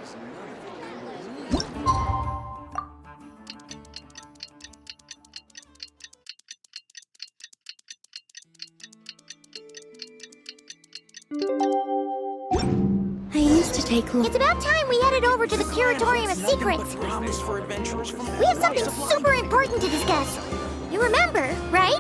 I used to take It's about time we headed over to the Curatorium of Secrets. We have something super important to discuss. You remember, right?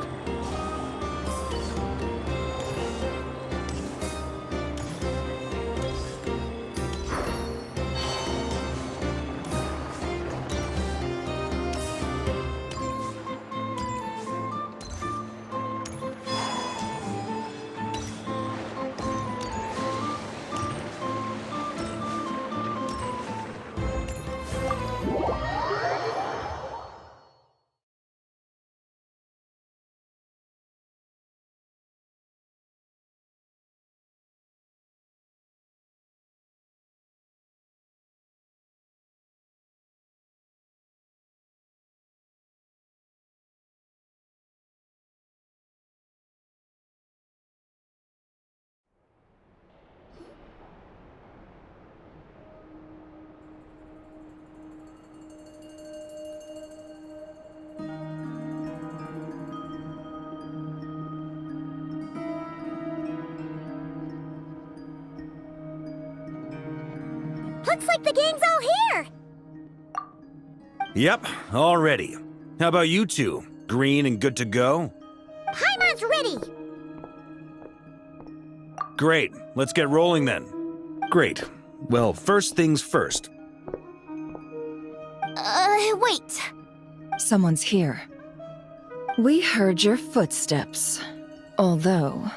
Looks like the gang's all here! Yep, all ready. How about you two? Green and good to go? Paimon's ready! Great, let's get rolling then. Great. Well, first things first. Wait. Someone's here. We heard your footsteps. Although...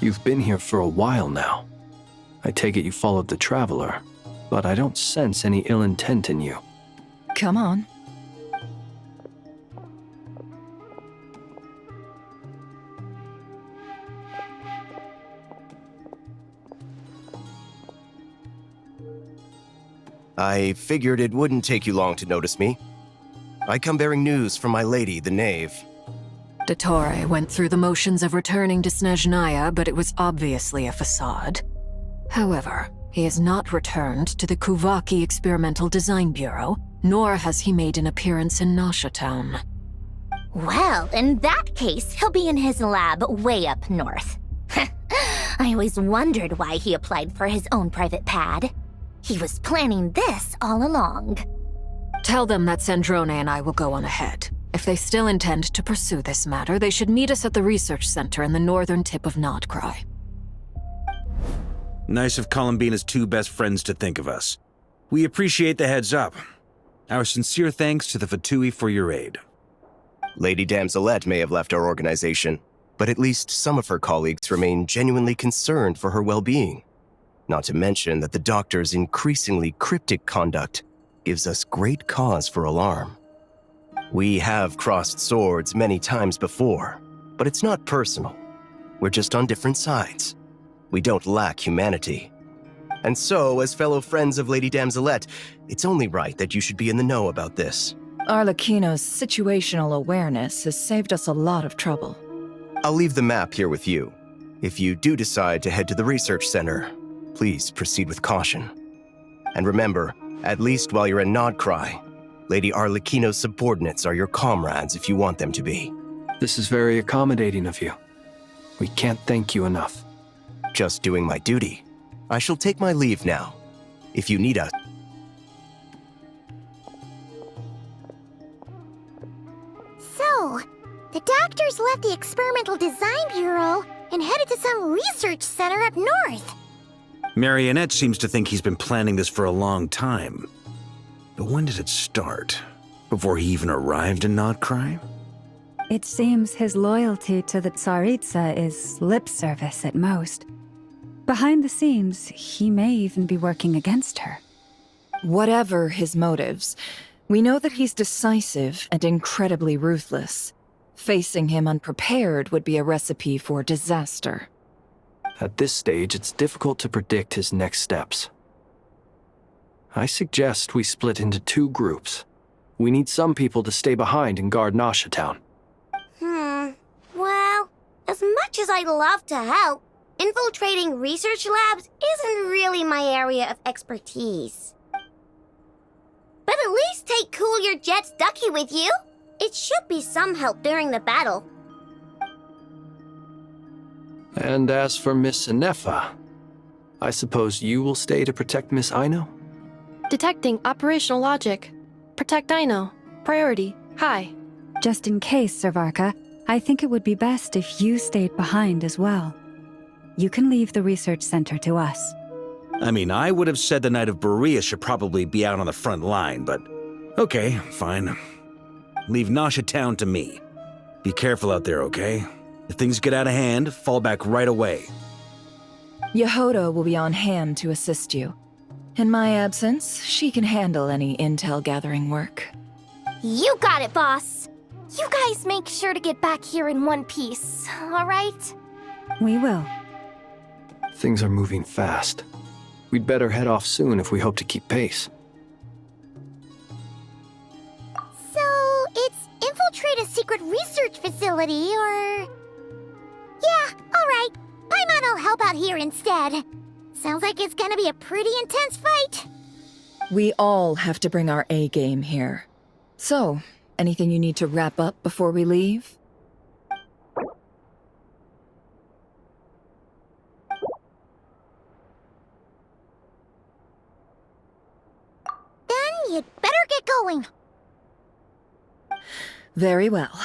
You've been here for a while now. I take it you followed the Traveler, but I don't sense any ill intent in you. Come on. I figured it wouldn't take you long to notice me. I come bearing news from my lady, the Knave. Dottore went through the motions of returning to Snezhnaya, but it was obviously a facade. However, he has not returned to the Kuvaki Experimental Design Bureau, nor has he made an appearance in Nasha Town. Well, in that case, he'll be in his lab way up north. I always wondered why he applied for his own private pad. He was planning this all along. Tell them that Sandrone and I will go on ahead. If they still intend to pursue this matter, they should meet us at the research center in the northern tip of Nodcry. Nice of Columbina's two best friends to think of us. We appreciate the heads up. Our sincere thanks to the Fatui for your aid. Lady Damselette may have left our organization, but at least some of her colleagues remain genuinely concerned for her well-being. Not to mention that the Doctor's increasingly cryptic conduct gives us great cause for alarm. We have crossed swords many times before, but it's not personal. We're just on different sides. We don't lack humanity. And so, as fellow friends of Lady Damselette, it's only right that you should be in the know about this. Arlecchino's situational awareness has saved us a lot of trouble. I'll leave the map here with you. If you do decide to head to the research center, please proceed with caution. And remember, at least while you're in Nodcry, Lady Arlecchino's subordinates are your comrades if you want them to be. This is very accommodating of you. We can't thank you enough. Just doing my duty. I shall take my leave now. If you need us... So, the Doctors left the Experimental Design Bureau and headed to some research center up north. Marionette seems to think he's been planning this for a long time. But when did it start? Before he even arrived in Nodcry? It seems his loyalty to the Tsaritsa is lip service at most. Behind the scenes, he may even be working against her. Whatever his motives, we know that he's decisive and incredibly ruthless. Facing him unprepared would be a recipe for disaster. At this stage, it's difficult to predict his next steps. I suggest we split into two groups. We need some people to stay behind and guard Nasha Town. Well, as much as I'd love to help, infiltrating research labs isn't really my area of expertise. But at least take Cool Your Jet's ducky with you. It should be some help during the battle. And as for Miss Inefa, I suppose you will stay to protect Miss Aino? Detecting operational logic. Protect Aino. Priority. High. Just in case, Servarka, I think it would be best if you stayed behind as well. You can leave the research center to us. I mean, I would have said the Knight of Berea should probably be out on the front line, but okay, fine. Leave Nasha Town to me. Be careful out there, okay? If things get out of hand, fall back right away. Yehoda will be on hand to assist you. In my absence, she can handle any intel gathering work. You got it, boss. You guys make sure to get back here in one piece, all right? We will. Things are moving fast. We'd better head off soon if we hope to keep pace. So, it's infiltrate a secret research facility, or... Yeah, alright. Paimon will help out here instead. Sounds like it's gonna be a pretty intense fight. We all have to bring our A game here. So, anything you need to wrap up before we leave? Then you'd better get going. Very well.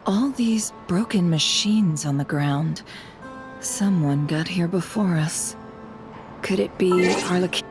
All these broken machines on the ground. Someone got here before us. Could it be Harlequin?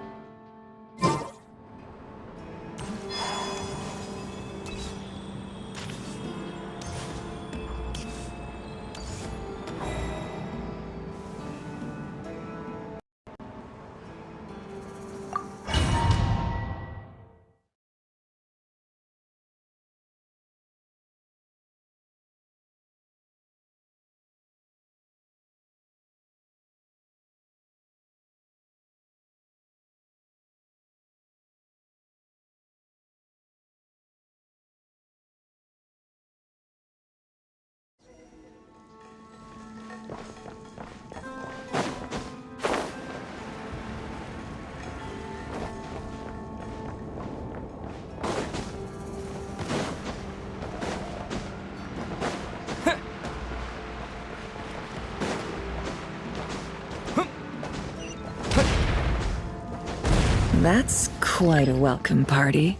That's quite a welcome party.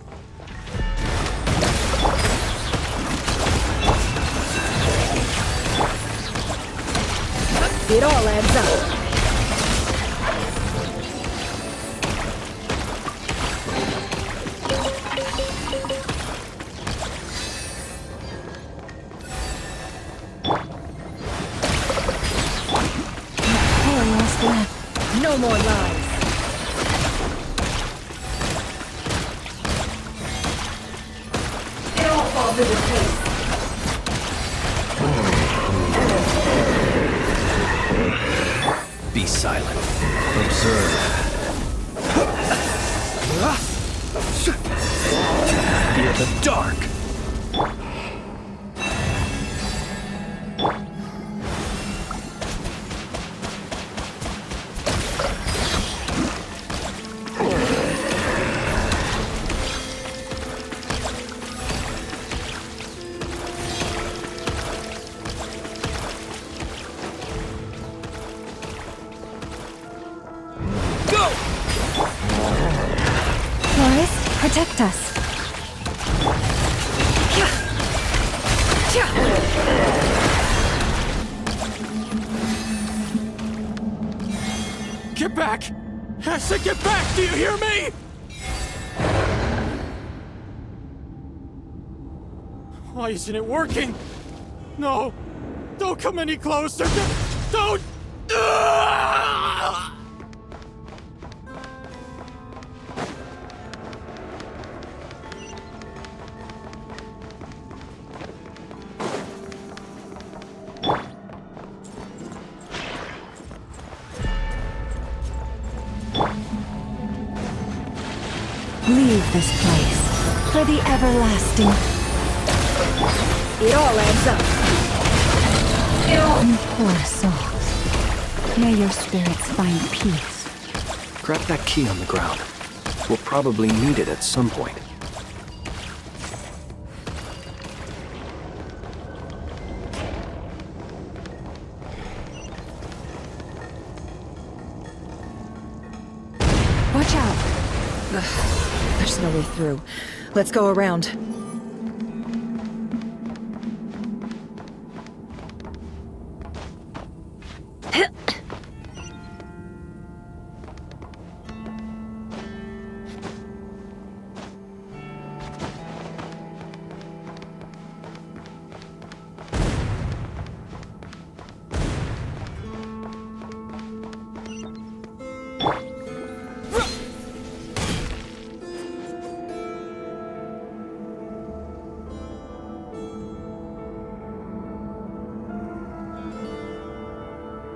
It all adds up. No more lies. It all falls into place. Be silent. Observe. Fear the dark. Protect us. Get back! I said get back! Do you hear me? Why isn't it working? No! Don't come any closer! Don't! Leave this place for the everlasting. It all adds up. You poor souls. May your spirits find peace. Grab that key on the ground. We'll probably need it at some point. Watch out. There's no way through. Let's go around.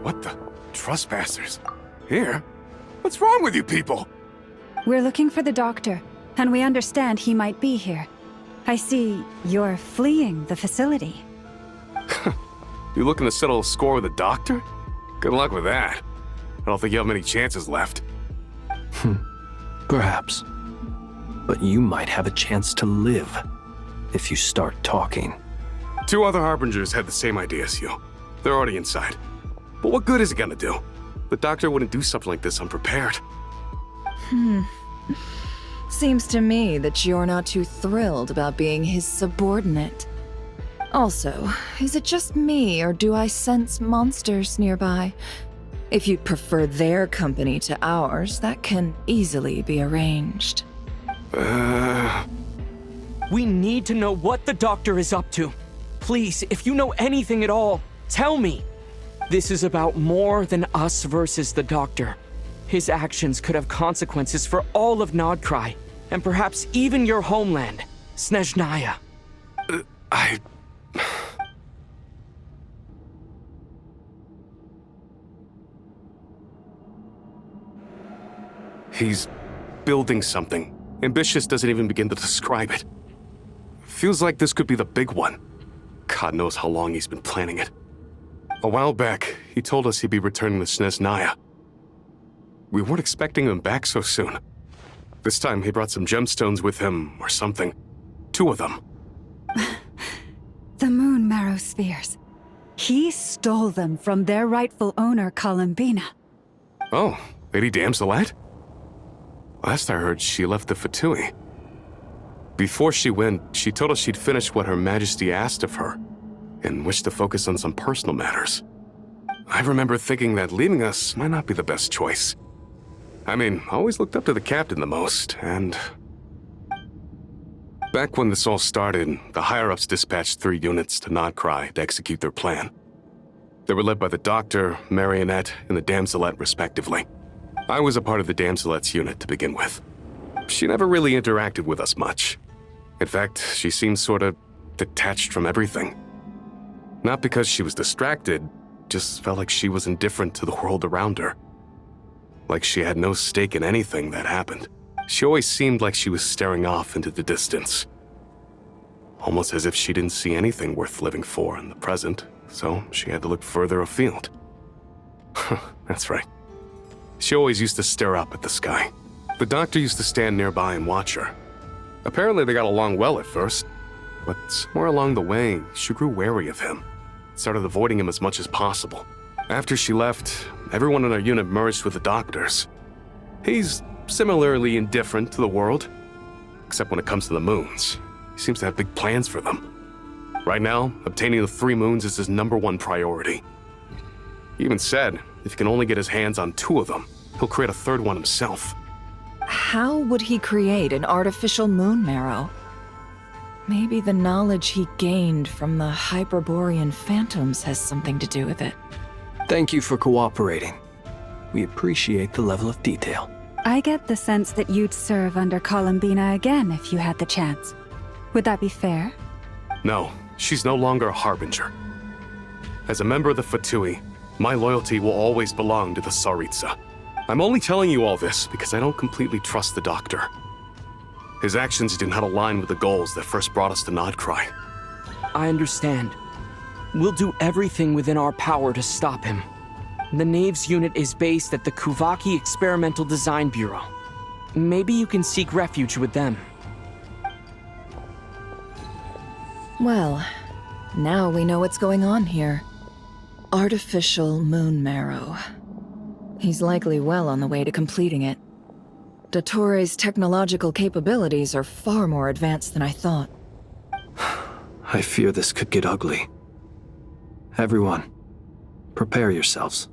What the? Trespassers? Here? What's wrong with you people? We're looking for the doctor, and we understand he might be here. I see you're fleeing the facility. You looking to settle a score with a doctor? Good luck with that. I don't think you have many chances left. Perhaps. But you might have a chance to live if you start talking. 2 other Harbingers had the same idea as you. They're already inside. But what good is it gonna do? The doctor wouldn't do something like this unprepared. Seems to me that you're not too thrilled about being his subordinate. Also, is it just me, or do I sense monsters nearby? If you'd prefer their company to ours, that can easily be arranged. We need to know what the doctor is up to. Please, if you know anything at all, tell me. This is about more than us versus the doctor. His actions could have consequences for all of Nodcry, and perhaps even your homeland, Snezhnaya. He's building something. Ambitious doesn't even begin to describe it. Feels like this could be the big one. God knows how long he's been planning it. A while back, he told us he'd be returning to Snezhnaya. We weren't expecting him back so soon. This time he brought some gemstones with him, or something. 2 of them. The moon marrow spheres. He stole them from their rightful owner, Columbina. Oh, Lady Damselet? Last I heard, she left the Fatui. Before she went, she told us she'd finished what Her Majesty asked of her, and wished to focus on some personal matters. I remember thinking that leaving us might not be the best choice. I mean, I always looked up to the captain the most, and... Back when this all started, the higher-ups dispatched 3 units to Nodcry to execute their plan. They were led by the Doctor, Marionette, and the Damselet, respectively. I was a part of the Damselet's unit to begin with. She never really interacted with us much. In fact, she seemed sort of detached from everything. Not because she was distracted, just felt like she was indifferent to the world around her. Like she had no stake in anything that happened. She always seemed like she was staring off into the distance. Almost as if she didn't see anything worth living for in the present, so she had to look further afield. That's right. She always used to stare up at the sky. The Doctor used to stand nearby and watch her. Apparently they got along well at first, but somewhere along the way, she grew wary of him. Started avoiding him as much as possible. After she left, everyone in our unit merged with the Doctor's. He's similarly indifferent to the world, except when it comes to the moons. He seems to have big plans for them. Right now, obtaining the 3 moons is his #1 priority. He even said, if he can only get his hands on 2 of them, he'll create a 3rd one himself. How would he create an artificial moon marrow? Maybe the knowledge he gained from the Hyperborean phantoms has something to do with it. Thank you for cooperating. We appreciate the level of detail. I get the sense that you'd serve under Columbina again if you had the chance. Would that be fair? No, she's no longer a Harbinger. As a member of the Fatui, my loyalty will always belong to the Tsaritsa. I'm only telling you all this because I don't completely trust the Doctor. His actions did not align with the goals that first brought us to Nodcry. I understand. We'll do everything within our power to stop him. The Knaves unit is based at the Kuvaki Experimental Design Bureau. Maybe you can seek refuge with them. Well, now we know what's going on here. Artificial moon marrow. He's likely well on the way to completing it. Dottore's technological capabilities are far more advanced than I thought. I fear this could get ugly. Everyone, prepare yourselves.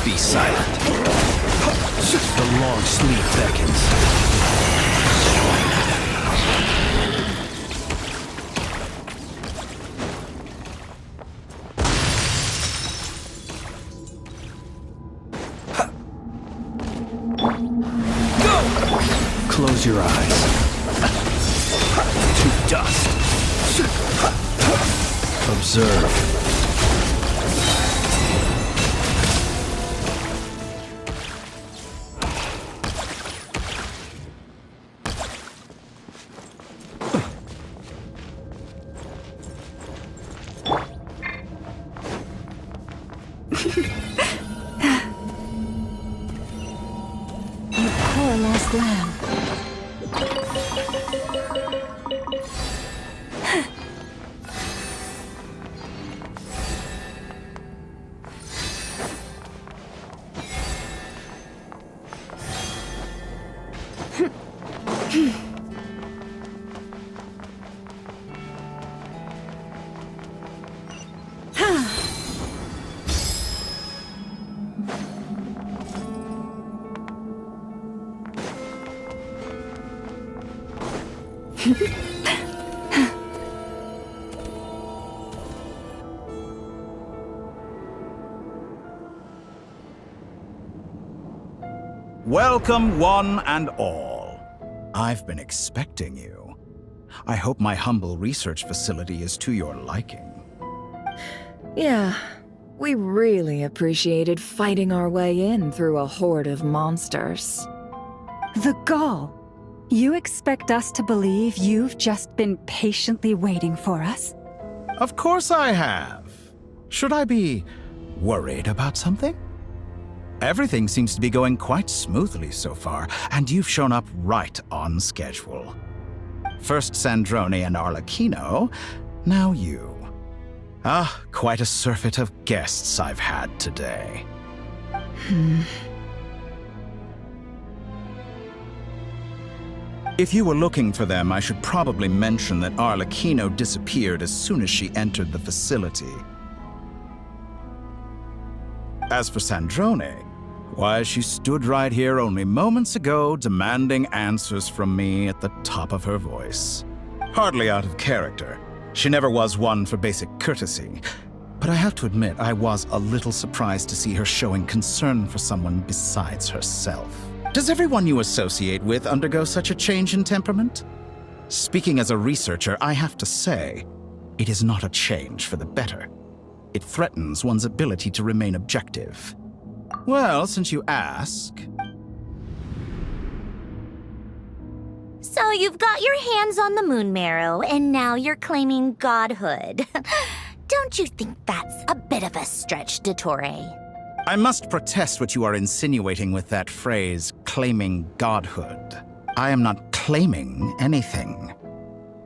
Be silent. The long sleep beckons. Close your eyes. To dust. Observe. Poor lost lamb. Welcome, one and all. I've been expecting you. I hope my humble research facility is to your liking. Yeah, we really appreciated fighting our way in through a horde of monsters. The gall. You expect us to believe you've just been patiently waiting for us? Of course I have. Should I be worried about something? Everything seems to be going quite smoothly so far, and you've shown up right on schedule. First Sandrone and Arlecchino, now you. Ah, quite a surfeit of guests I've had today. If you were looking for them, I should probably mention that Arlecchino disappeared as soon as she entered the facility. As for Sandrone, why, she stood right here only moments ago demanding answers from me at the top of her voice. Hardly out of character. She never was one for basic courtesy. But I have to admit, I was a little surprised to see her showing concern for someone besides herself. Does everyone you associate with undergo such a change in temperament? Speaking as a researcher, I have to say, it is not a change for the better. It threatens one's ability to remain objective. Well, since you ask... So you've got your hands on the moon marrow, and now you're claiming godhood. Don't you think that's a bit of a stretch, Dottore? I must protest what you are insinuating with that phrase, claiming godhood. I am not claiming anything.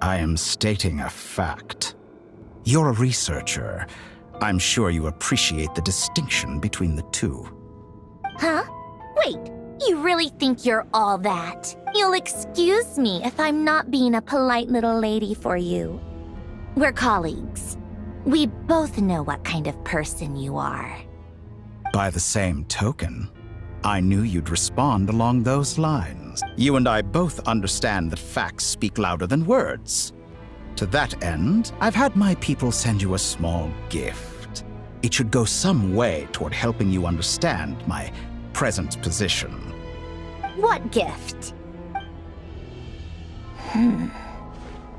I am stating a fact. You're a researcher. I'm sure you appreciate the distinction between the two. Huh? Wait, you really think you're all that? You'll excuse me if I'm not being a polite little lady for you. We're colleagues. We both know what kind of person you are. By the same token, I knew you'd respond along those lines. You and I both understand that facts speak louder than words. To that end, I've had my people send you a small gift. It should go some way toward helping you understand my present position. What gift?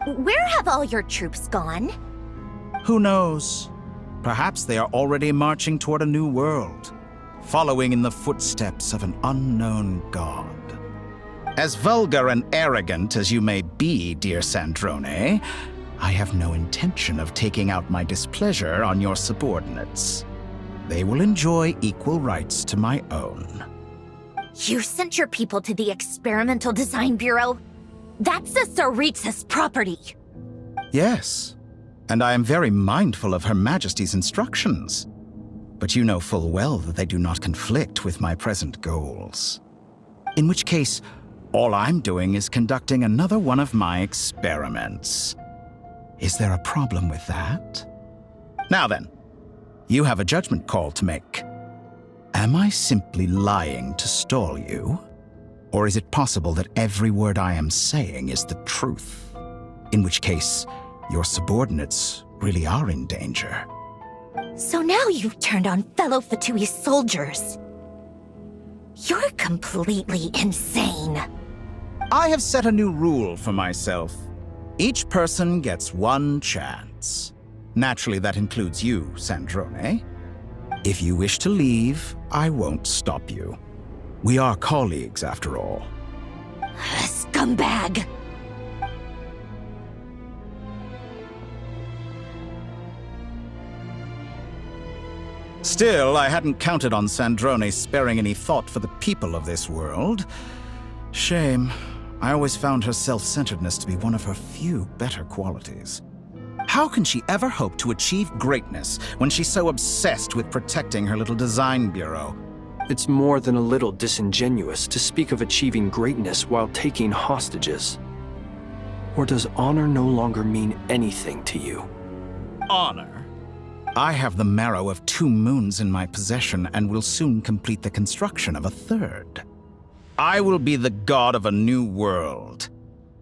Where have all your troops gone? Who knows? Perhaps they are already marching toward a new world, following in the footsteps of an unknown god. As vulgar and arrogant as you may be, dear Sandrone, I have no intention of taking out my displeasure on your subordinates. They will enjoy equal rights to my own. You sent your people to the Experimental Design Bureau? That's the Tsaritsa's property. Yes, and I am very mindful of Her Majesty's instructions. But you know full well that they do not conflict with my present goals. In which case, all I'm doing is conducting another one of my experiments. Is there a problem with that? Now then, you have a judgment call to make. Am I simply lying to stall you? Or is it possible that every word I am saying is the truth? In which case, your subordinates really are in danger. So now you've turned on fellow Fatui soldiers. You're completely insane. I have set a new rule for myself. Each person gets one chance. Naturally, that includes you, Sandrone. If you wish to leave, I won't stop you. We are colleagues, after all. Scumbag! Still, I hadn't counted on Sandrone sparing any thought for the people of this world. Shame. I always found her self-centeredness to be one of her few better qualities. How can she ever hope to achieve greatness when she's so obsessed with protecting her little design bureau? It's more than a little disingenuous to speak of achieving greatness while taking hostages. Or does honor no longer mean anything to you? Honor? I have the marrow of 2 moons in my possession and will soon complete the construction of a 3rd. I will be the god of a new world.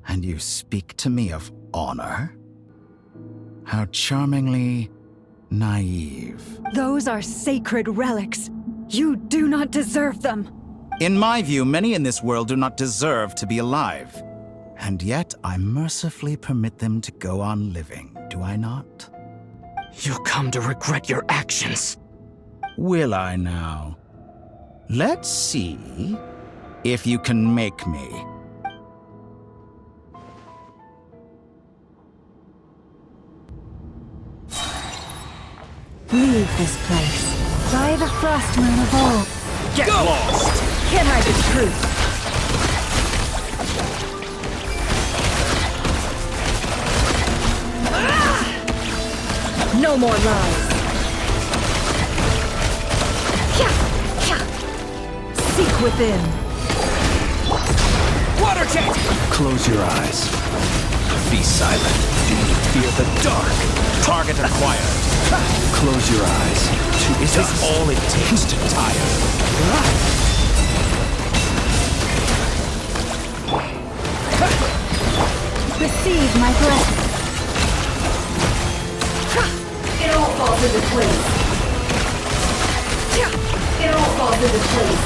And you speak to me of honor? How charmingly naive. Those are sacred relics. You do not deserve them. In my view, many in this world do not deserve to be alive. And yet, I mercifully permit them to go on living, do I not? You'll come to regret your actions. Will I now? Let's see if you can make me. Leave this place. By the frost moon of old. Get lost! Can't hide the truth. No more lies. Seek within. Water jet! Close your eyes. Be silent. Fear the dark. Target acquired. Close your eyes. Is this all it takes to tire? Receive my blessing. It all falls into place. It all falls into place.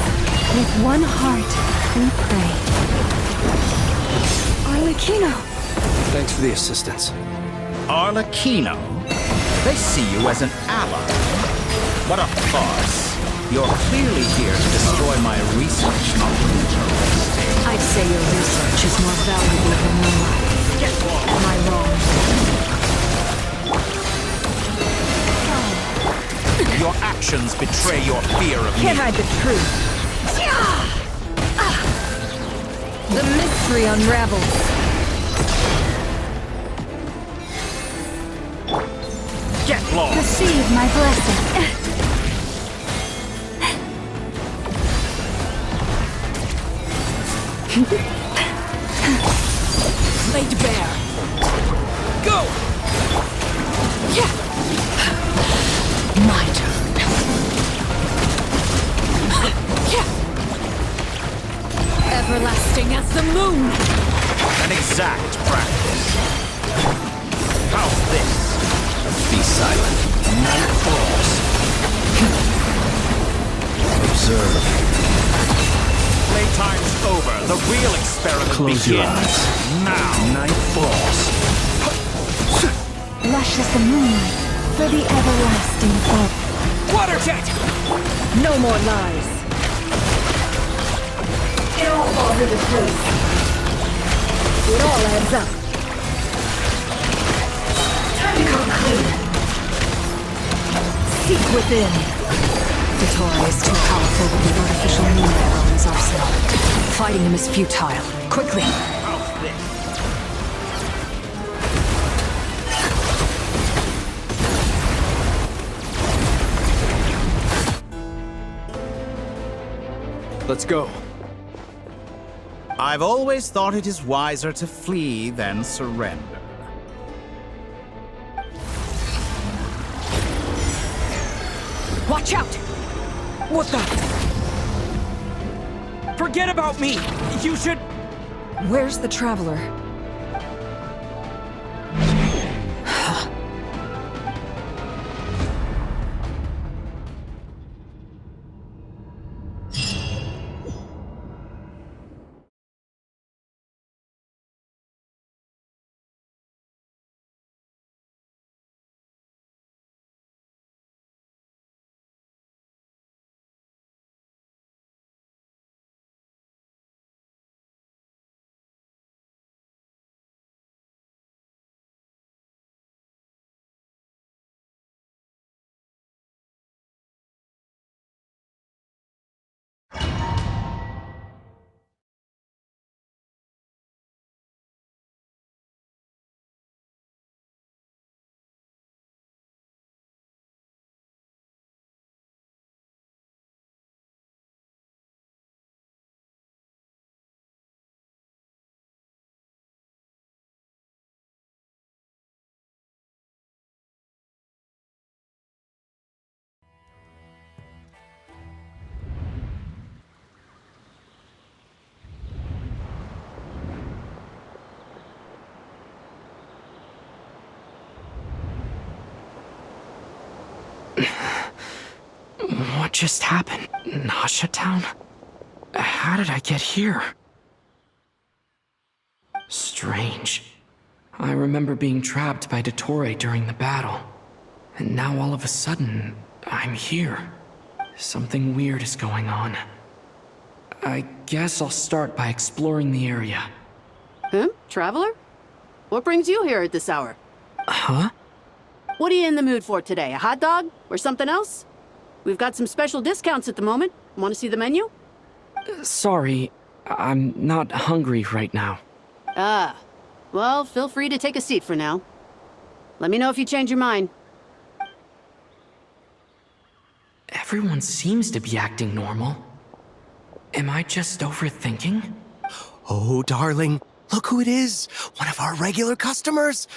With one heart, we pray. Arlecchino! Thanks for the assistance. Arlecchino? They see you as an ally. What a farce. You're clearly here to destroy my research on the interesting. I'd say your research is more valuable than your life. Am I wrong? Your actions betray your fear of Can't me. hide the truth. The mystery unravels. Get lost! Receive my blessing. Laid bare. Go! My turn. Everlasting as the moon! An exact practice. How's this? Be silent. Night falls. deserve. Playtime's over. The real experiment Close your eyes. now. Night falls. Lush as the moonlight for the everlasting fall. Water jet! No more lies. It all falls into place. It all adds up. Time to come clean. Seek within. Vittori is too powerful with the artificial moon arrow in his arsenal. Fighting him is futile. Quickly! Let's go. I've always thought it is wiser to flee than surrender. Watch out! What the? Forget about me! You should... Where's the Traveler? What just happened? Nasha Town? How did I get here? Strange. I remember being trapped by Dottore during the battle. And now all of a sudden, I'm here. Something weird is going on. I guess I'll start by exploring the area. Traveler? What brings you here at this hour? Huh? What are you in the mood for today? A hot dog? Or something else? We've got some special discounts at the moment. Want to see the menu? Sorry, I'm not hungry right now. Ah. Well, feel free to take a seat for now. Let me know if you change your mind. Everyone seems to be acting normal. Am I just overthinking? Oh, darling, look who it is. One of our regular customers.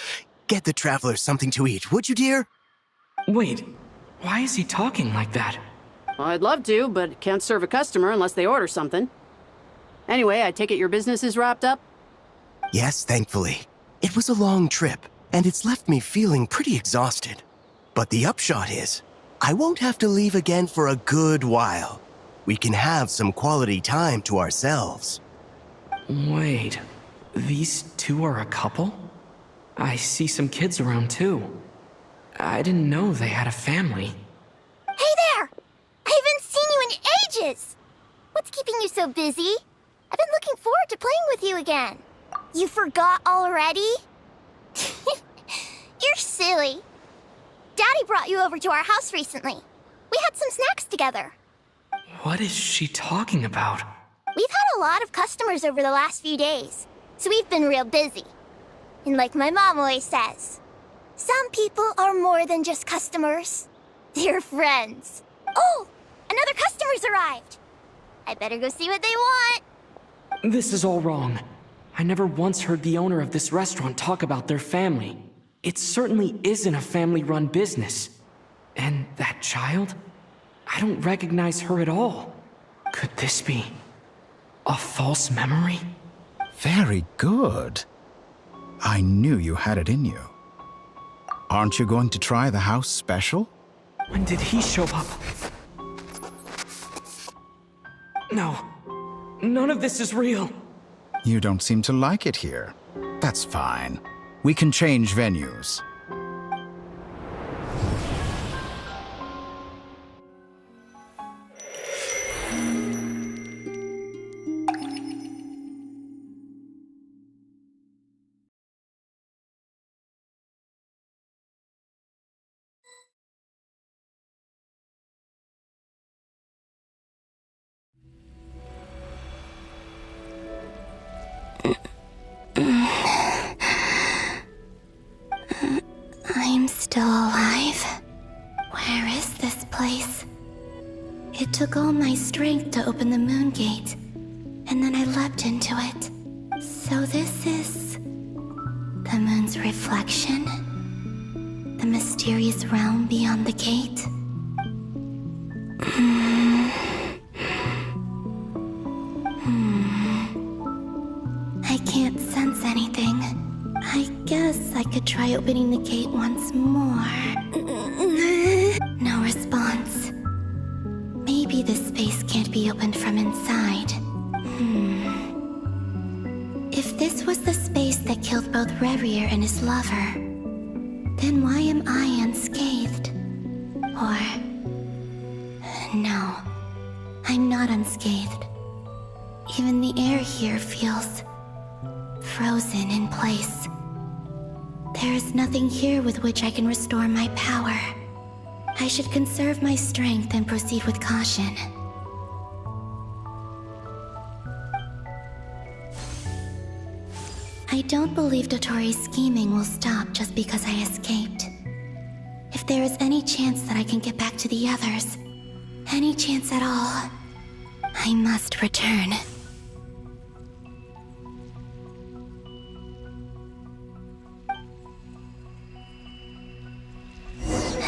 Get the traveler something to eat, would you, dear? Wait, why is he talking like that? Well, I'd love to, but can't serve a customer unless they order something. Anyway, I take it your business is wrapped up? Yes, thankfully. It was a long trip, and it's left me feeling pretty exhausted. But the upshot is, I won't have to leave again for a good while. We can have some quality time to ourselves. Wait, these two are a couple? I see some kids around too. I didn't know they had a family. Hey there! I haven't seen you in ages! What's keeping you so busy? I've been looking forward to playing with you again. You forgot already? You're silly. Daddy brought you over to our house recently. We had some snacks together. What is she talking about? We've had a lot of customers over the last few days, so we've been real busy. And like my mom always says, some people are more than just customers. They're friends. Oh, another customer's arrived. I better go see what they want. This is all wrong. I never once heard the owner of this restaurant talk about their family. It certainly isn't a family-run business. And that child? I don't recognize her at all. Could this be a false memory? Very good. I knew you had it in you. Aren't you going to try the house special? When did he show up? No. None of this is real. You don't seem to like it here. That's fine. We can change venues. I'm still alive. Where is this place? It took all my strength to open the moon gate, and then I leapt into it. So this is the moon's reflection? The mysterious realm beyond the gate? I can't sense anything. I guess I could try opening the gate once more. No response. Maybe this space can't be opened from inside. If this was the space that killed both Revier and his lover, then why am I unscathed? Or... no, I'm not unscathed. Even the air here feels frozen in place. There is nothing here with which I can restore my power. I should conserve my strength and proceed with caution. I don't believe Dotori's scheming will stop just because I escaped. If there is any chance that I can get back to the others, any chance at all, I must return.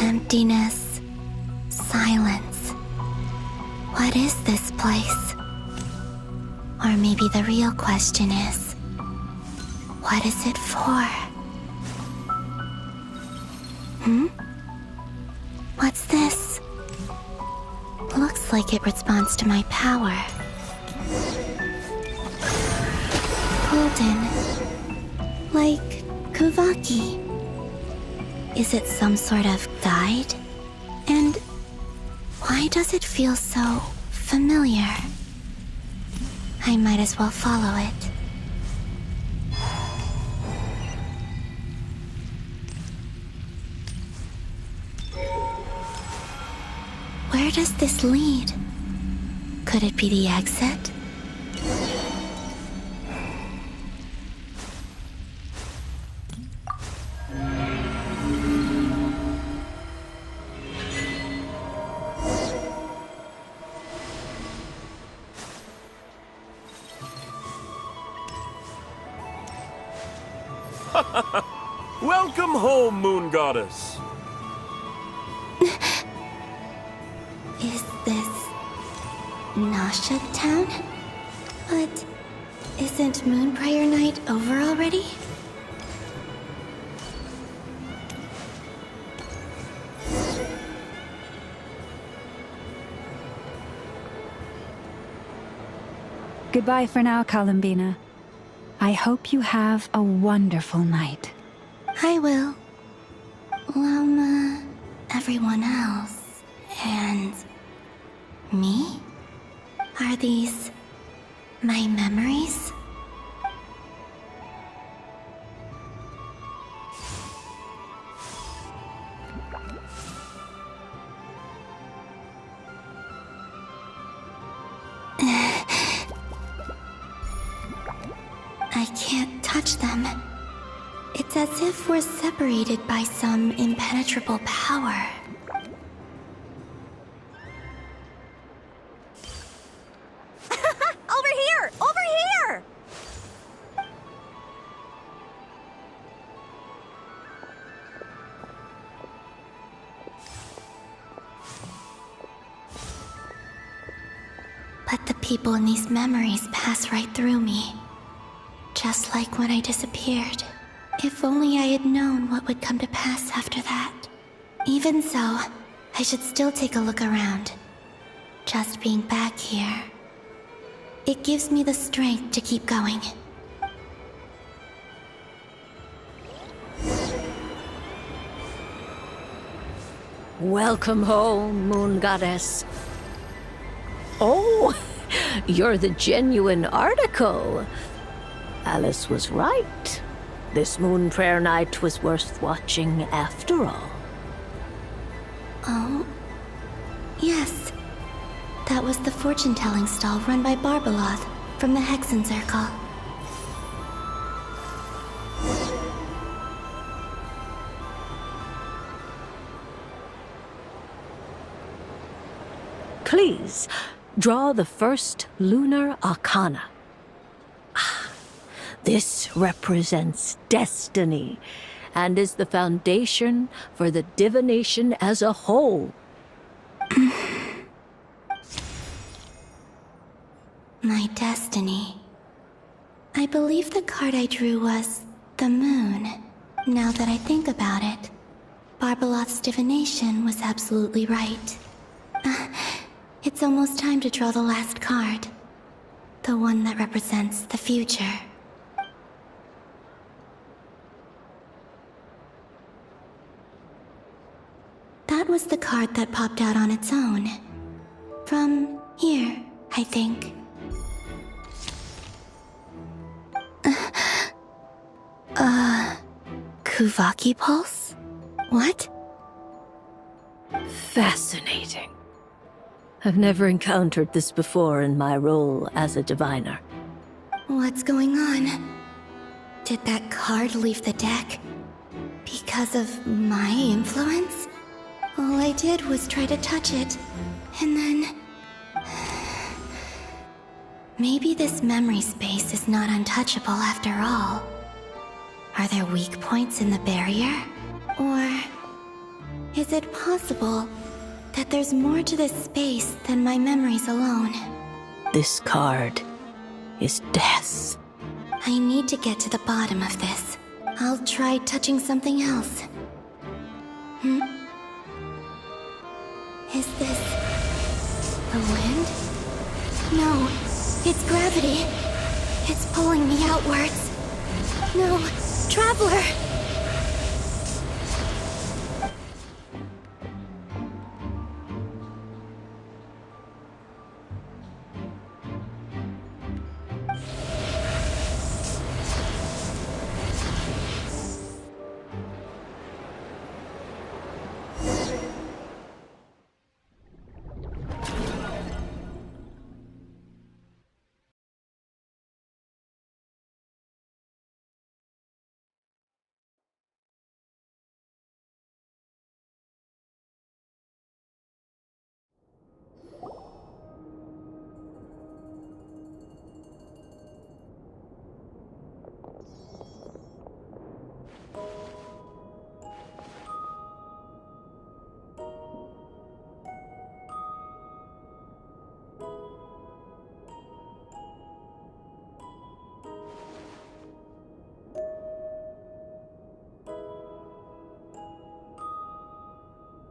Emptiness. Silence. What is this place? Or maybe the real question is, what is it for? What's this? Looks like it responds to my power. Golden. Like Kuvaki. Is it some sort of guide? And why does it feel so familiar? I might as well follow it. Where does this lead? Could it be the exit? Welcome home, Moon Goddess. Is this Nasha Town? But isn't Moonbriar Night over already? Goodbye for now, Columbina. I hope you have a wonderful night. I will. Lama, everyone else, and me? Are these my memories? I can't touch them. It's as if we're separated by some impenetrable power. Over here! Over here! But the people in these memories pass right through me. Just like when I disappeared. If only I had known what would come to pass after that. Even so, I should still take a look around. Just being back here It gives me the strength to keep going. Welcome home, Moon Goddess. Oh, you're the genuine article. Alice was right. This Moon Prayer Night was worth watching after all. Oh, yes. That was the fortune-telling stall run by Barbeloth from the Hexen Circle. Please, draw the first lunar arcana. This represents destiny and is the foundation for the divination as a whole. My destiny. I believe the card I drew was the moon. Now that I think about it, Barbeloth's divination was absolutely right. It's almost time to draw the last card. The one that represents the future. That was the card that popped out on its own. From here, I think. Kuvaki Pulse? What? Fascinating. I've never encountered this before in my role as a diviner. What's going on? Did that card leave the deck? Because of my influence? All I did was try to touch it, and then... Maybe this memory space is not untouchable after all. Are there weak points in the barrier? Or... is it possible that there's more to this space than my memories alone? This card is death. I need to get to the bottom of this. I'll try touching something else. Is this... the wind? No, it's gravity. It's pulling me outwards. No, Traveler!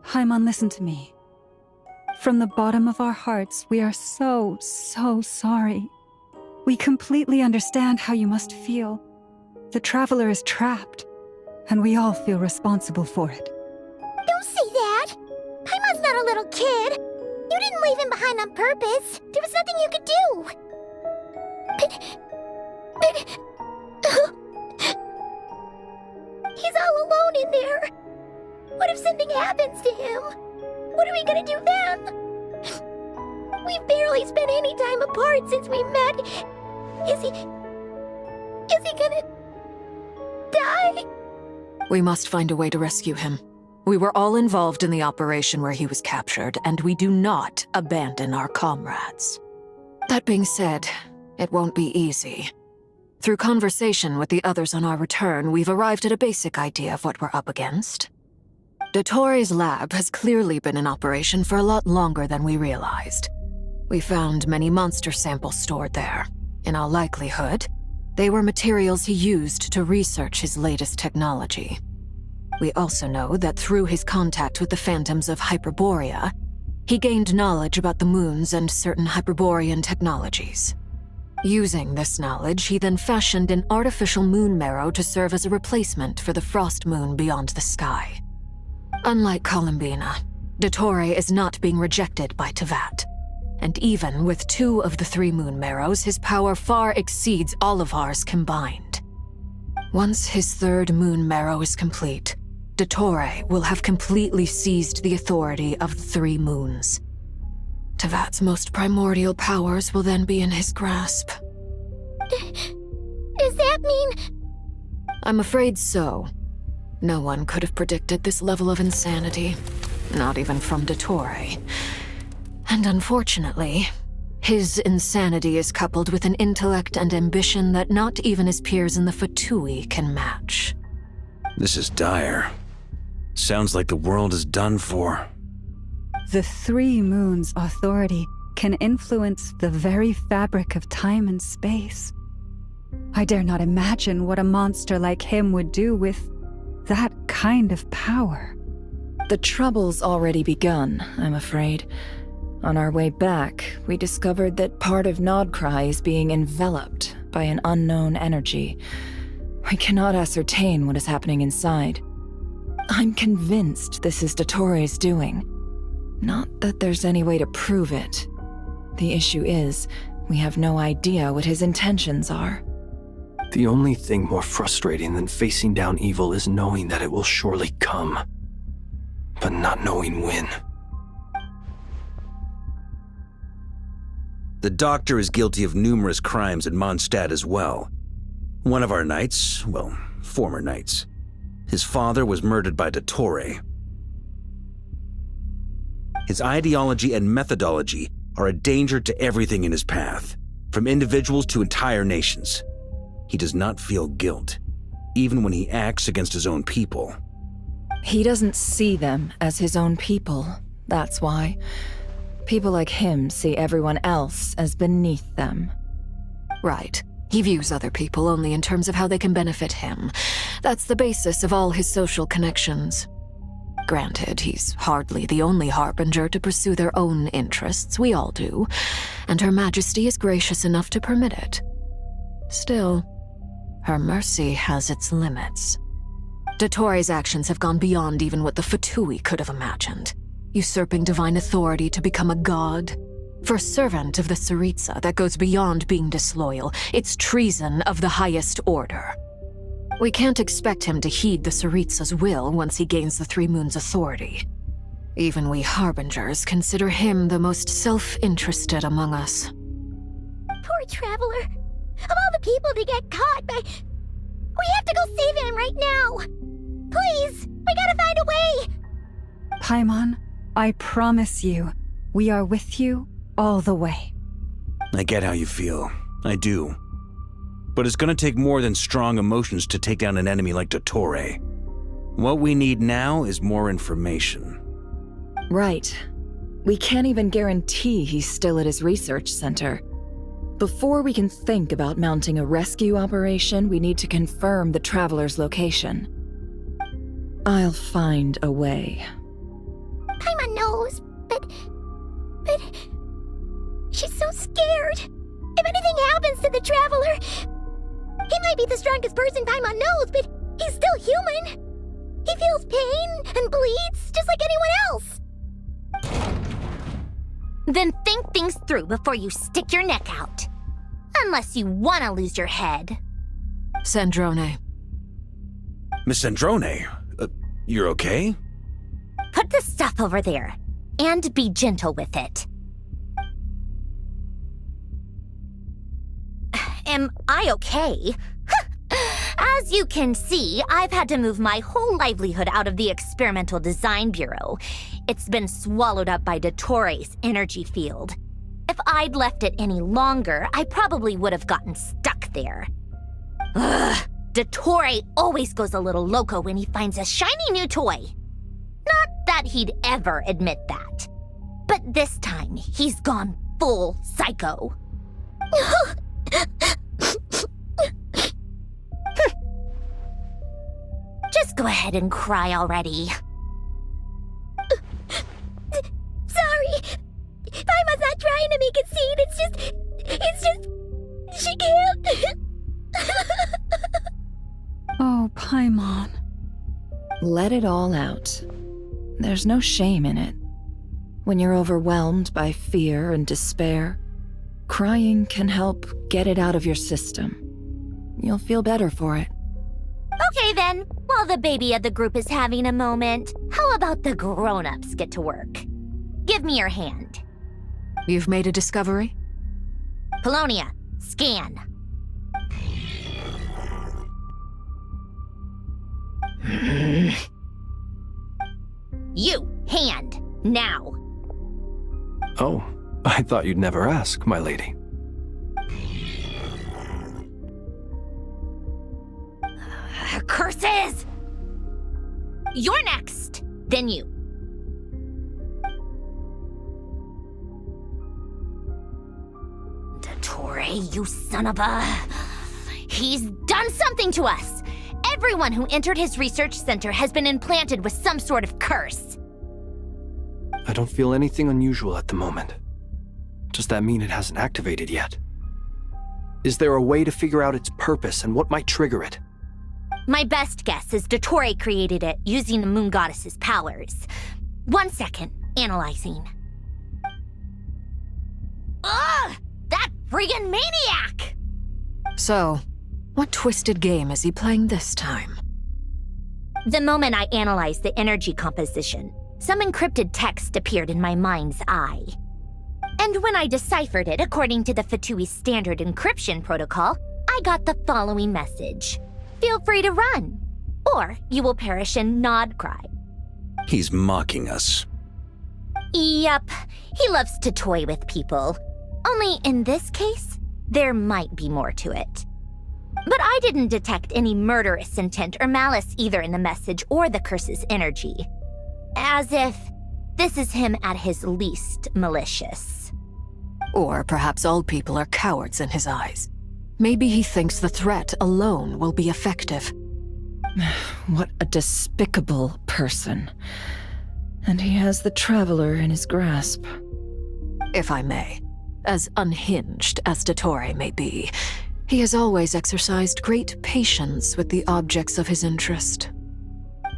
Haimon, listen to me. From the bottom of our hearts, we are so sorry. We completely understand how you must feel. The Traveler is trapped, and we all feel responsible for it. Don't say that! Paimon's not a little kid! You didn't leave him behind on purpose! There was nothing you could do! He's all alone in there! What if something happens to him? What are we gonna do then? We've barely spent any time apart since we met. Is he gonna... die? We must find a way to rescue him. We were all involved in the operation where he was captured, and we do not abandon our comrades. That being said, it won't be easy. Through conversation with the others on our return, we've arrived at a basic idea of what we're up against. Dottore's lab has clearly been in operation for a lot longer than we realized. We found many monster samples stored there. In all likelihood, they were materials he used to research his latest technology. We also know that through his contact with the phantoms of Hyperborea, he gained knowledge about the moons and certain Hyperborean technologies. Using this knowledge, he then fashioned an artificial moon marrow to serve as a replacement for the frost moon beyond the sky. Unlike Columbina, Dottore is not being rejected by Teyvat. And even with 2 of the 3 moon marrows, his power far exceeds all of ours combined. Once his 3rd moon marrow is complete, Dottore will have completely seized the authority of the 3 moons. Teyvat's most primordial powers will then be in his grasp. Does that mean... I'm afraid so. No one could have predicted this level of insanity, not even from Dottore. And unfortunately, his insanity is coupled with an intellect and ambition that not even his peers in the Fatui can match. This is dire. Sounds like the world is done for. The 3 moons' authority can influence the very fabric of time and space. I dare not imagine what a monster like him would do with that kind of power. The trouble's already begun, I'm afraid. On our way back, we discovered that part of Nodcry is being enveloped by an unknown energy. We cannot ascertain what is happening inside. I'm convinced this is Dottore's doing. Not that there's any way to prove it. The issue is, we have no idea what his intentions are. The only thing more frustrating than facing down evil is knowing that it will surely come, but not knowing when. The doctor is guilty of numerous crimes in Mondstadt as well. One of our knights, well, former knights, his father was murdered by Dottore. His ideology and methodology are a danger to everything in his path, from individuals to entire nations. He does not feel guilt, even when he acts against his own people. He doesn't see them as his own people, that's why. People like him see everyone else as beneath them. Right. He views other people only in terms of how they can benefit him. That's the basis of all his social connections. Granted, he's hardly the only harbinger to pursue their own interests. We all do. And Her Majesty is gracious enough to permit it. Still, her mercy has its limits. Dottore's actions have gone beyond even what the Fatui could have imagined. Usurping divine authority to become a god. For a servant of the Tsaritsa, that goes beyond being disloyal. It's treason of the highest order. We can't expect him to heed the Tsaritsa's will once he gains the 3 moons' authority. Even we harbingers consider him the most self-interested among us. Poor Traveler. Of all the people to get caught by... We have to go save him right now! Please! We gotta find a way! Paimon, I promise you, we are with you all the way. I get how you feel. I do. But it's gonna take more than strong emotions to take down an enemy like Dottore. What we need now is more information. Right. We can't even guarantee he's still at his research center. Before we can think about mounting a rescue operation, we need to confirm the Traveler's location. I'll find a way. Paimon knows, but... She's so scared. If anything happens to the Traveler... He might be the strongest person Paimon knows, but he's still human. He feels pain and bleeds just like anyone else. Then think things through before you stick your neck out. Unless you want to lose your head. Sandrone. Miss Sandrone, you're okay? Put the stuff over there, and be gentle with it. Am I okay? As you can see, I've had to move my whole livelihood out of the Experimental Design Bureau. It's been swallowed up by Dottore's energy field. If I'd left it any longer, I probably would have gotten stuck there. Ugh, Dottore always goes a little loco when he finds a shiny new toy. Not that he'd ever admit that. But this time, he's gone full psycho. Just go ahead and cry already. Sorry. Paimon's not trying to make a scene. It's just... let it all out. There's no shame in it. When you're overwhelmed by fear and despair, crying can help get it out of your system. You'll feel better for it. Okay then, while the baby of the group is having a moment, how about the grown-ups get to work? Give me your hand. You've made a discovery? Polonia, scan. You, hand, now. Oh, I thought you'd never ask, my lady. Curses! You're next, then you. Dottore, you son of a... He's done something to us! Everyone who entered his research center has been implanted with some sort of curse. I don't feel anything unusual at the moment. Does that mean it hasn't activated yet? Is there a way to figure out its purpose and what might trigger it? My best guess is Dottore created it using the moon goddess's powers. 1 second, analyzing. Ugh! That friggin' maniac! So, what twisted game is he playing this time? The moment I analyzed the energy composition, some encrypted text appeared in my mind's eye. And when I deciphered it according to the Fatui standard encryption protocol, I got the following message. Feel free to run, or you will perish in nod cry. He's mocking us. Yep, he loves to toy with people. Only in this case, there might be more to it. But I didn't detect any murderous intent or malice either in the message or the curse's energy. As if this is him at his least malicious. Or perhaps all people are cowards in his eyes. Maybe he thinks the threat alone will be effective. What a despicable person. And he has the Traveler in his grasp. If I may, as unhinged as Dottore may be, he has always exercised great patience with the objects of his interest.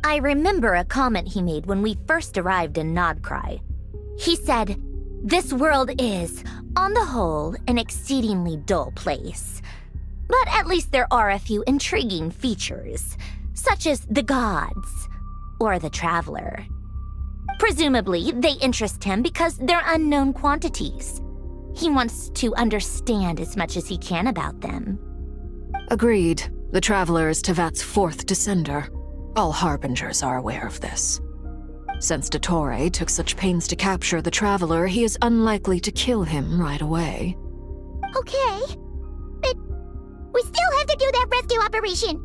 I remember a comment he made when we first arrived in Nodcry. He said, "This world is, on the whole, an exceedingly dull place. But at least there are a few intriguing features, such as the gods, or the Traveler. Presumably, they interest him because they're unknown quantities. He wants to understand as much as he can about them." Agreed. The Traveler is Tevat's fourth descender. All Harbingers are aware of this. Since Dottore took such pains to capture the Traveler, he is unlikely to kill him right away. Okay, but we still have to do that rescue operation.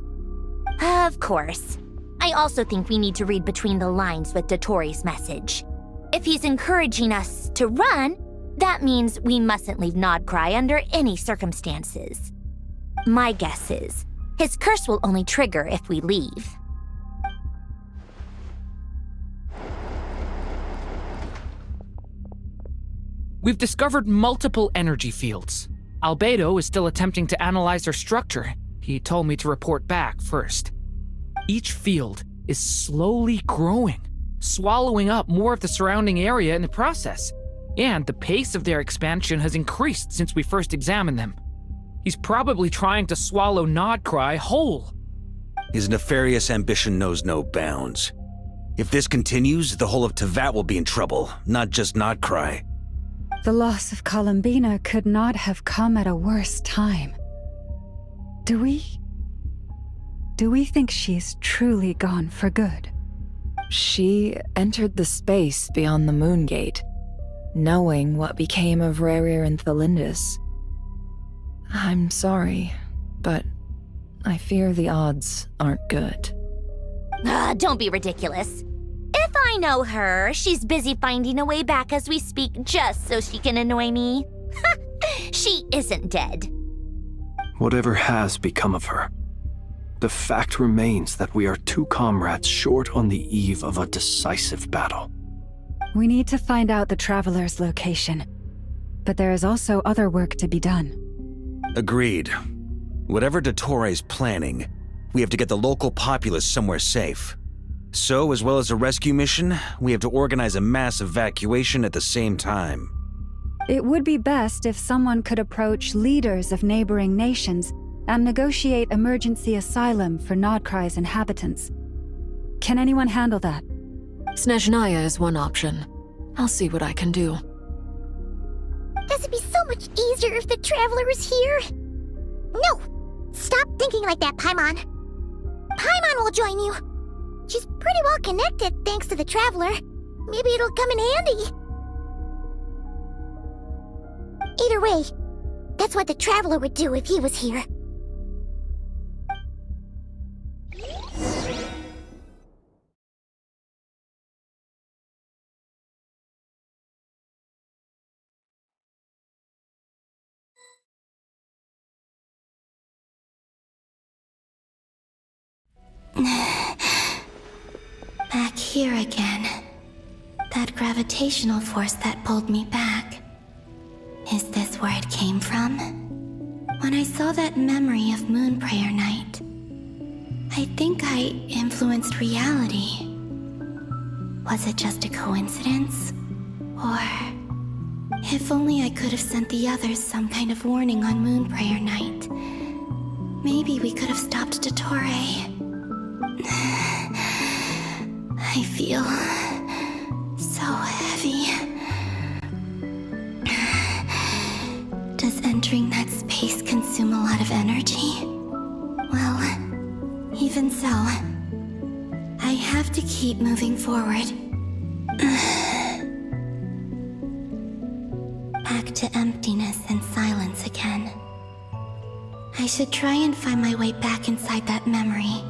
Of course. I also think we need to read between the lines with Dottore's message. If he's encouraging us to run, that means we mustn't leave Nodcry under any circumstances. My guess is, his curse will only trigger if we leave. We've discovered multiple energy fields. Albedo is still attempting to analyze their structure. He told me to report back first. Each field is slowly growing, swallowing up more of the surrounding area in the process. And the pace of their expansion has increased since we first examined them. He's probably trying to swallow Nodcry whole. His nefarious ambition knows no bounds. If this continues, the whole of Tevat will be in trouble, not just Nodcry. The loss of Columbina could not have come at a worse time. Do we think she's truly gone for good? She entered the space beyond the Moon Gate, knowing what became of Rerir and Thalindus. I'm sorry, but I fear the odds aren't good. Don't be ridiculous. If I know her, she's busy finding a way back as we speak just so she can annoy me. She isn't dead. Whatever has become of her, the fact remains that we are two comrades short on the eve of a decisive battle. We need to find out the Traveler's location, but there is also other work to be done. Agreed. Whatever Dottore's planning, we have to get the local populace somewhere safe. So, as well as a rescue mission, we have to organize a mass evacuation at the same time. It would be best if someone could approach leaders of neighboring nations and negotiate emergency asylum for Nodcry's inhabitants. Can anyone handle that? Snezhnaya is one option. I'll see what I can do. This would be so much easier if the Traveler was here. No! Stop thinking like that, Paimon. Paimon will join you. She's pretty well connected thanks to the Traveler. Maybe it'll come in handy. Either way, that's what the Traveler would do if he was here. Back here again. That gravitational force that pulled me back. Is this where it came from? When I saw that memory of Moon Prayer Night, I think I influenced reality. Was it just a coincidence? Or... if only I could have sent the others some kind of warning on Moon Prayer Night. Maybe we could have stopped Dottore. I feel so heavy. Does entering that space consume a lot of energy? Well, even so, I have to keep moving forward. Back to emptiness and silence again. I should try and find my way back inside that memory.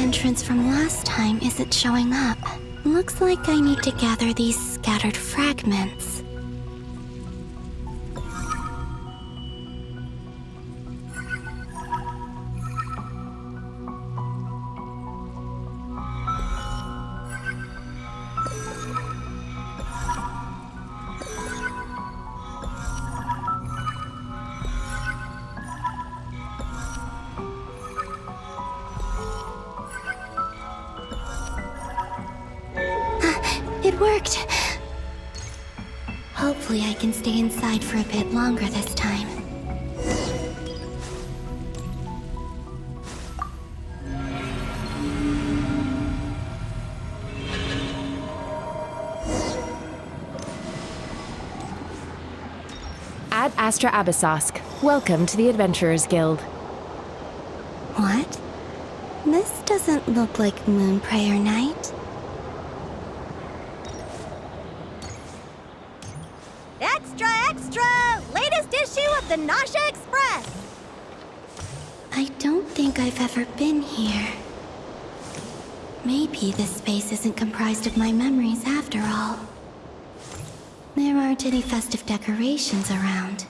Entrance from last time isn't showing up. Looks like I need to gather these scattered fragments. It worked! Hopefully I can stay inside for a bit longer this time. Ad Astra Abyssosque. Welcome to the Adventurers Guild. What? This doesn't look like Moon Prayer Night. Extra, extra! Latest issue of the Nasha Express! I don't think I've ever been here. Maybe this space isn't comprised of my memories after all. There aren't any festive decorations around.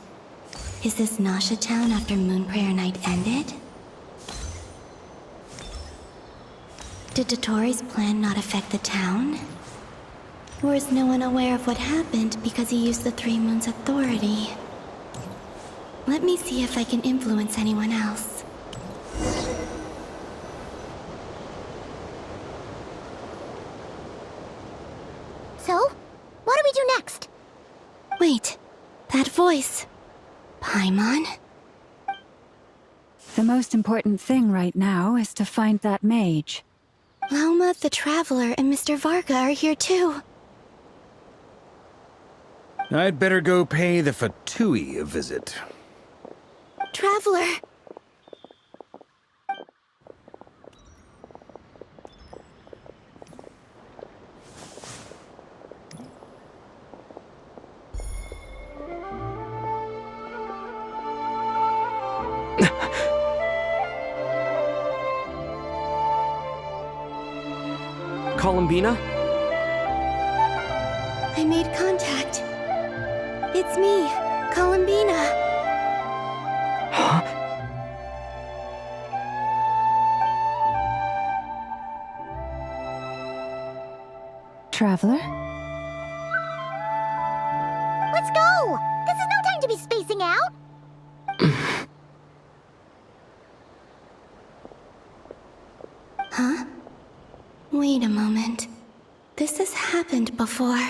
Is this Nasha Town after Moon Prayer Night ended? Did Dottore's plan not affect the town? Or is no one aware of what happened because he used the Three Moons' authority? Let me see if I can influence anyone else. So, what do we do next? Wait, that voice. Paimon? The most important thing right now is to find that mage. Lauma, the Traveler, and Mr. Varga are here too. I'd better go pay the Fatui a visit. Traveler! Columbina? I made contact. It's me, Columbina. Huh? Traveler? Let's go! This is no time to be spacing out! Huh? Wait a moment. This has happened before.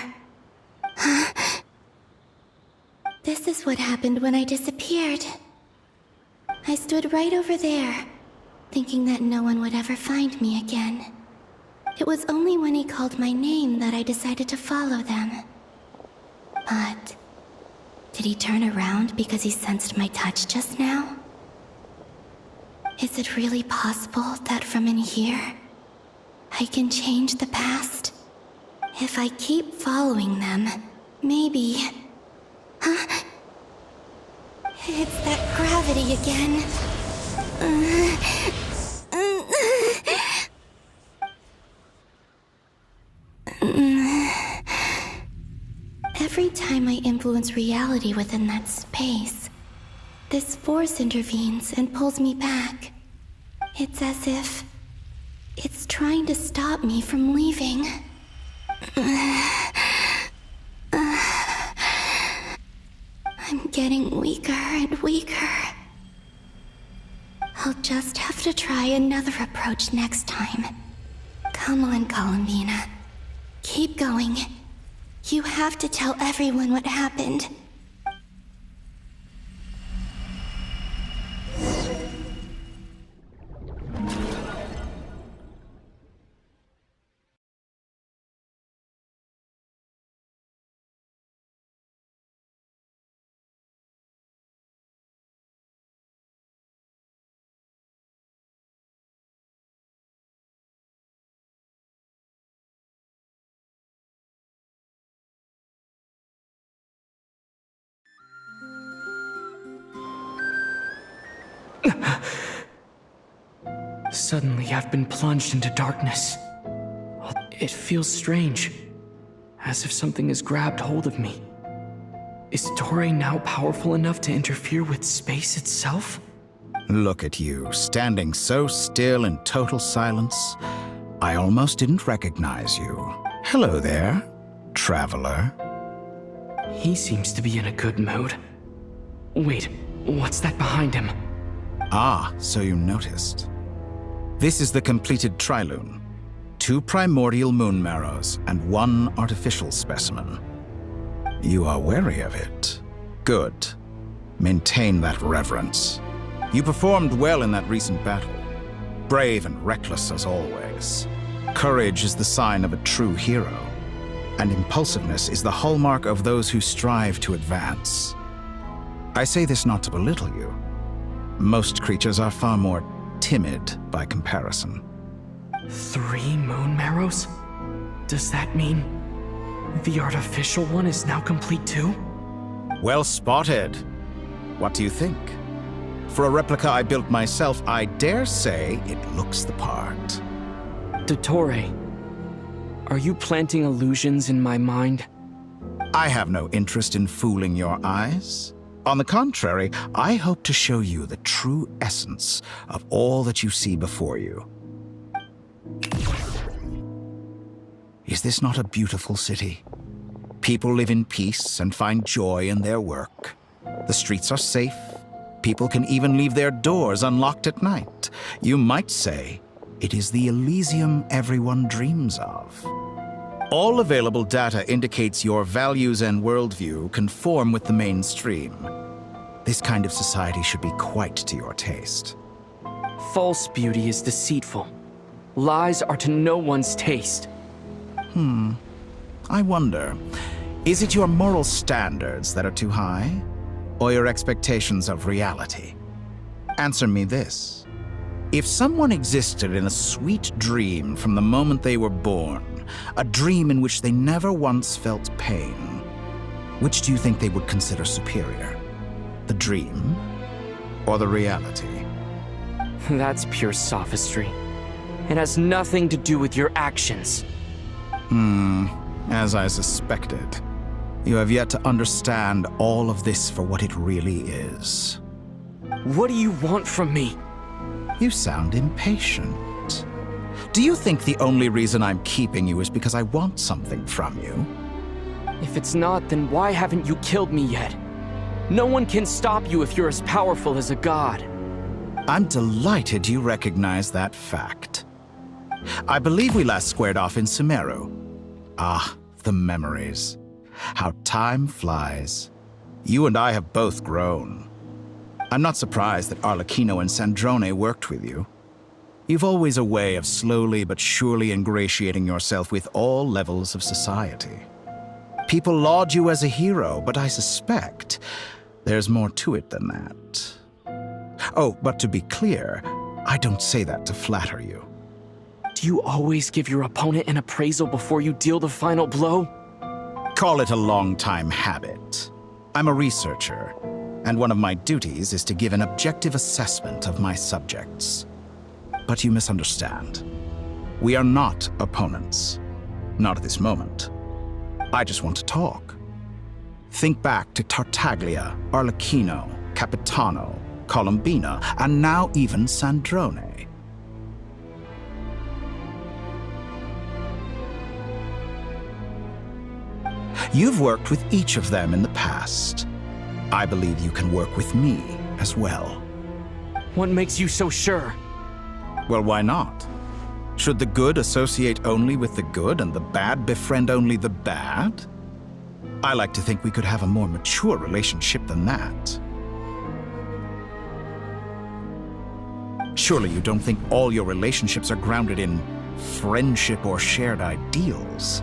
Huh? This is what happened when I disappeared. I stood right over there, thinking that no one would ever find me again. It was only when he called my name that I decided to follow them. But did he turn around because he sensed my touch just now? Is it really possible that from in here, I can change the past? If I keep following them, maybe... Huh? It's that gravity again. Every time I influence reality within that space, this force intervenes and pulls me back. It's as if it's trying to stop me from leaving. I'm getting weaker and weaker. I'll just have to try another approach next time. Come on, Columbina. Keep going. You have to tell everyone what happened. Suddenly, I've been plunged into darkness. It feels strange, as if something has grabbed hold of me. Is Torre now powerful enough to interfere with space itself? Look at you, standing so still in total silence. I almost didn't recognize you. Hello there, traveler. He seems to be in a good mood. Wait, what's that behind him? Ah, so you noticed. This is the completed trilune. 2 primordial moon marrows and 1 artificial specimen. You are wary of it. Good. Maintain that reverence. You performed well in that recent battle. Brave and reckless as always. Courage is the sign of a true hero. And impulsiveness is the hallmark of those who strive to advance. I say this not to belittle you. Most creatures are far more timid by comparison. 3 moon marrows? Does that mean the artificial one is now complete too? Well spotted. What do you think? For a replica I built myself, I dare say it looks the part. Torre, are you planting illusions in my mind? I have no interest in fooling your eyes. On the contrary, I hope to show you the true essence of all that you see before you. Is this not a beautiful city? People live in peace and find joy in their work. The streets are safe. People can even leave their doors unlocked at night. You might say it is the Elysium everyone dreams of. All available data indicates your values and worldview conform with the mainstream. This kind of society should be quite to your taste. False beauty is deceitful. Lies are to no one's taste. I wonder, is it your moral standards that are too high? Or your expectations of reality? Answer me this. If someone existed in a sweet dream from the moment they were born, a dream in which they never once felt pain, which do you think they would consider superior? The dream or the reality? That's pure sophistry. It has nothing to do with your actions. As I suspected. You have yet to understand all of this for what it really is. What do you want from me? You sound impatient. Do you think the only reason I'm keeping you is because I want something from you? If it's not, then why haven't you killed me yet? No one can stop you if you're as powerful as a god. I'm delighted you recognize that fact. I believe we last squared off in Sumeru. Ah, the memories. How time flies. You and I have both grown. I'm not surprised that Arlecchino and Sandrone worked with you. You've always a way of slowly but surely ingratiating yourself with all levels of society. People laud you as a hero, but I suspect there's more to it than that. Oh, but to be clear, I don't say that to flatter you. Do you always give your opponent an appraisal before you deal the final blow? Call it a long-time habit. I'm a researcher, and one of my duties is to give an objective assessment of my subjects. But you misunderstand. We are not opponents. Not at this moment. I just want to talk. Think back to Tartaglia, Arlecchino, Capitano, Colombina, and now even Sandrone. You've worked with each of them in the past. I believe you can work with me as well. What makes you so sure? Well, why not? Should the good associate only with the good and the bad befriend only the bad? I like to think we could have a more mature relationship than that. Surely you don't think all your relationships are grounded in friendship or shared ideals.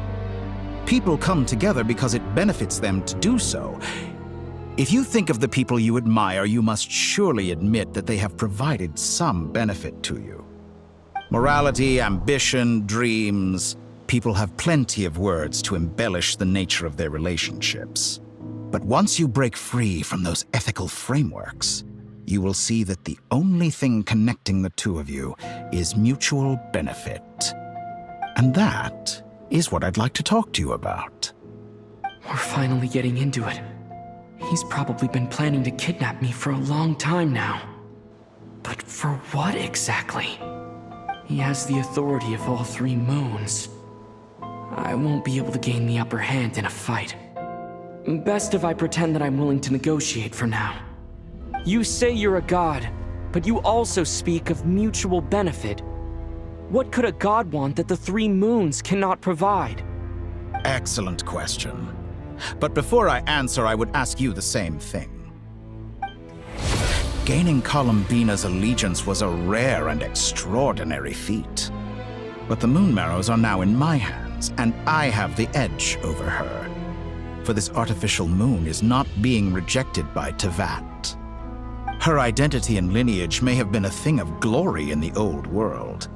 People come together because it benefits them to do so. If you think of the people you admire, you must surely admit that they have provided some benefit to you. Morality, ambition, dreams. People have plenty of words to embellish the nature of their relationships. But once you break free from those ethical frameworks, you will see that the only thing connecting the two of you is mutual benefit. And that is what I'd like to talk to you about. We're finally getting into it. He's probably been planning to kidnap me for a long time now. But for what exactly? He has the authority of all three moons. I won't be able to gain the upper hand in a fight. Best if I pretend that I'm willing to negotiate for now. You say you're a god, but you also speak of mutual benefit. What could a god want that the three moons cannot provide? Excellent question. But before I answer, I would ask you the same thing. Gaining Colombina's allegiance was a rare and extraordinary feat. But the Moon Marrows are now in my hands, and I have the edge over her. For this artificial moon is not being rejected by Tevat. Her identity and lineage may have been a thing of glory in the old world,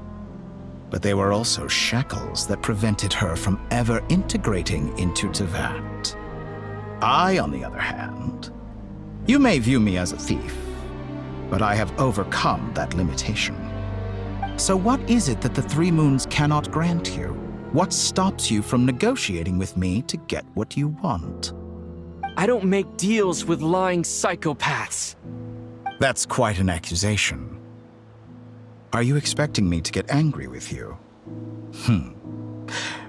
but they were also shackles that prevented her from ever integrating into Tevat. I, on the other hand, you may view me as a thief, but I have overcome that limitation. So what is it that the three moons cannot grant you? What stops you from negotiating with me to get what you want? I don't make deals with lying psychopaths. That's quite an accusation. Are you expecting me to get angry with you?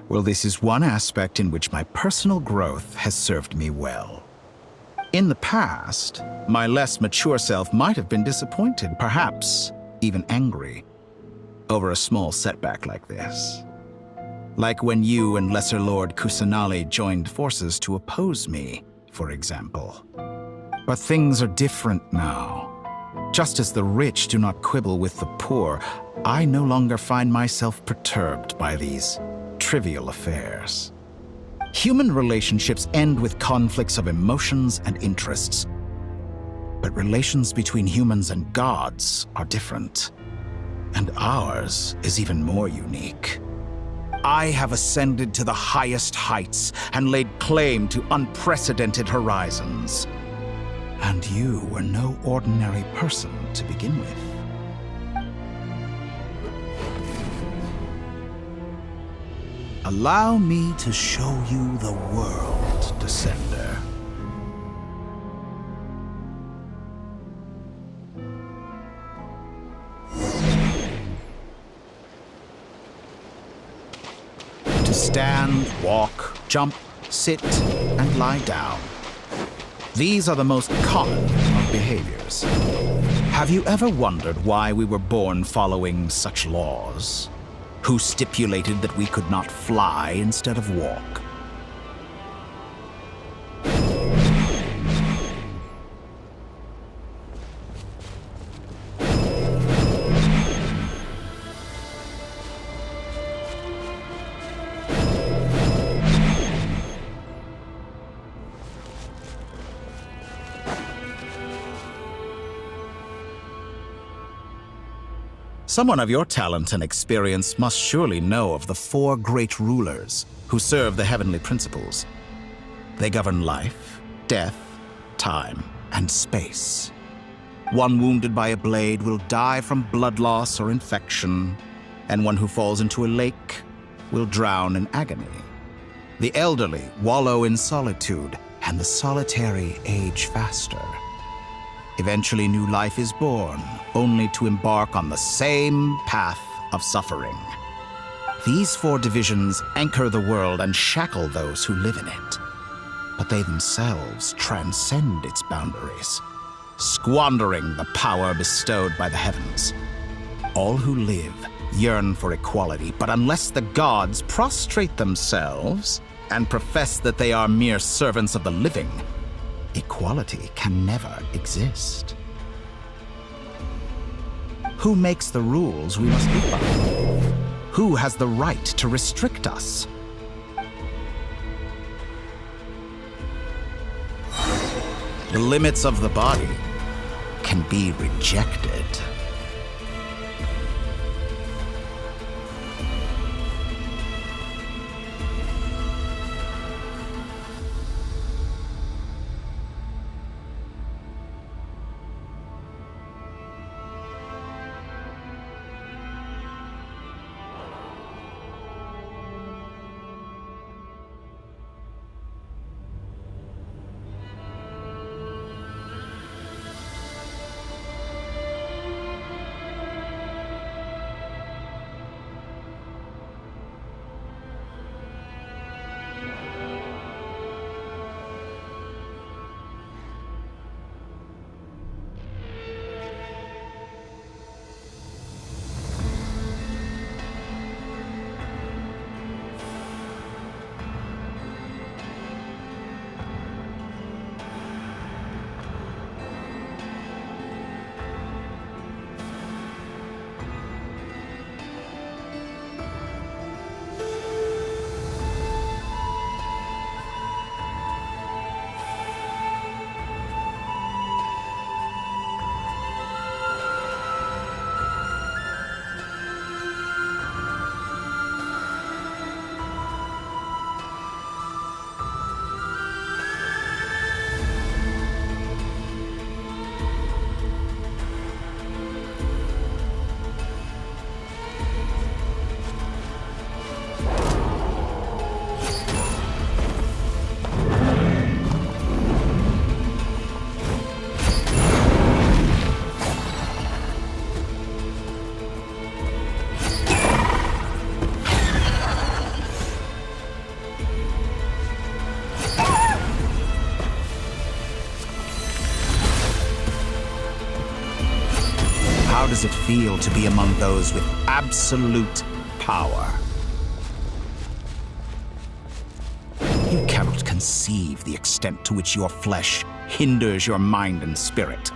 Well, this is one aspect in which my personal growth has served me well. In the past, my less mature self might have been disappointed, perhaps even angry, over a small setback like this. Like when you and Lesser Lord Kusanali joined forces to oppose me, for example. But things are different now. Just as the rich do not quibble with the poor, I no longer find myself perturbed by these trivial affairs. Human relationships end with conflicts of emotions and interests. But relations between humans and gods are different. And ours is even more unique. I have ascended to the highest heights and laid claim to unprecedented horizons. And you were no ordinary person to begin with. Allow me to show you the world, Descender. To stand, walk, jump, sit, and lie down. These are the most common of behaviors. Have you ever wondered why we were born following such laws? Who stipulated that we could not fly instead of walk? Someone of your talent and experience must surely know of the 4 great rulers who serve the heavenly principles. They govern life, death, time, and space. One wounded by a blade will die from blood loss or infection, and one who falls into a lake will drown in agony. The elderly wallow in solitude, and the solitary age faster. Eventually, new life is born, only to embark on the same path of suffering. These 4 divisions anchor the world and shackle those who live in it. But they themselves transcend its boundaries, squandering the power bestowed by the heavens. All who live yearn for equality, but unless the gods prostrate themselves and profess that they are mere servants of the living, equality can never exist. Who makes the rules we must live by? Who has the right to restrict us? The limits of the body can be rejected. How does it feel to be among those with absolute power? You cannot conceive the extent to which your flesh hinders your mind and spirit.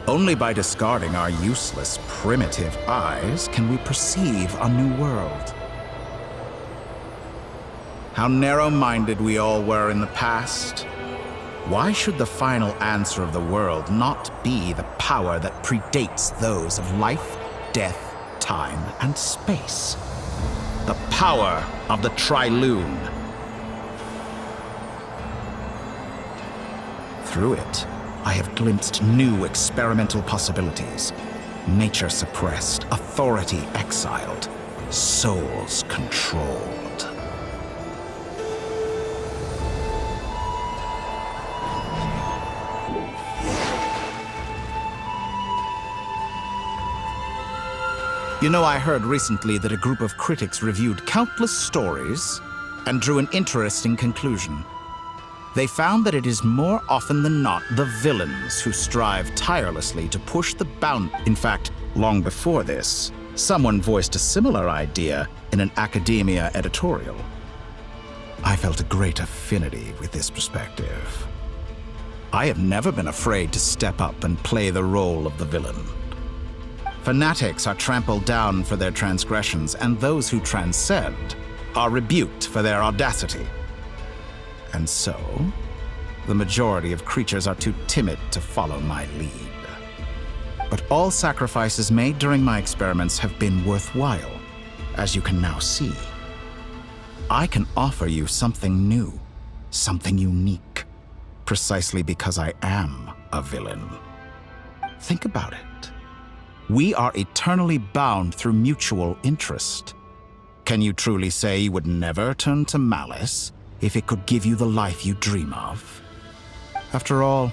Only by discarding our useless, primitive eyes can we perceive a new world. How narrow-minded we all were in the past. Why should the final answer of the world not be the power that predates those of life, death, time, and space? The power of the Triloon. Through it, I have glimpsed new experimental possibilities. Nature suppressed, authority exiled, souls controlled. You know, I heard recently that a group of critics reviewed countless stories and drew an interesting conclusion. They found that it is more often than not the villains who strive tirelessly to push the bound. In fact, long before this, someone voiced a similar idea in an academia editorial. I felt a great affinity with this perspective. I have never been afraid to step up and play the role of the villain. Fanatics are trampled down for their transgressions, and those who transcend are rebuked for their audacity. And so, the majority of creatures are too timid to follow my lead. But all sacrifices made during my experiments have been worthwhile, as you can now see. I can offer you something new, something unique, precisely because I am a villain. Think about it. We are eternally bound through mutual interest. Can you truly say you would never turn to malice if it could give you the life you dream of? After all,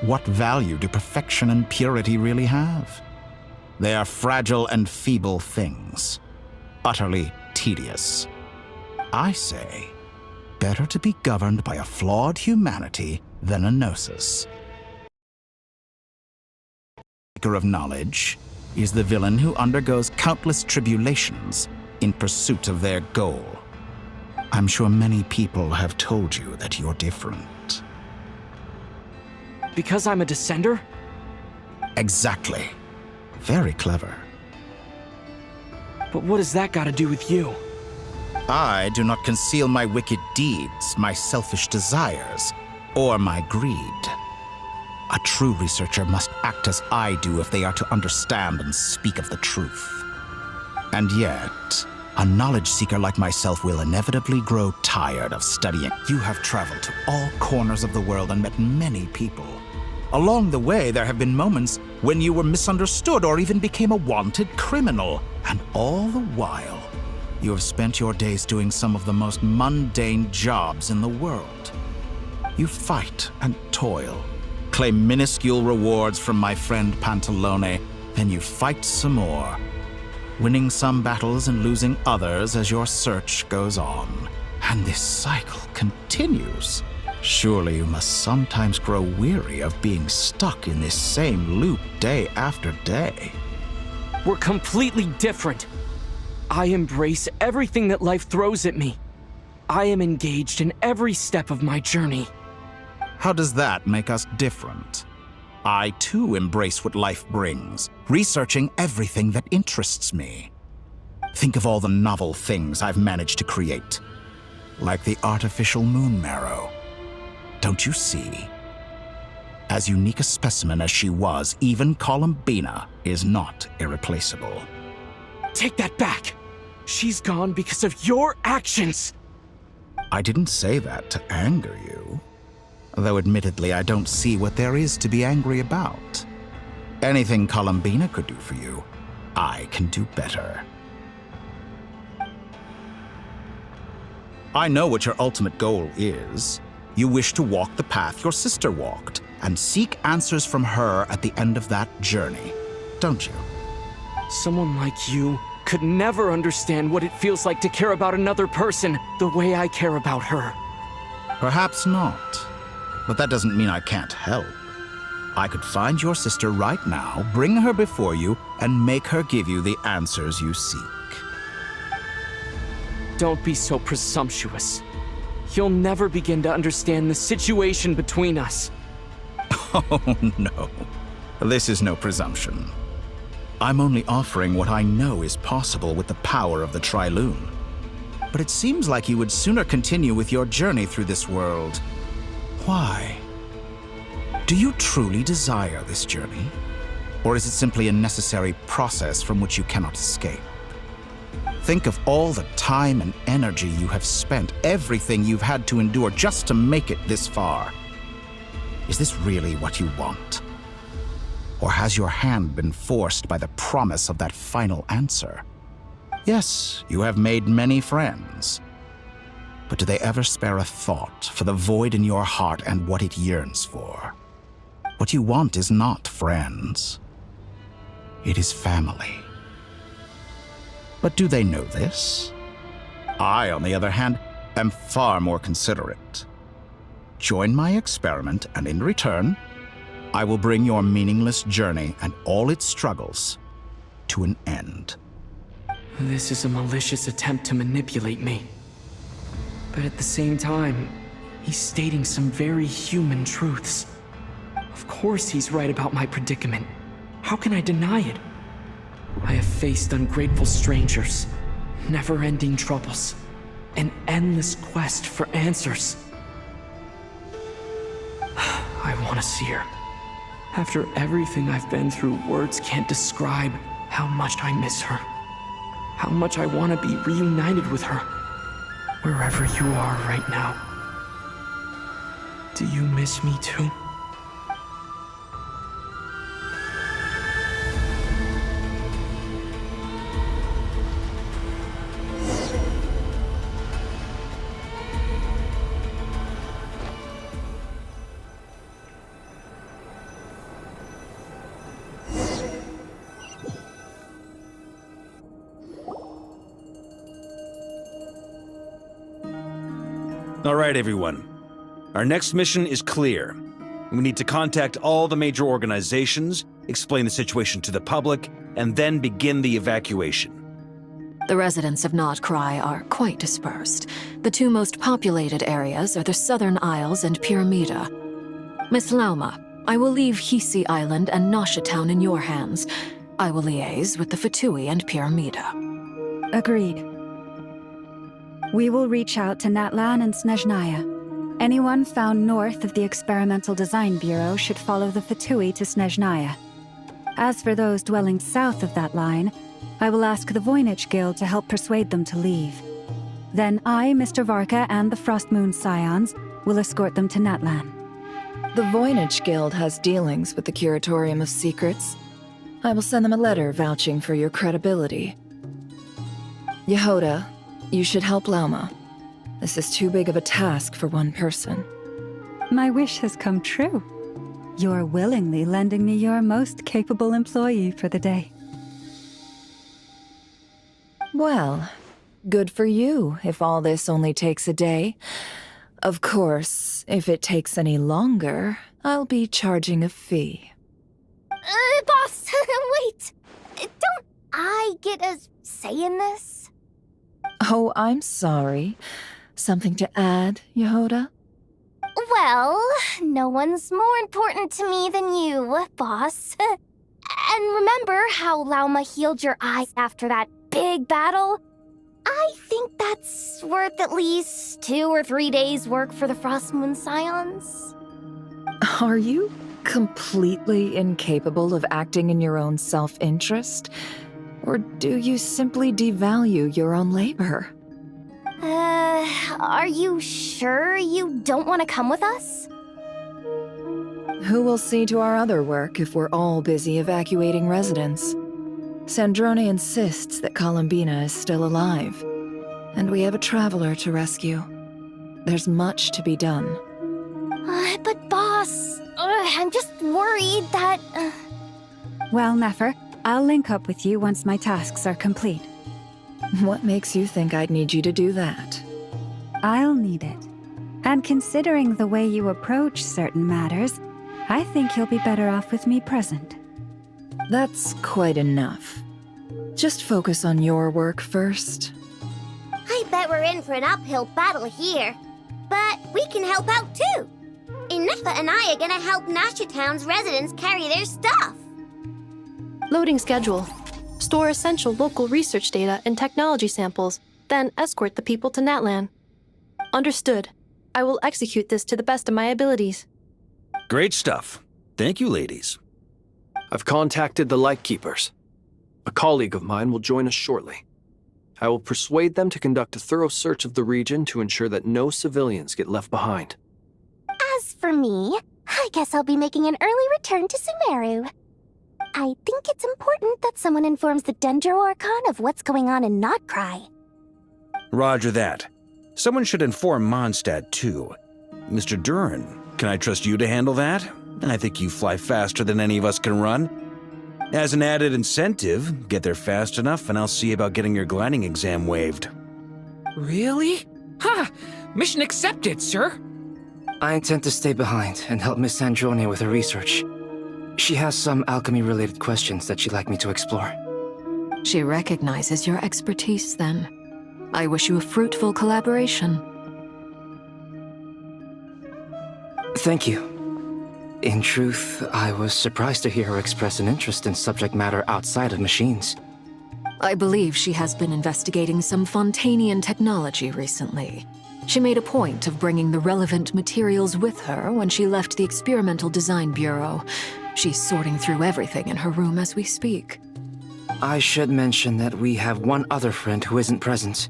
what value do perfection and purity really have? They are fragile and feeble things, utterly tedious. I say, better to be governed by a flawed humanity than a gnosis. Seeker of knowledge is the villain who undergoes countless tribulations in pursuit of their goal. I'm sure many people have told you that you're different. Because I'm a descender? Exactly. Very clever. But what has that got to do with you? I do not conceal my wicked deeds, my selfish desires, or my greed. A true researcher must act as I do if they are to understand and speak of the truth. And yet, a knowledge seeker like myself will inevitably grow tired of studying. You have traveled to all corners of the world and met many people. Along the way, there have been moments when you were misunderstood or even became a wanted criminal. And all the while, you have spent your days doing some of the most mundane jobs in the world. You fight and toil, claim minuscule rewards from my friend Pantalone, then you fight some more, winning some battles and losing others as your search goes on. And this cycle continues. Surely you must sometimes grow weary of being stuck in this same loop day after day. We're completely different. I embrace everything that life throws at me. I am engaged in every step of my journey. How does that make us different? I too embrace what life brings, researching everything that interests me. Think of all the novel things I've managed to create, like the artificial moon marrow. Don't you see? As unique a specimen as she was, even Columbina is not irreplaceable. Take that back! She's gone because of your actions! I didn't say that to anger you. Though admittedly, I don't see what there is to be angry about. Anything Columbina could do for you, I can do better. I know what your ultimate goal is. You wish to walk the path your sister walked, and seek answers from her at the end of that journey, don't you? Someone like you could never understand what it feels like to care about another person the way I care about her. Perhaps not. But that doesn't mean I can't help. I could find your sister right now, bring her before you, and make her give you the answers you seek. Don't be so presumptuous. You'll never begin to understand the situation between us. Oh, no. This is no presumption. I'm only offering what I know is possible with the power of the Trilune. But it seems like you would sooner continue with your journey through this world. Why? Do you truly desire this journey? Or is it simply a necessary process from which you cannot escape? Think of all the time and energy you have spent, everything you've had to endure just to make it this far. Is this really what you want? Or has your hand been forced by the promise of that final answer? Yes, you have made many friends. But do they ever spare a thought for the void in your heart and what it yearns for? What you want is not friends. It is family. But do they know this? I, on the other hand, am far more considerate. Join my experiment, and in return, I will bring your meaningless journey and all its struggles to an end. This is a malicious attempt to manipulate me. But at the same time, he's stating some very human truths. Of course he's right about my predicament. How can I deny it? I have faced ungrateful strangers, never-ending troubles, an endless quest for answers. I want to see her. After everything I've been through, words can't describe how much I miss her. How much I want to be reunited with her. Wherever you are right now. Do you miss me too? All right, everyone. Our next mission is clear. We need to contact all the major organizations, explain the situation to the public, and then begin the evacuation. The residents of Not Cry are quite dispersed. The two most populated areas are the Southern Isles and Pyramida. Miss Lauma, I will leave Hisi Island and Nasha Town in your hands. I will liaise with the Fatui and Pyramida. Agreed. We will reach out to Natlan and Snezhnaya. Anyone found north of the Experimental Design Bureau should follow the Fatui to Snezhnaya. As for those dwelling south of that line, I will ask the Voynich Guild to help persuade them to leave. Then I, Mr. Varka, and the Frostmoon Scions will escort them to Natlan. The Voynich Guild has dealings with the Curatorium of Secrets. I will send them a letter vouching for your credibility. Yehoda, you should help Lauma. This is too big of a task for one person. My wish has come true. You're willingly lending me your most capable employee for the day. Well, good for you if all this only takes a day. Of course, if it takes any longer, I'll be charging a fee. Boss, wait! Don't I get a say in this? Oh, I'm sorry. Something to add, Yehoda? Well, no one's more important to me than you, boss. And remember how Lauma healed your eyes after that big battle? I think that's worth at least 2 or 3 days' work for the Frostmoon Scions. Are you completely incapable of acting in your own self-interest? Or do you simply devalue your own labor? Are you sure you don't want to come with us? Who will see to our other work if we're all busy evacuating residents? Sandrone insists that Columbina is still alive, and we have a traveler to rescue. There's much to be done. But boss, I'm just worried that... Well, Nefer, I'll link up with you once my tasks are complete. What makes you think I'd need you to do that? I'll need it. And considering the way you approach certain matters, I think you'll be better off with me present. That's quite enough. Just focus on your work first. I bet we're in for an uphill battle here. But we can help out too. Inefa and I are gonna help Nasha Town's residents carry their stuff. Loading schedule. Store essential local research data and technology samples, then escort the people to Natlan. Understood. I will execute this to the best of my abilities. Great stuff. Thank you, ladies. I've contacted the Lightkeepers. A colleague of mine will join us shortly. I will persuade them to conduct a thorough search of the region to ensure that no civilians get left behind. As for me, I guess I'll be making an early return to Sumeru. I think it's important that someone informs the Dendro Archon of what's going on in Notcry. Roger that. Someone should inform Mondstadt, too. Mr. Duran, can I trust you to handle that? I think you fly faster than any of us can run. As an added incentive, get there fast enough and I'll see about getting your gliding exam waived. Really? Ha! Mission accepted, sir. I intend to stay behind and help Miss Sandrone with her research. She has some alchemy-related questions that she'd like me to explore. She recognizes your expertise, then. I wish you a fruitful collaboration. Thank you. In truth, I was surprised to hear her express an interest in subject matter outside of machines. I believe she has been investigating some Fontanian technology recently. She made a point of bringing the relevant materials with her when she left the Experimental Design Bureau. She's sorting through everything in her room as we speak. I should mention that we have one other friend who isn't present.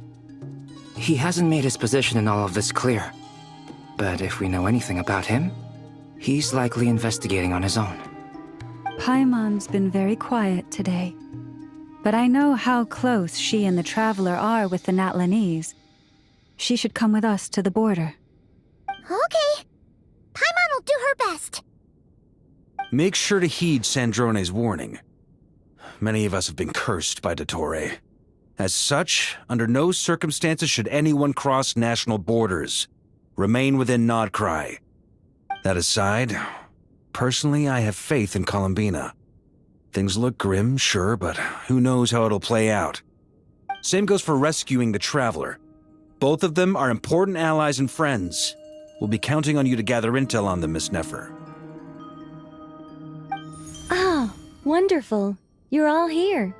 He hasn't made his position in all of this clear. But if we know anything about him, he's likely investigating on his own. Paimon's been very quiet today. But I know how close she and the Traveler are with the Natlanese. She should come with us to the border. Okay. Paimon will do her best. Make sure to heed Sandrone's warning. Many of us have been cursed by Dottore. As such, under no circumstances should anyone cross national borders. Remain within Nodcry. That aside, personally I have faith in Columbina. Things look grim, sure, but who knows how it'll play out. Same goes for rescuing the Traveler. Both of them are important allies and friends. We'll be counting on you to gather intel on them, Miss Nefer. Oh, wonderful. You're all here.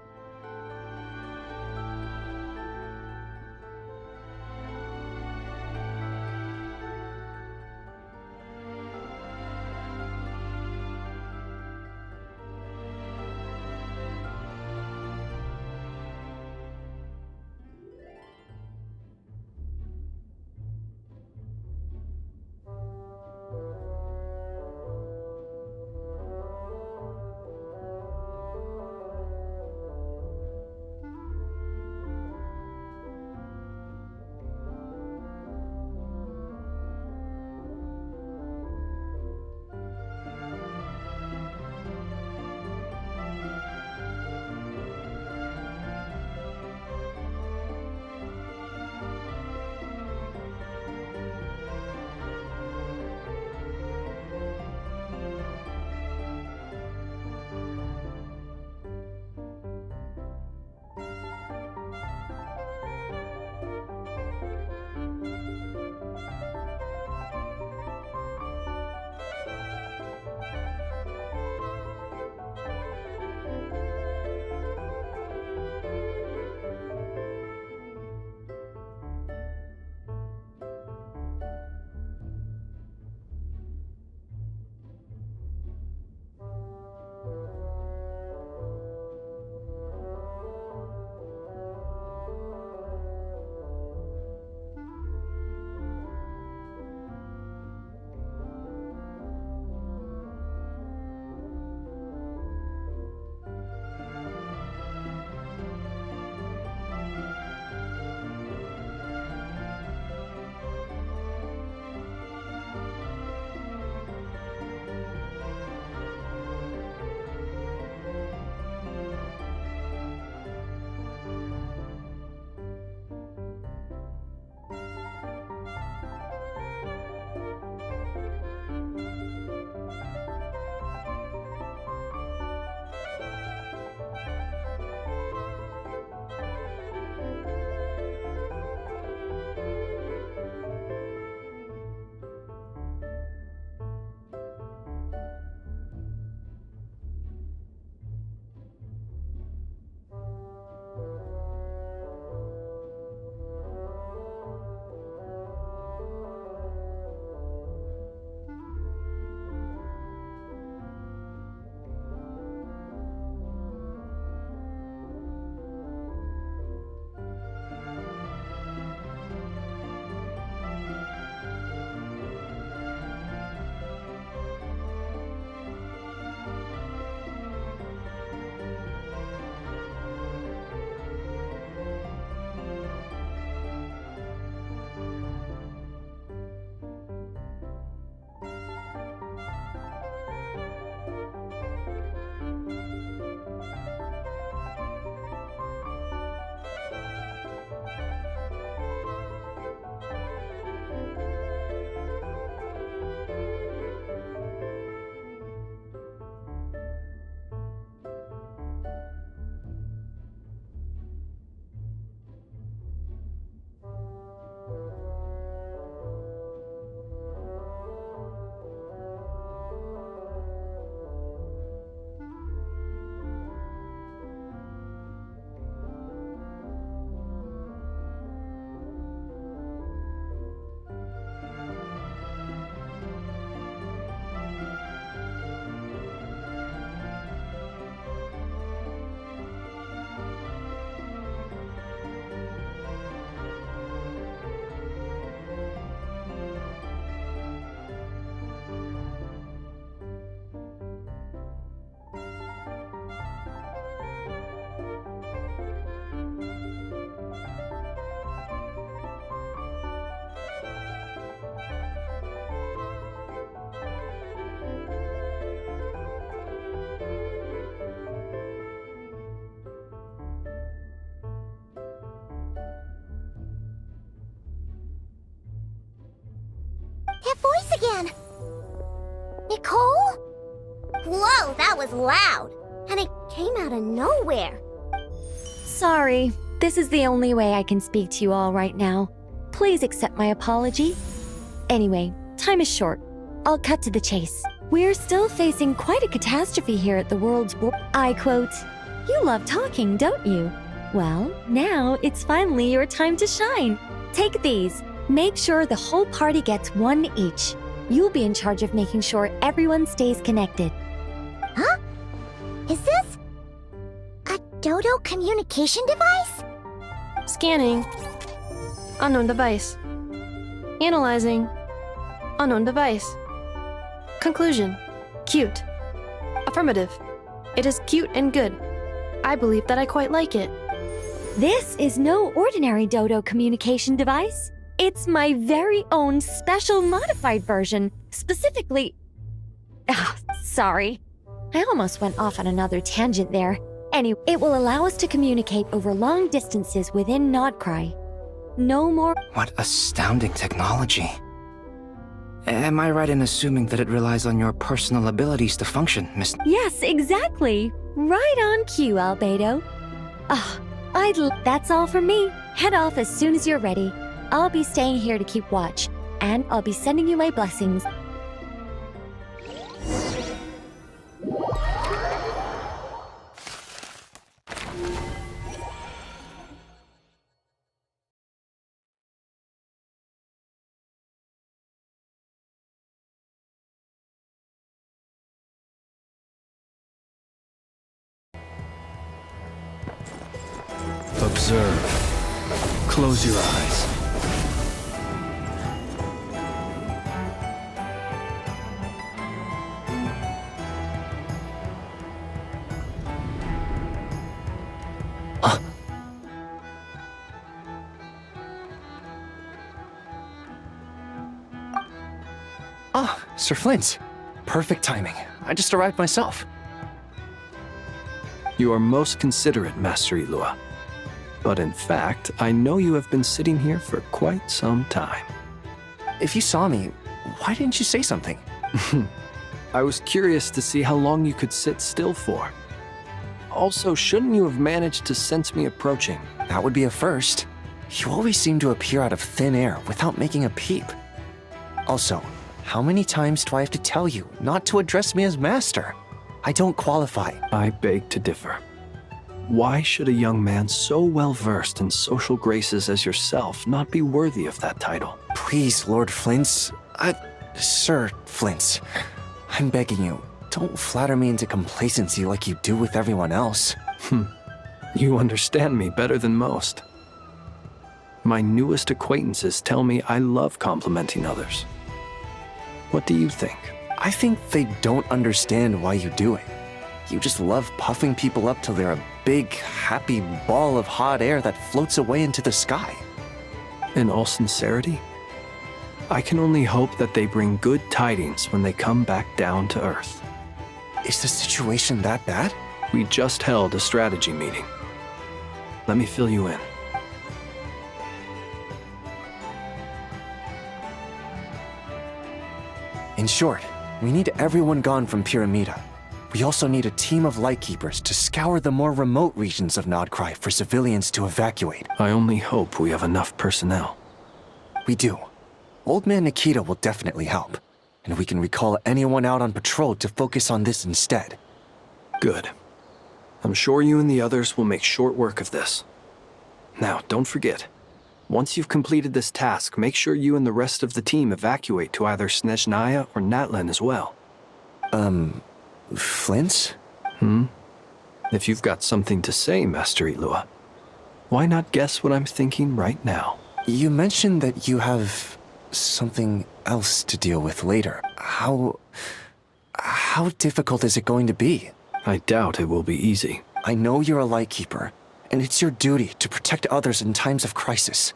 again. Nicole? Whoa, that was loud. And it came out of nowhere. Sorry, this is the only way I can speak to you all right now. Please accept my apology. Anyway, time is short. I'll cut to the chase. We're still facing quite a catastrophe here at the world's war. I quote, "You love talking, don't you? Well, now it's finally your time to shine. Take these. Make sure the whole party gets one each. You'll be in charge of making sure everyone stays connected." Huh? Is this a Dodo communication device? Scanning. Unknown device. Analyzing. Unknown device. Conclusion. Cute. Affirmative. It is cute and good. I believe that I quite like it. This is no ordinary Dodo communication device. It's my very own special modified version, specifically... sorry. I almost went off on another tangent there. Anyway, it will allow us to communicate over long distances within Nodcry. No more... What astounding technology. Am I right in assuming that it relies on your personal abilities to function, Miss... Yes, exactly. Right on cue, Albedo. That's all from me. Head off as soon as you're ready. I'll be staying here to keep watch, and I'll be sending you my blessings. Observe. Close your eyes. Sir Flint. Perfect timing. I just arrived myself. You are most considerate, Master Ilua. But in fact, I know you have been sitting here for quite some time. If you saw me, why didn't you say something? I was curious to see how long you could sit still for. Also, shouldn't you have managed to sense me approaching? That would be a first. You always seem to appear out of thin air without making a peep. Also, how many times do I have to tell you not to address me as master? I don't qualify. I beg to differ. Why should a young man so well versed in social graces as yourself not be worthy of that title? Please, Lord Flint's... Sir Flint's. I'm begging you, don't flatter me into complacency like you do with everyone else. You understand me better than most. My newest acquaintances tell me I love complimenting others. What do you think? I think they don't understand why you do it. You just love puffing people up till they're a big, happy ball of hot air that floats away into the sky. In all sincerity, I can only hope that they bring good tidings when they come back down to Earth. Is the situation that bad? We just held a strategy meeting. Let me fill you in. In short, we need everyone gone from Pyramida. We also need a team of lightkeepers to scour the more remote regions of Nodcry for civilians to evacuate. I only hope we have enough personnel. We do. Old Man Nikita will definitely help, and we can recall anyone out on patrol to focus on this instead. Good. I'm sure you and the others will make short work of this. Now, don't forget, once you've completed this task, make sure you and the rest of the team evacuate to either Snezhnaya or Natlan as well. Flint's? If you've got something to say, Master Ilua, why not guess what I'm thinking right now? You mentioned that you have something else to deal with later. How difficult is it going to be? I doubt it will be easy. I know you're a lightkeeper, and it's your duty to protect others in times of crisis.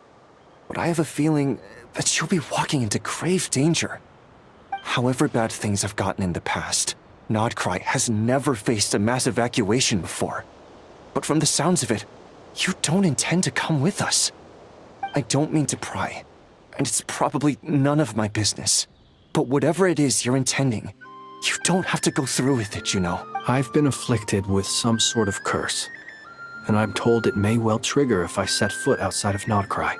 But I have a feeling that you'll be walking into grave danger. However bad things have gotten in the past, Nodcry has never faced a mass evacuation before. But from the sounds of it, you don't intend to come with us. I don't mean to pry, and it's probably none of my business. But whatever it is you're intending, you don't have to go through with it, you know. I've been afflicted with some sort of curse, and I'm told it may well trigger if I set foot outside of Nodcry.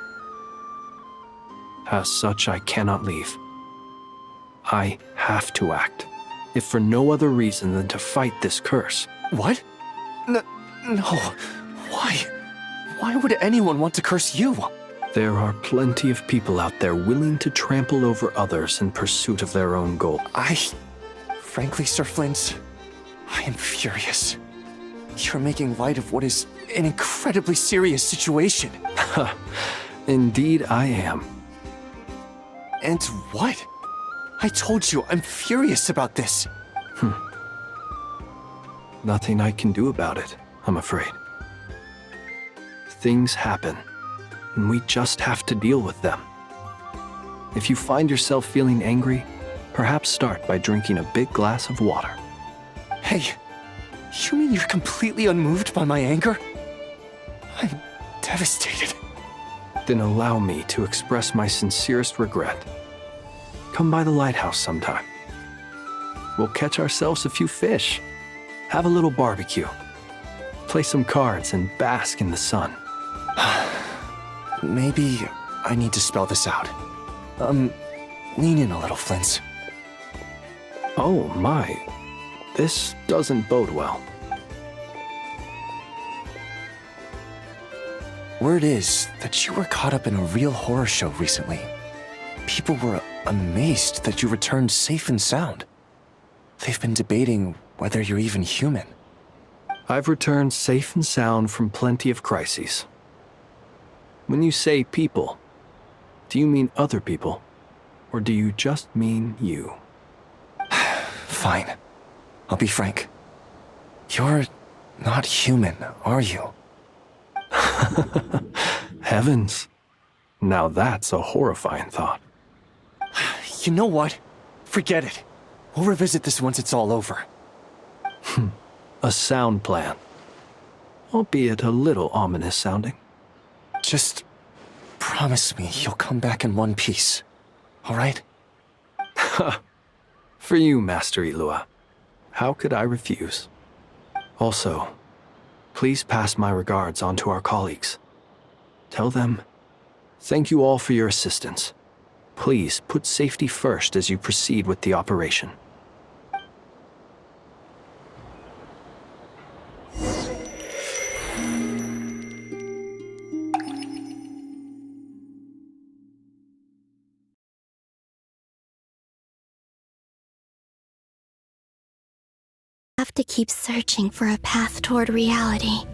As such, I cannot leave. I have to act, if for no other reason than to fight this curse. What? No. Why? Why would anyone want to curse you? There are plenty of people out there willing to trample over others in pursuit of their own goal. Frankly, Sir Flint, I am furious. You're making light of what is an incredibly serious situation. Indeed, I am. And what? I told you, I'm furious about this. Nothing I can do about it, I'm afraid. Things happen, and we just have to deal with them. If you find yourself feeling angry, perhaps start by drinking a big glass of water. Hey, you mean you're completely unmoved by my anger? I'm devastated. Then allow me to express my sincerest regret. Come by the lighthouse sometime. We'll catch ourselves a few fish, have a little barbecue, play some cards, and bask in the sun. Maybe I need to spell this out. Lean in a little, Flint. Oh my, this doesn't bode well. Word is that you were caught up in a real horror show recently. People were amazed that you returned safe and sound. They've been debating whether you're even human. I've returned safe and sound from plenty of crises. When you say people, do you mean other people? Or do you just mean you? Fine. I'll be frank. You're not human, are you? Heavens. Now that's a horrifying thought. You know what? Forget it. We'll revisit this once it's all over. A sound plan. Albeit a little ominous sounding. Just promise me you'll come back in one piece, all right? For you, Master Ilua. How could I refuse? Also, please pass my regards on to our colleagues. Tell them, thank you all for your assistance. Please put safety first as you proceed with the operation. Have to keep searching for a path toward reality.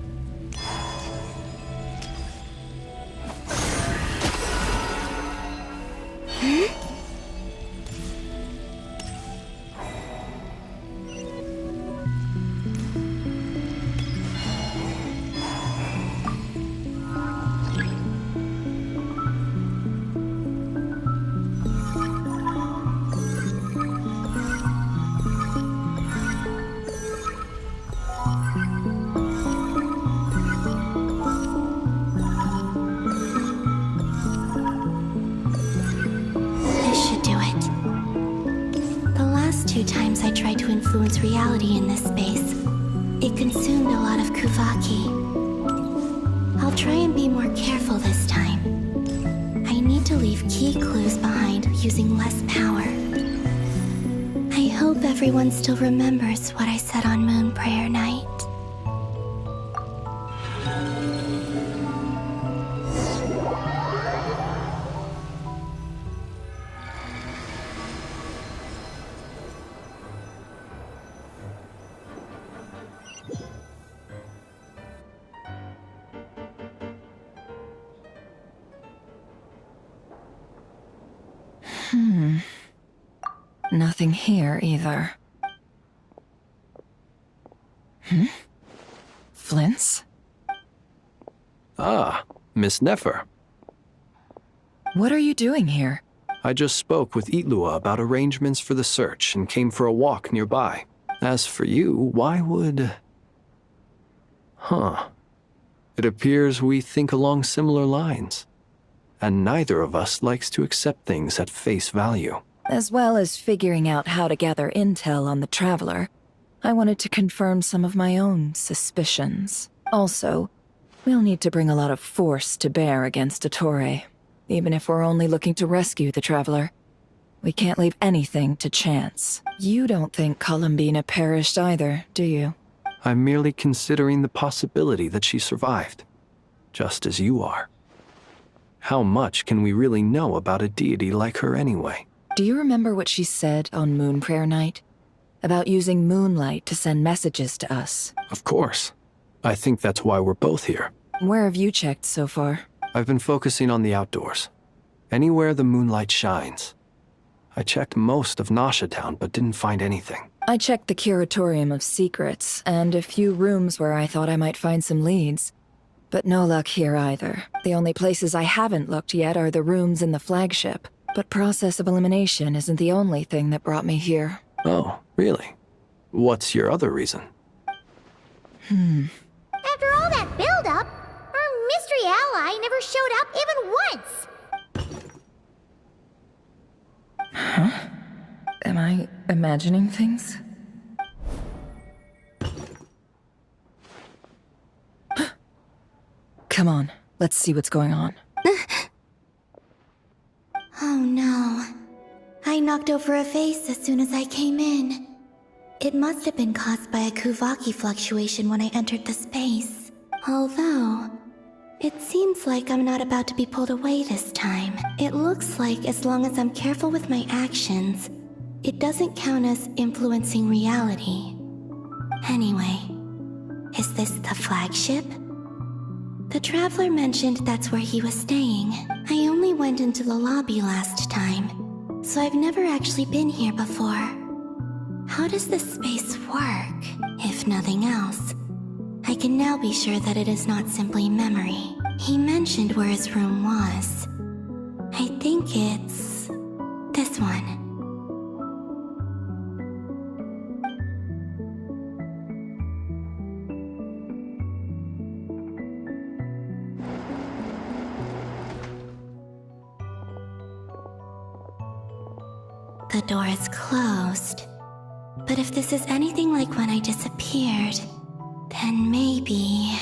Times I tried to influence reality in this space, it consumed a lot of Kuvaki. I'll try and be more careful this time. I need to leave key clues behind using less power. I hope everyone still remembers what I said on Moon Prayer Night. Nothing here either. Flint's? Ah, Miss Nefer. What are you doing here? I just spoke with Itlua about arrangements for the search and came for a walk nearby. As for you, why would... It appears we think along similar lines. And neither of us likes to accept things at face value. As well as figuring out how to gather intel on the Traveler, I wanted to confirm some of my own suspicions. Also, we'll need to bring a lot of force to bear against Ettore, even if we're only looking to rescue the Traveler. We can't leave anything to chance. You don't think Columbina perished either, do you? I'm merely considering the possibility that she survived, just as you are. How much can we really know about a deity like her anyway? Do you remember what she said on Moon Prayer Night? About using moonlight to send messages to us? Of course. I think that's why we're both here. Where have you checked so far? I've been focusing on the outdoors. Anywhere the moonlight shines. I checked most of Nasha Town, but didn't find anything. I checked the Curatorium of Secrets, and a few rooms where I thought I might find some leads. But no luck here either. The only places I haven't looked yet are the rooms in the flagship. But process of elimination isn't the only thing that brought me here. Oh, really? What's your other reason? After all that build-up, our mystery ally never showed up even once! Huh? Am I imagining things? Come on, let's see what's going on. Oh no. I knocked over a vase as soon as I came in. It must have been caused by a Kuvaki fluctuation when I entered the space. Although, it seems like I'm not about to be pulled away this time. It looks like as long as I'm careful with my actions, it doesn't count as influencing reality. Anyway, is this the flagship? The Traveler mentioned that's where he was staying. I only went into the lobby last time, so I've never actually been here before. How does this space work? If nothing else, I can now be sure that it is not simply memory. He mentioned where his room was. I think it's this one. The door is closed. But if this is anything like when I disappeared, then maybe...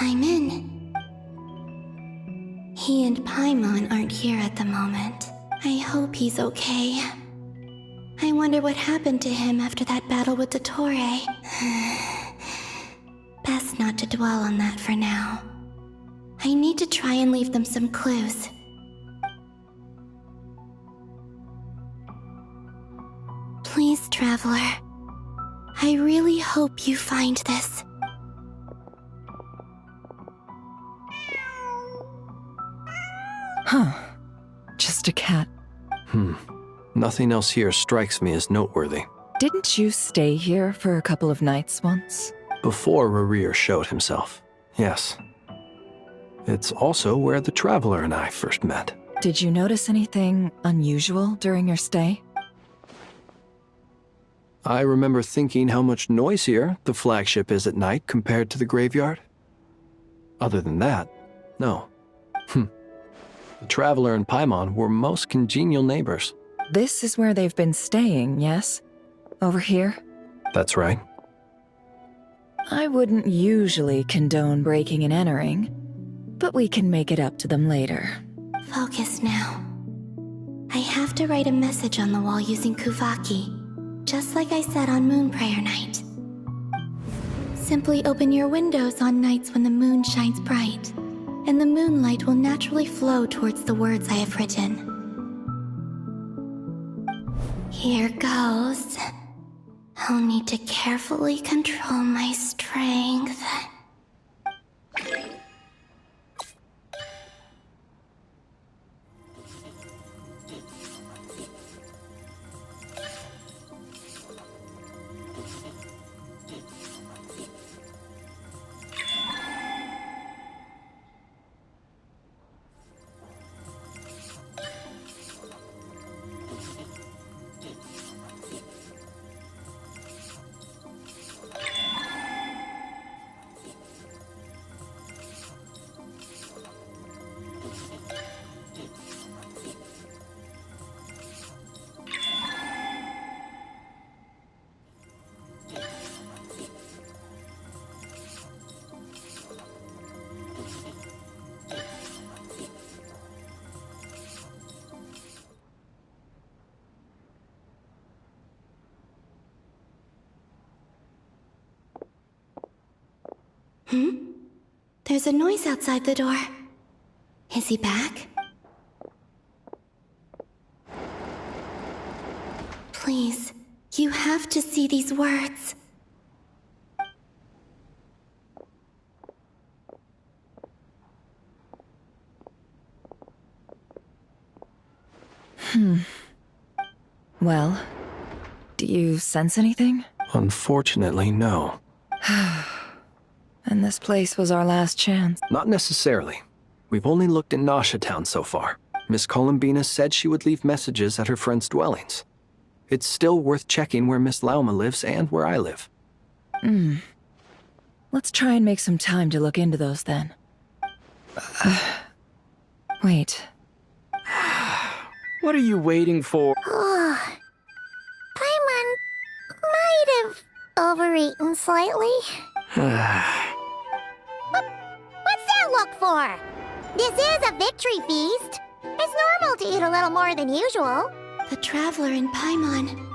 I'm in. He and Paimon aren't here at the moment. I hope he's okay. I wonder what happened to him after that battle with Ettore. Best not to dwell on that for now. I need to try and leave them some clues. Please, Traveler. I really hope you find this. Huh. Just a cat. Nothing else here strikes me as noteworthy. Didn't you stay here for a couple of nights once? Before Rarir showed himself, yes. It's also where the Traveler and I first met. Did you notice anything unusual during your stay? I remember thinking how much noisier the flagship is at night compared to the graveyard. Other than that, no. The Traveler and Paimon were most congenial neighbors. This is where they've been staying, yes? Over here? That's right. I wouldn't usually condone breaking and entering, but we can make it up to them later. Focus now. I have to write a message on the wall using Kuvaki, just like I said on Moon Prayer Night. Simply open your windows on nights when the moon shines bright, and the moonlight will naturally flow towards the words I have written. Here goes. I'll need to carefully control my strength. There's a noise outside the door. Is he back? Please, you have to see these words. Well, do you sense anything? Unfortunately, no. And this place was our last chance. Not necessarily. We've only looked in Nasha Town so far. Miss Columbina said she would leave messages at her friends' dwellings. It's still worth checking where Miss Lauma lives and where I live. Let's try and make some time to look into those then. Wait. What are you waiting for? Paimon might have overeaten slightly. What's that look for? This is a victory feast. It's normal to eat a little more than usual. The Traveler in Paimon.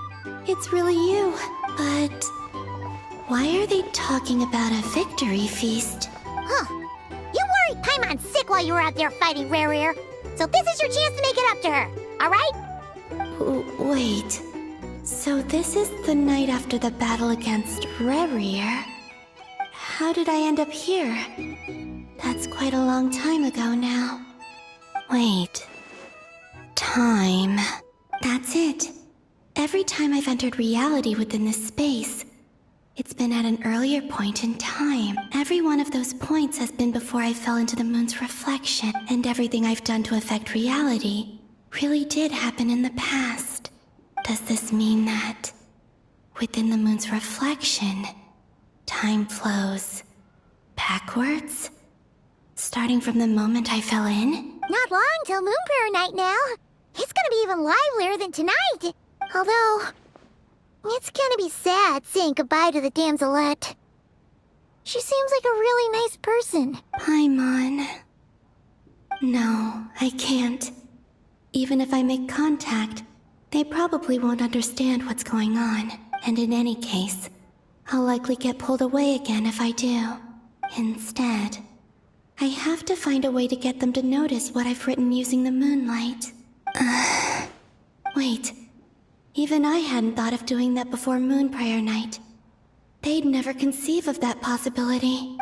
It's really you. But why are they talking about a victory feast? Huh. You worried Paimon sick while you were out there fighting Rare. So this is your chance to make it up to her, alright? Wait. So this is the night after the battle against Rare. How did I end up here? That's quite a long time ago now. Wait. Time. That's it. Every time I've entered reality within this space, it's been at an earlier point in time. Every one of those points has been before I fell into the moon's reflection, and everything I've done to affect reality really did happen in the past. Does this mean that within the moon's reflection, time flows backwards? Starting from the moment I fell in? Not long till Moon Prayer Night now. It's gonna be even livelier than tonight. Although, it's gonna be sad saying goodbye to the damselette. She seems like a really nice person. Paimon. No, I can't. Even if I make contact, they probably won't understand what's going on. And in any case, I'll likely get pulled away again if I do. Instead, I have to find a way to get them to notice what I've written using the moonlight. Wait. Even I hadn't thought of doing that before Moon Prayer Night. They'd never conceive of that possibility.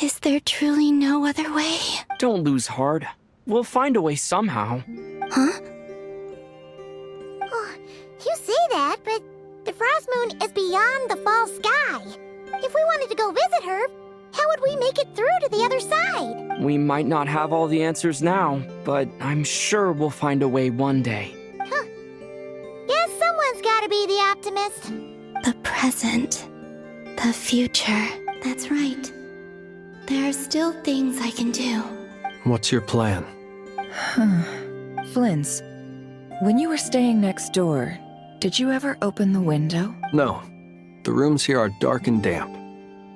Is there truly no other way? Don't lose heart. We'll find a way somehow. Huh? Oh, you say that, but the Frost Moon is beyond the fall sky. If we wanted to go visit her, how would we make it through to the other side? We might not have all the answers now, but I'm sure we'll find a way one day. Huh. Guess someone's gotta be the optimist. The present. The future. That's right. There are still things I can do. What's your plan? Flint's, when you were staying next door, did you ever open the window? No. The rooms here are dark and damp.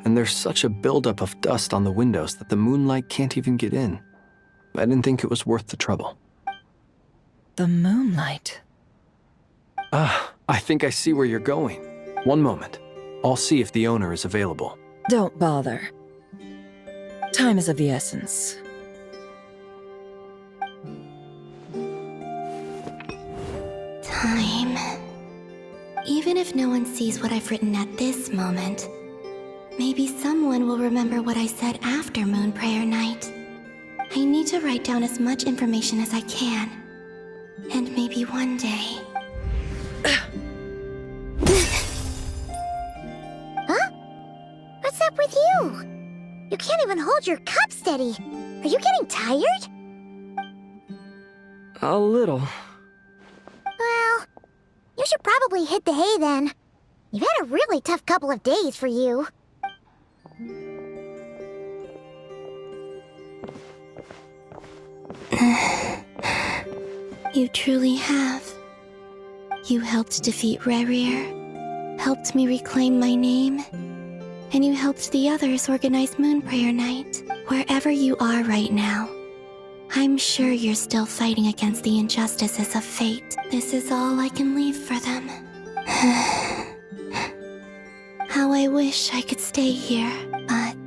And there's such a buildup of dust on the windows that the moonlight can't even get in. I didn't think it was worth the trouble. The moonlight? I think I see where you're going. One moment. I'll see if the owner is available. Don't bother. Time is of the essence. Time. Even if no one sees what I've written at this moment, maybe someone will remember what I said after Moon Prayer Night. I need to write down as much information as I can. And maybe one day... Huh? What's up with you? You can't even hold your cup steady. Are you getting tired? A little. Well, you should probably hit the hay then. You've had a really tough couple of days for you. You truly have. You helped defeat Rare, helped me reclaim my name, and you helped the others organize Moon Prayer Night. Wherever you are right now, I'm sure you're still fighting against the injustices of fate. This is all I can leave for them. How How I wish I could stay here, but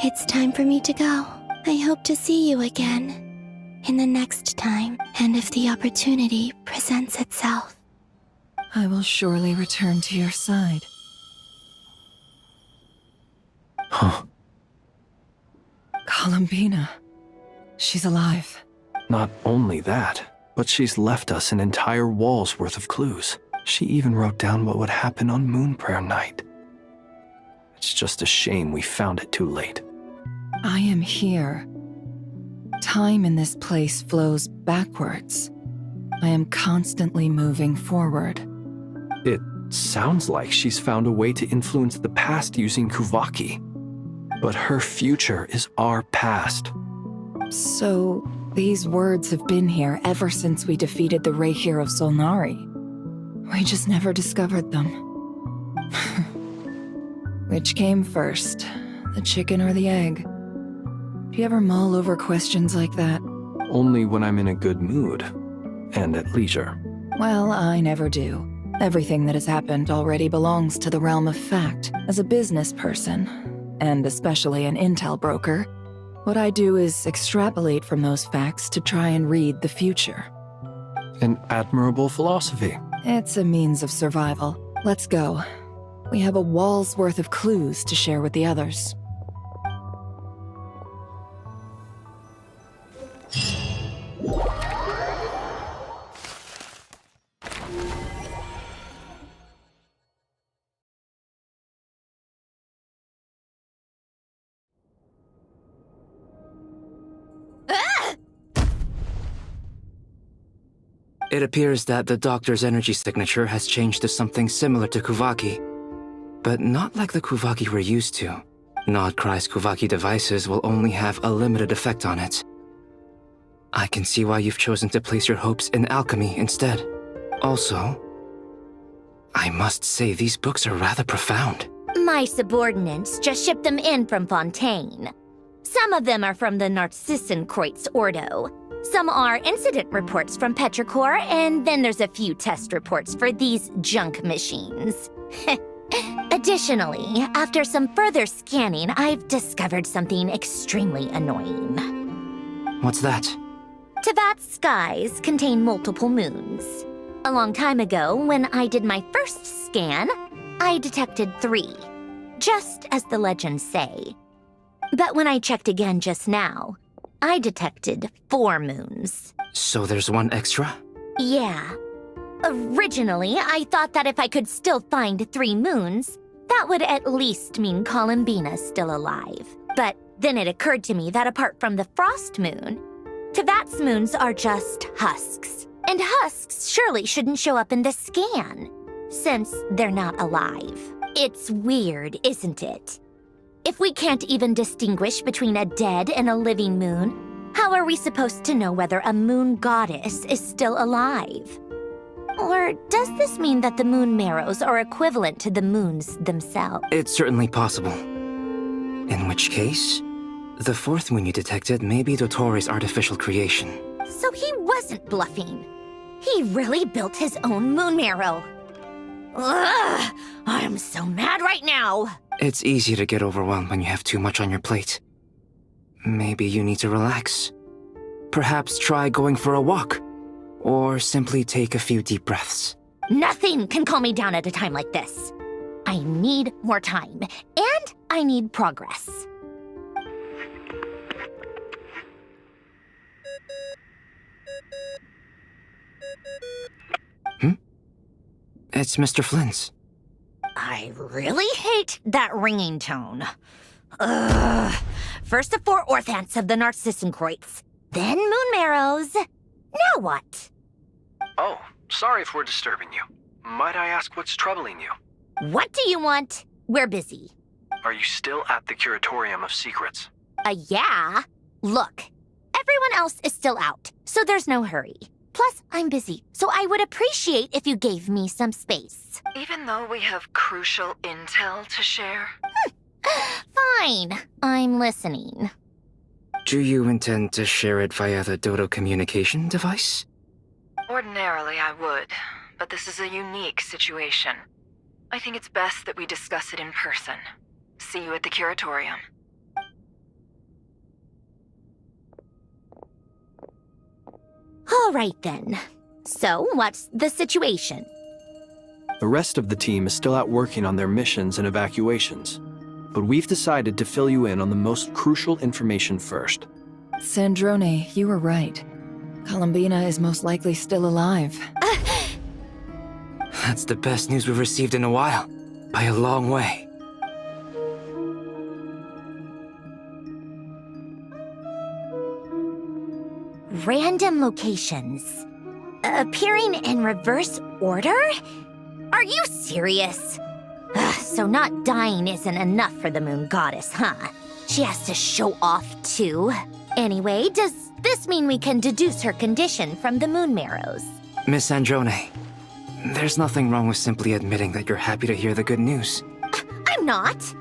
it's time for me to go. I hope to see you again in the next time, and if the opportunity presents itself. I will surely return to your side. Huh. Columbina. She's alive. Not only that, but she's left us an entire wall's worth of clues. She even wrote down what would happen on Moon Prayer Night. It's just a shame we found it too late. I am here. Time in this place flows backwards. I am constantly moving forward. It sounds like she's found a way to influence the past using Kuvaki. But her future is our past. So, these words have been here ever since we defeated the Reihir of Solnari. We just never discovered them. Which came first, the chicken or the egg? Do you ever mull over questions like that? Only when I'm in a good mood and at leisure. Well, I never do. Everything that has happened already belongs to the realm of fact. As a business person, and especially an intel broker, what I do is extrapolate from those facts to try and read the future. An admirable philosophy. It's a means of survival. Let's go. We have a wall's worth of clues to share with the others. It appears that the doctor's energy signature has changed to something similar to Kuvaki, but not like the Kuvaki we're used to. Nodcry's Kuvaki devices will only have a limited effect on it. I can see why you've chosen to place your hopes in alchemy instead. Also, I must say these books are rather profound. My subordinates just shipped them in from Fontaine. Some of them are from the Narcissenkreuz Ordo. Some are incident reports from Petrichor, and then there's a few test reports for these junk machines. Additionally, after some further scanning, I've discovered something extremely annoying. What's that? Tevat's skies contain multiple moons. A long time ago, when I did my first scan, I detected 3, just as the legends say. But when I checked again just now, I detected 4 moons. So there's one extra? Yeah. Originally, I thought that if I could still find 3 moons, that would at least mean Columbina's still alive. But then it occurred to me that apart from the frost moon, Tevat's moons are just husks. And husks surely shouldn't show up in the scan, since they're not alive. It's weird, isn't it? If we can't even distinguish between a dead and a living moon, how are we supposed to know whether a moon goddess is still alive? Or does this mean that the moon marrows are equivalent to the moons themselves? It's certainly possible. In which case, the 4th moon you detected may be Dottore artificial creation. So he wasn't bluffing. He really built his own moon marrow. Ugh! I'm so mad right now! It's easy to get overwhelmed when you have too much on your plate. Maybe you need to relax. Perhaps try going for a walk, or simply take a few deep breaths. Nothing can calm me down at a time like this. I need more time, and I need progress. It's Mr. Flynn's. I really hate that ringing tone. Ugh. First the 4 orthants of the Narcissenkreuz, then moon marrows. Now what? Oh, sorry if we're disturbing you. Might I ask what's troubling you? What do you want? We're busy. Are you still at the Curatorium of Secrets? Yeah. Look, everyone else is still out, so there's no hurry. Plus, I'm busy, so I would appreciate if you gave me some space. Even though we have crucial intel to share? Fine. I'm listening. Do you intend to share it via the Dodo communication device? Ordinarily I would, but this is a unique situation. I think it's best that we discuss it in person. See you at the curatorium. All right then. So, what's the situation? The rest of the team is still out working on their missions and evacuations, but we've decided to fill you in on the most crucial information first. Sandrone, you were right. Columbina is most likely still alive. That's the best news we've received in a while, by a long way. Random locations. Appearing in reverse order? Are you serious? So not dying isn't enough for the moon goddess, huh? She has to show off too. Anyway, does this mean we can deduce her condition from the moon marrows? Miss Androne, there's nothing wrong with simply admitting that you're happy to hear the good news. I'm not.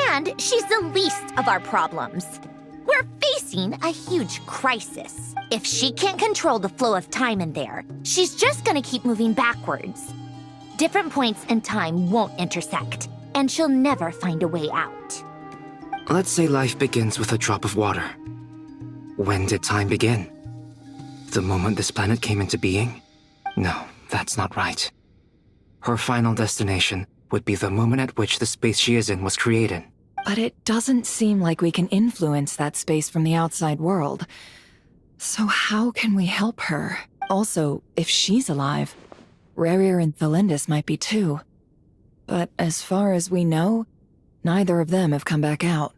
And she's the least of our problems. We're facing a huge crisis. If she can't control the flow of time in there, she's just gonna keep moving backwards. Different points in time won't intersect, and she'll never find a way out. Let's say life begins with a drop of water. When did time begin? The moment this planet came into being? No, that's not right. Her final destination would be the moment at which the space she is in was created. But it doesn't seem like we can influence that space from the outside world. So how can we help her? Also, if she's alive, Rerir and Thalindis might be too. But as far as we know, neither of them have come back out.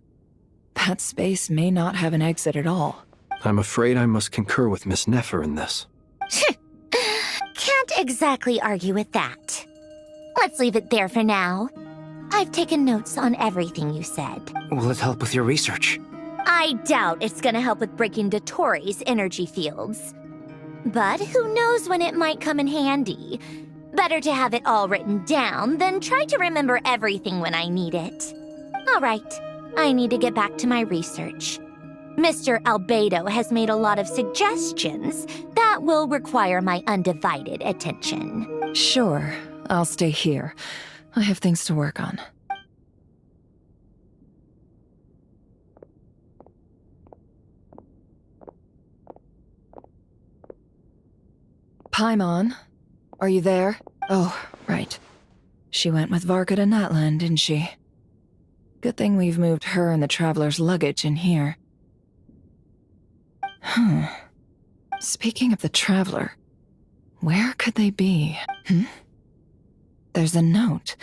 That space may not have an exit at all. I'm afraid I must concur with Miss Nefer in this. Can't exactly argue with that. Let's leave it there for now. I've taken notes on everything you said. Will it help with your research? I doubt it's gonna help with breaking Dottoro's energy fields. But who knows when it might come in handy. Better to have it all written down than try to remember everything when I need it. All right, I need to get back to my research. Mr. Albedo has made a lot of suggestions that will require my undivided attention. Sure, I'll stay here. I have things to work on. Paimon, are you there? Oh, right. She went with Varka to Natlan, didn't she? Good thing we've moved her and the Traveler's luggage in here. Speaking of the Traveler, where could they be? There's a note.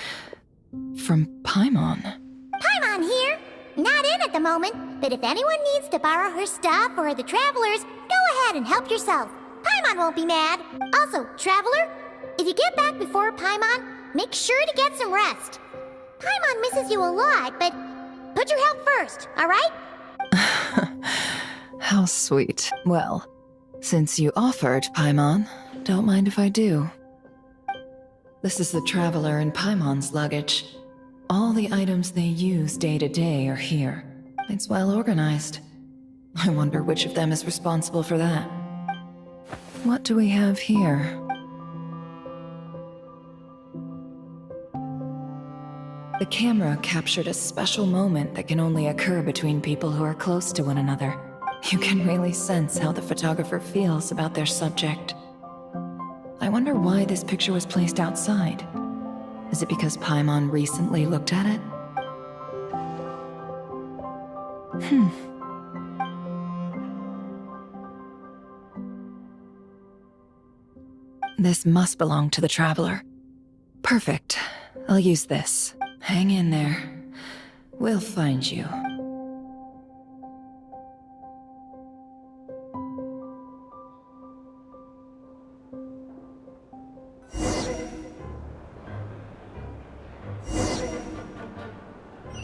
From Paimon. Paimon here! Not in at the moment, but if anyone needs to borrow her stuff or the Travelers, go ahead and help yourself. Paimon won't be mad. Also, Traveler, if you get back before Paimon, make sure to get some rest. Paimon misses you a lot, but put your health first, alright? How sweet. Well, since you offered, Paimon, don't mind if I do. This is the Traveler and Paimon's luggage. All the items they use day to day are here. It's well organized. I wonder which of them is responsible for that. What do we have here? The camera captured a special moment that can only occur between people who are close to one another. You can really sense how the photographer feels about their subject. I wonder why this picture was placed outside. Is it because Paimon recently looked at it? This must belong to the Traveler. Perfect. I'll use this. Hang in there. We'll find you.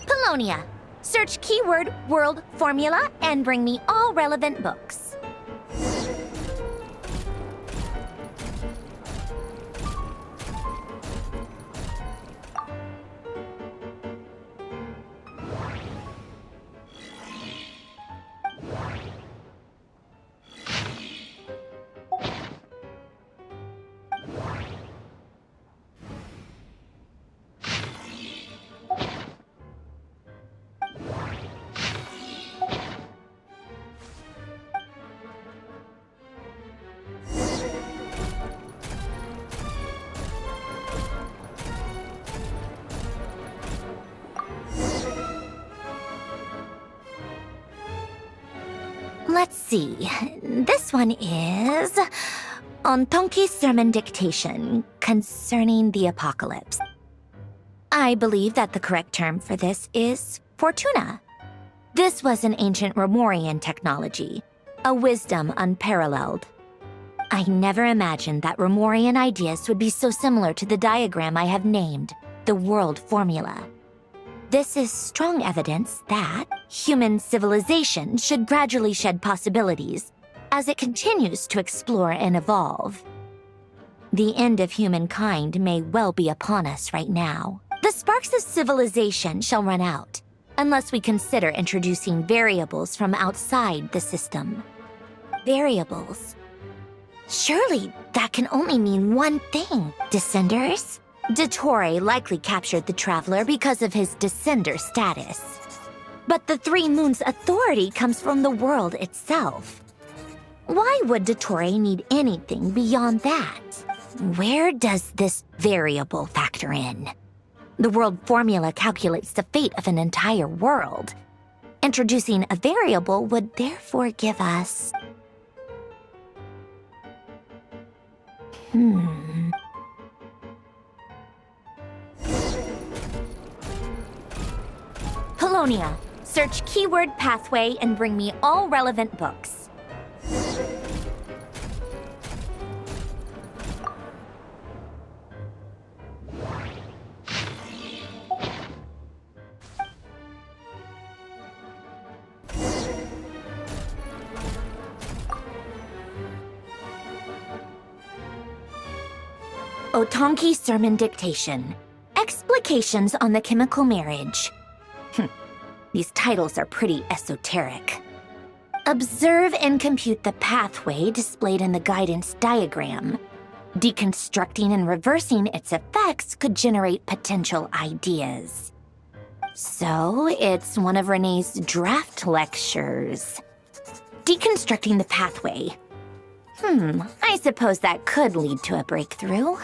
Polonia. Search keyword world formula and bring me all relevant books. Let's see. This one is on Tonki's sermon dictation concerning the apocalypse. I believe that the correct term for this is Fortuna. This was an ancient Remorian technology, a wisdom unparalleled. I never imagined that Remorian ideas would be so similar to the diagram I have named, the World Formula. This is strong evidence that human civilization should gradually shed possibilities as it continues to explore and evolve. The end of humankind may well be upon us right now. The sparks of civilization shall run out, unless we consider introducing variables from outside the system. Variables. Surely that can only mean one thing, Descenders. Dottore likely captured the Traveler because of his Descender status. But the Three Moons' authority comes from the world itself. Why would Dottore need anything beyond that? Where does this variable factor in? The world formula calculates the fate of an entire world. Introducing a variable would therefore give us... Polonia, search keyword pathway and bring me all relevant books. Otonki Sermon Dictation. Explications on the Chemical Marriage. These titles are pretty esoteric. Observe and compute the pathway displayed in the guidance diagram. Deconstructing and reversing its effects could generate potential ideas. So, it's one of Renee's draft lectures. Deconstructing the pathway. I suppose that could lead to a breakthrough.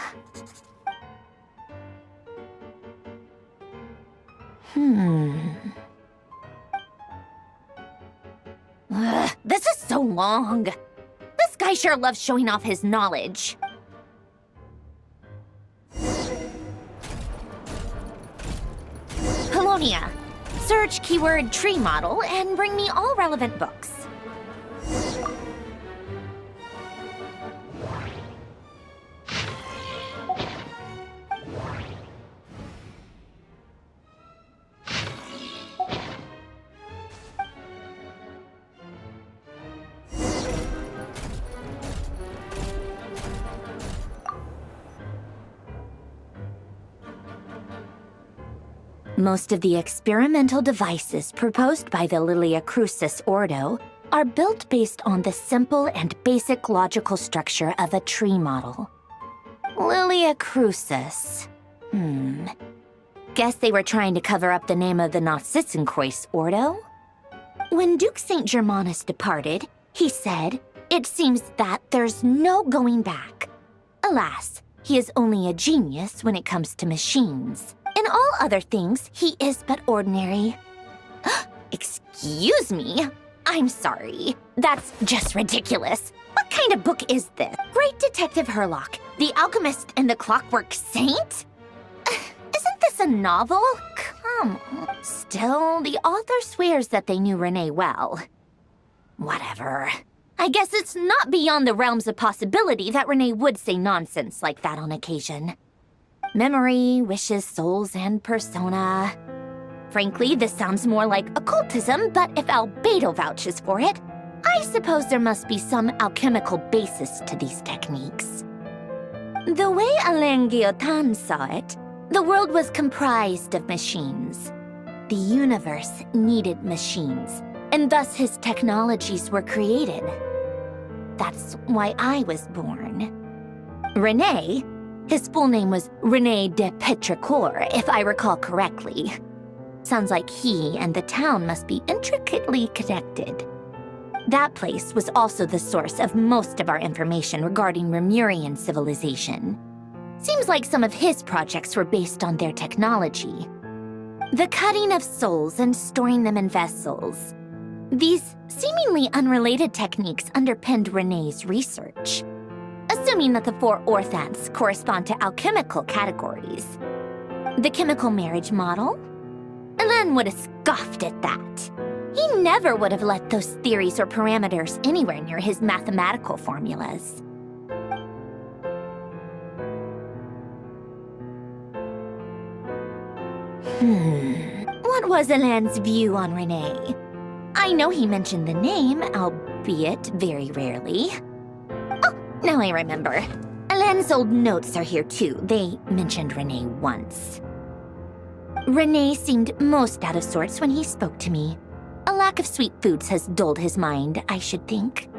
This is so long. This guy sure loves showing off his knowledge. Polonia. Search keyword tree model and bring me all relevant books. Most of the experimental devices proposed by the Lilia Crucis Ordo are built based on the simple and basic logical structure of a tree model. Lilia Crucis. Guess they were trying to cover up the name of the Nausitzenkreuz Ordo? When Duke St. Germanus departed, he said, "It seems that there's no going back." Alas, he is only a genius when it comes to machines. In all other things, he is but ordinary. Excuse me? I'm sorry. That's just ridiculous. What kind of book is this? Great Detective Herlock, The Alchemist and the Clockwork Saint? Isn't this a novel? Come on. Still, the author swears that they knew Renee well. Whatever. I guess it's not beyond the realms of possibility that Renee would say nonsense like that on occasion. Memory, wishes, souls, and persona. Frankly, this sounds more like occultism, but if Albedo vouches for it, I suppose there must be some alchemical basis to these techniques. The way Alain Guillotin saw it, the world was comprised of machines. The universe needed machines, and thus his technologies were created. That's why I was born. Renee, his full name was René de Petrichor, if I recall correctly. Sounds like he and the town must be intricately connected. That place was also the source of most of our information regarding Remurian civilization. Seems like some of his projects were based on their technology. The cutting of souls and storing them in vessels. These seemingly unrelated techniques underpinned Renee's research. Assuming that the 4 orthants correspond to alchemical categories. The chemical marriage model? Elen would have scoffed at that. He never would have let those theories or parameters anywhere near his mathematical formulas. What was Elen's view on Renee? I know he mentioned the name, albeit very rarely. Oh, now I remember. Elen's old notes are here too. They mentioned Renee once. Renee seemed most out of sorts when he spoke to me. A lack of sweet foods has dulled his mind, I should think.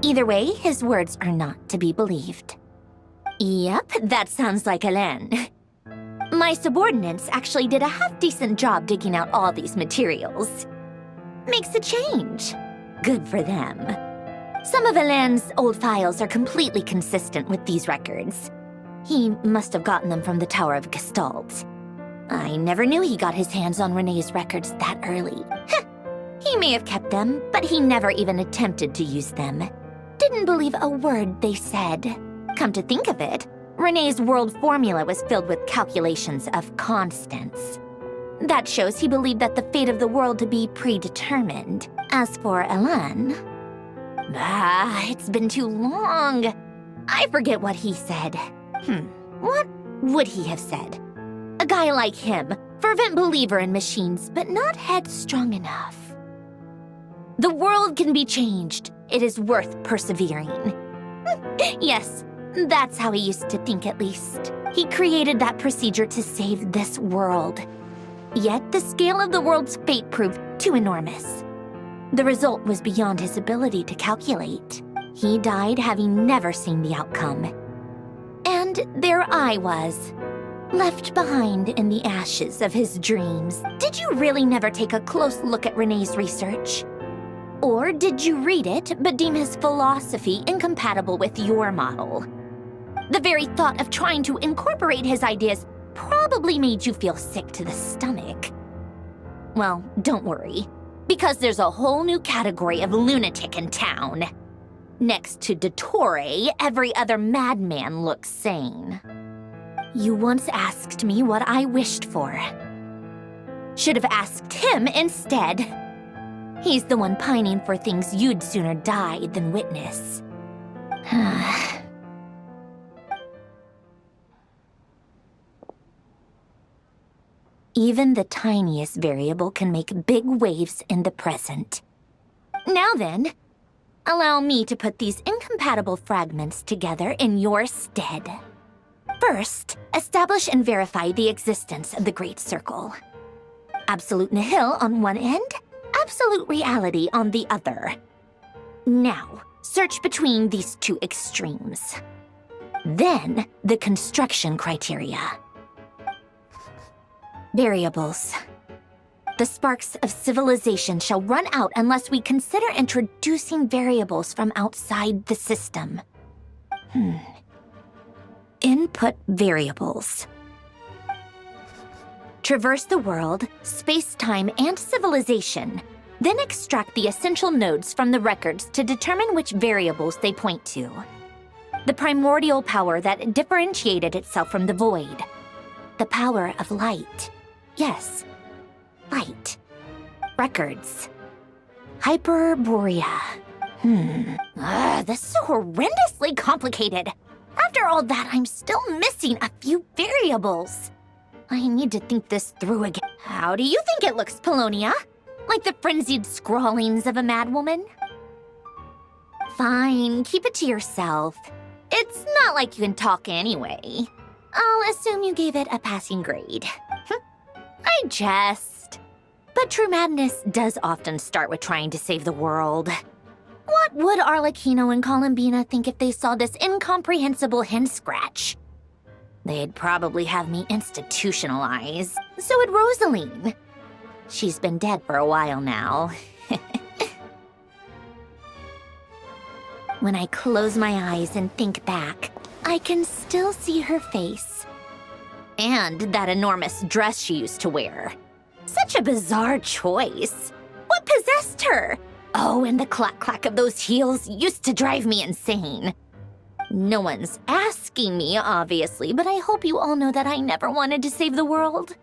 Either way, his words are not to be believed. Yep, that sounds like Elen. My subordinates actually did a half-decent job digging out all these materials. Makes a change. Good for them. Some of Elen's old files are completely consistent with these records. He must have gotten them from the Tower of Gestalt. I never knew he got his hands on Renee's records that early. He may have kept them, but he never even attempted to use them. Didn't believe a word they said. Come to think of it, Renee's world formula was filled with calculations of constants. That shows he believed that the fate of the world to be predetermined. As for Elen... it's been too long. I forget what he said. What would he have said? A guy like him, fervent believer in machines, but not headstrong enough. The world can be changed. It is worth persevering. Yes, that's how he used to think at least. He created that procedure to save this world. Yet the scale of the world's fate proved too enormous. The result was beyond his ability to calculate. He died having never seen the outcome. And there I was, left behind in the ashes of his dreams. Did you really never take a close look at Renee's research? Or did you read it but deem his philosophy incompatible with your model? The very thought of trying to incorporate his ideas probably made you feel sick to the stomach. Well, don't worry, because there's a whole new category of lunatic in town. Next to Dottore, every other madman looks sane. You once asked me what I wished for. Should have asked him instead. He's the one pining for things you'd sooner die than witness. Even the tiniest variable can make big waves in the present. Now then, allow me to put these incompatible fragments together in your stead. First, establish and verify the existence of the Great Circle. Absolute nihil on one end, absolute reality on the other. Now, search between these two extremes. Then, the construction criteria. Variables. The sparks of civilization shall run out unless we consider introducing variables from outside the system. Input variables. Traverse the world, space-time, and civilization, then extract the essential nodes from the records to determine which variables they point to. The primordial power that differentiated itself from the void. The power of light. Yes, light. Records. Hyperborea. This is so horrendously complicated. After all that, I'm still missing a few variables. I need to think this through again. How do you think it looks, Polonia? Like the frenzied scrawlings of a madwoman? Fine, keep it to yourself. It's not like you can talk anyway. I'll assume you gave it a passing grade. I jest. But true madness does often start with trying to save the world. What would Arlecchino and Columbina think if they saw this incomprehensible hen scratch? They'd probably have me institutionalized. So would Rosaline. She's been dead for a while now. When I close my eyes and think back, I can still see her face. And that enormous dress she used to wear. Such a bizarre choice. What possessed her? Oh, and the clack-clack of those heels used to drive me insane. No one's asking me, obviously, but I hope you all know that I never wanted to save the world.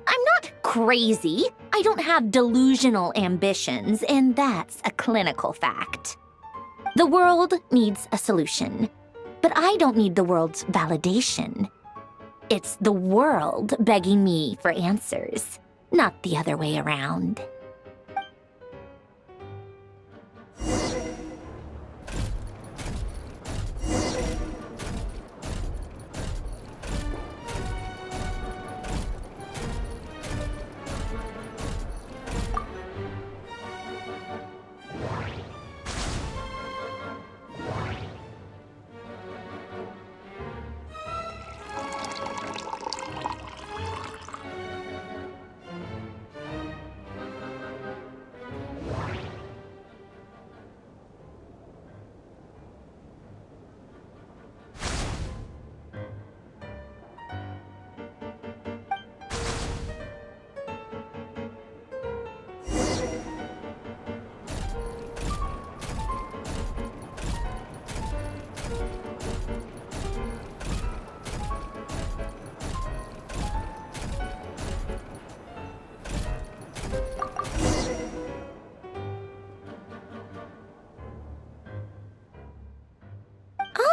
I'm not crazy. I don't have delusional ambitions, and that's a clinical fact. The world needs a solution, but I don't need the world's validation. It's the world begging me for answers, not the other way around.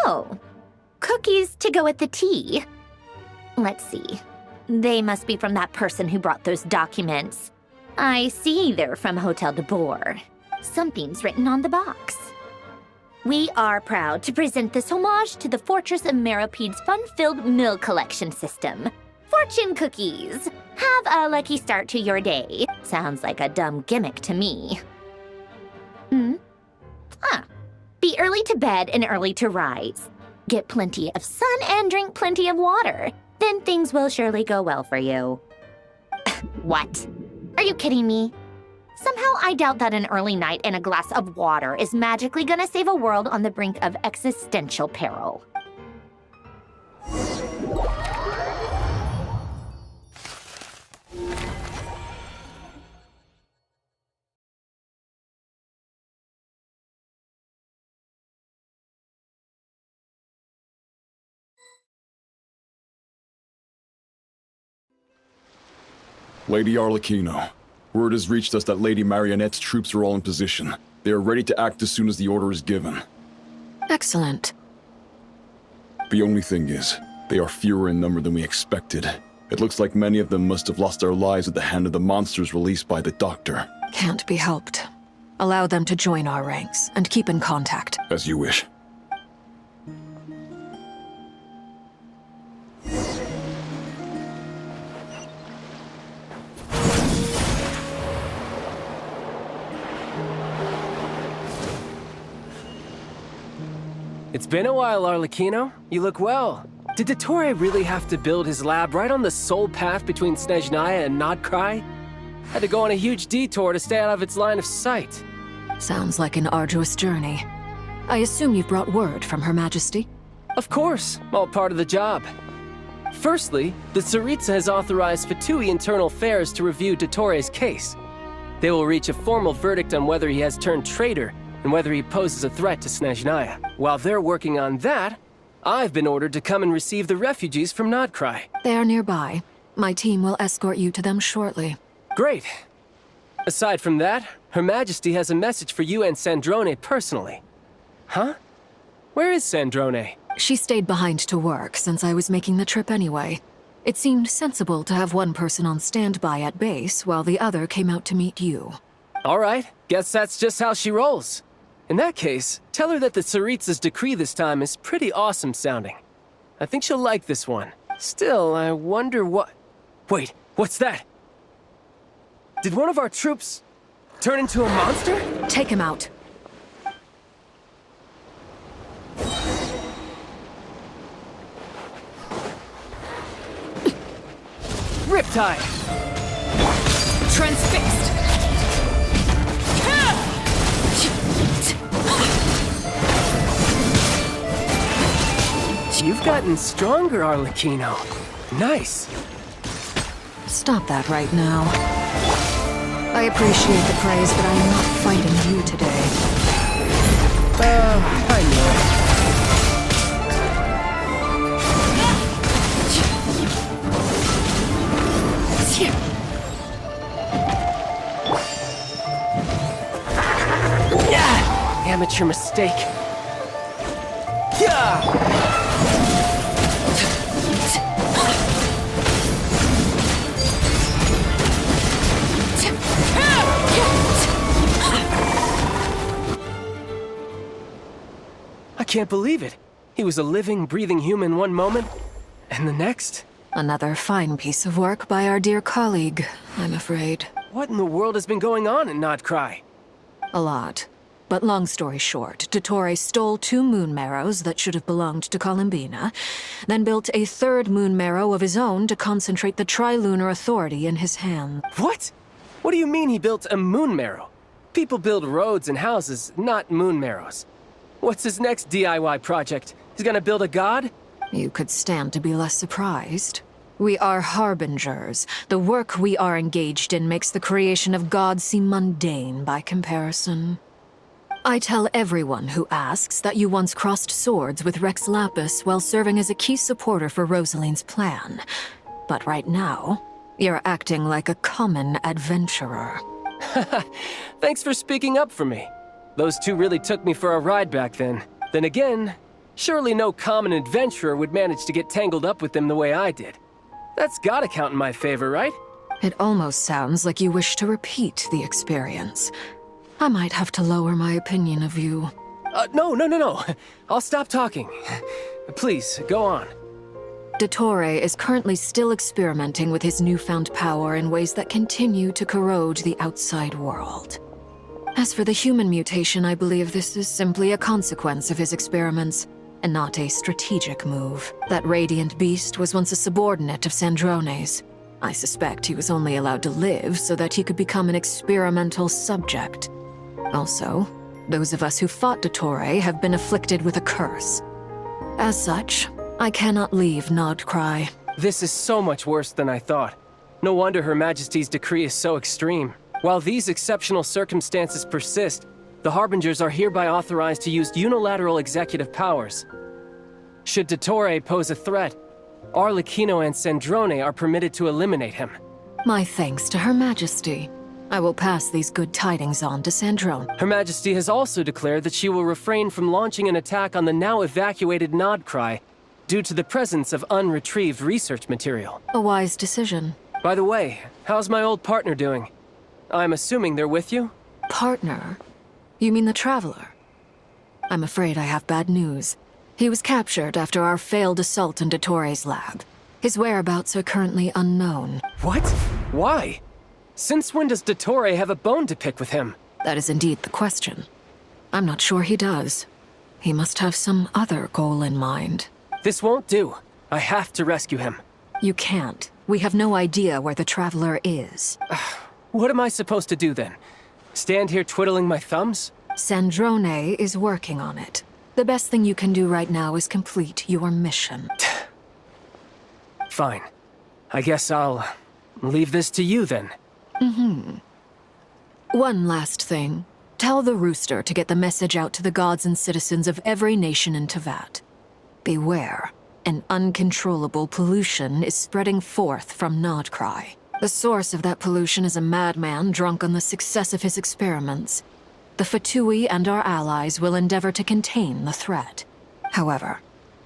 Oh, cookies to go with the tea. Let's see. They must be from that person who brought those documents. I see they're from Hotel de Boer. Something's written on the box. We are proud to present this homage to the Fortress of Meropede's fun-filled meal collection system. Fortune cookies. Have a lucky start to your day. Sounds like a dumb gimmick to me. Be early to bed and early to rise. Get plenty of sun and drink plenty of water. Then things will surely go well for you. What? Are you kidding me? Somehow I doubt that an early night and a glass of water is magically gonna save a world on the brink of existential peril. Lady Arlecchino, word has reached us that Lady Marionette's troops are all in position. They are ready to act as soon as the order is given. Excellent. The only thing is, they are fewer in number than we expected. It looks like many of them must have lost their lives at the hand of the monsters released by the Doctor. Can't be helped. Allow them to join our ranks, and keep in contact. As you wish. It's been a while, Arlecchino. You look well. Did Dottore really have to build his lab right on the sole path between Snezhnaya and Nodkrai? Had to go on a huge detour to stay out of its line of sight. Sounds like an arduous journey. I assume you've brought word from Her Majesty? Of course, all part of the job. Firstly, the Tsaritsa has authorized Fatui Internal Affairs to review Dottore's case. They will reach a formal verdict on whether he has turned traitor and whether he poses a threat to Snezhnaya. While they're working on that, I've been ordered to come and receive the refugees from Nodkrai. They are nearby. My team will escort you to them shortly. Great. Aside from that, Her Majesty has a message for you and Sandrone personally. Huh? Where is Sandrone? She stayed behind to work since I was making the trip anyway. It seemed sensible to have one person on standby at base while the other came out to meet you. All right, guess that's just how she rolls. In that case, tell her that the Tsaritsa's decree this time is pretty awesome sounding. I think she'll like this one. Still, I wonder what... Wait, what's that? Did one of our troops turn into a monster? Take him out. Riptide! Transfixed! You've gotten stronger, Arlecchino. Nice. Stop that right now. I appreciate the praise, but I am not fighting you today. I know. Yeah! Amateur mistake. Yeah! I can't believe it. He was a living, breathing human one moment, and the next... Another fine piece of work by our dear colleague, I'm afraid. What in the world has been going on in Nodcry? A lot. But long story short, Dottore stole 2 moon marrows that should have belonged to Columbina, then built a 3rd moon marrow of his own to concentrate the Trilunar Authority in his hand. What? What do you mean he built a moon marrow? People build roads and houses, not moon marrows. What's his next DIY project? He's gonna build a god? You could stand to be less surprised. We are harbingers. The work we are engaged in makes the creation of gods seem mundane by comparison. I tell everyone who asks that you once crossed swords with Rex Lapis while serving as a key supporter for Rosaline's plan. But right now, you're acting like a common adventurer. Thanks for speaking up for me. Those 2 really took me for a ride back then. Then again, surely no common adventurer would manage to get tangled up with them the way I did. That's gotta count in my favor, right? It almost sounds like you wish to repeat the experience. I might have to lower my opinion of you. No. I'll stop talking. Please, go on. Dottore is currently still experimenting with his newfound power in ways that continue to corrode the outside world. As for the human mutation, I believe this is simply a consequence of his experiments, and not a strategic move. That radiant beast was once a subordinate of Sandrone's. I suspect he was only allowed to live so that he could become an experimental subject. Also, those of us who fought Dottore have been afflicted with a curse. As such, I cannot leave Nodcry. This is so much worse than I thought. No wonder Her Majesty's decree is so extreme. While these exceptional circumstances persist, the Harbingers are hereby authorized to use unilateral executive powers. Should Dottore pose a threat, Arlecchino and Sandrone are permitted to eliminate him. My thanks to Her Majesty. I will pass these good tidings on to Sandrone. Her Majesty has also declared that she will refrain from launching an attack on the now evacuated Nodcry due to the presence of unretrieved research material. A wise decision. By the way, how's my old partner doing? I'm assuming they're with you? Partner? You mean the Traveler? I'm afraid I have bad news. He was captured after our failed assault on Dottore's lab. His whereabouts are currently unknown. What? Why? Since when does Dottore have a bone to pick with him? That is indeed the question. I'm not sure he does. He must have some other goal in mind. This won't do. I have to rescue him. You can't. We have no idea where the Traveler is. What am I supposed to do then? Stand here twiddling my thumbs? Sandrone is working on it. The best thing you can do right now is complete your mission. Fine. I guess I'll leave this to you then. One last thing. Tell the Rooster to get the message out to the gods and citizens of every nation in Tevat. Beware. An uncontrollable pollution is spreading forth from Nodcry. The source of that pollution is a madman drunk on the success of his experiments. The Fatui and our allies will endeavor to contain the threat. However,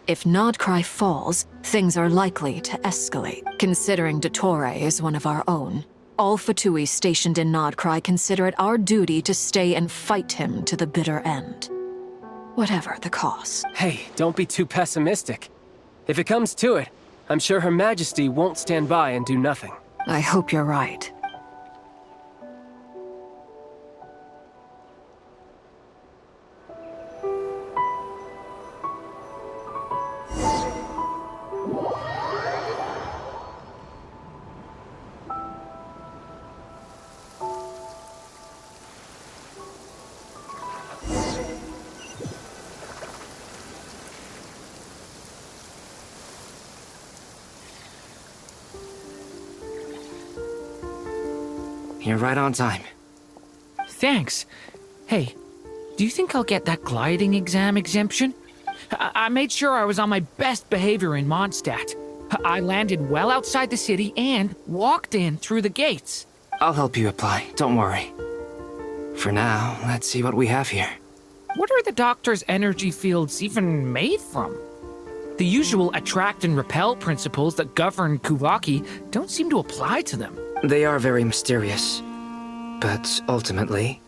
if Nodcry falls, things are likely to escalate. Considering Dottore is one of our own, all Fatui stationed in Nodcry consider it our duty to stay and fight him to the bitter end. Whatever the cost. Hey, don't be too pessimistic. If it comes to it, I'm sure Her Majesty won't stand by and do nothing. I hope you're right. You're right on time. Thanks. Hey, do you think I'll get that gliding exam exemption? I made sure I was on my best behavior in Mondstadt. I landed well outside the city and walked in through the gates. I'll help you apply, don't worry. For now, let's see what we have here. What are the doctor's energy fields even made from? The usual attract and repel principles that govern Kuvaki don't seem to apply to them. They are very mysterious, but ultimately,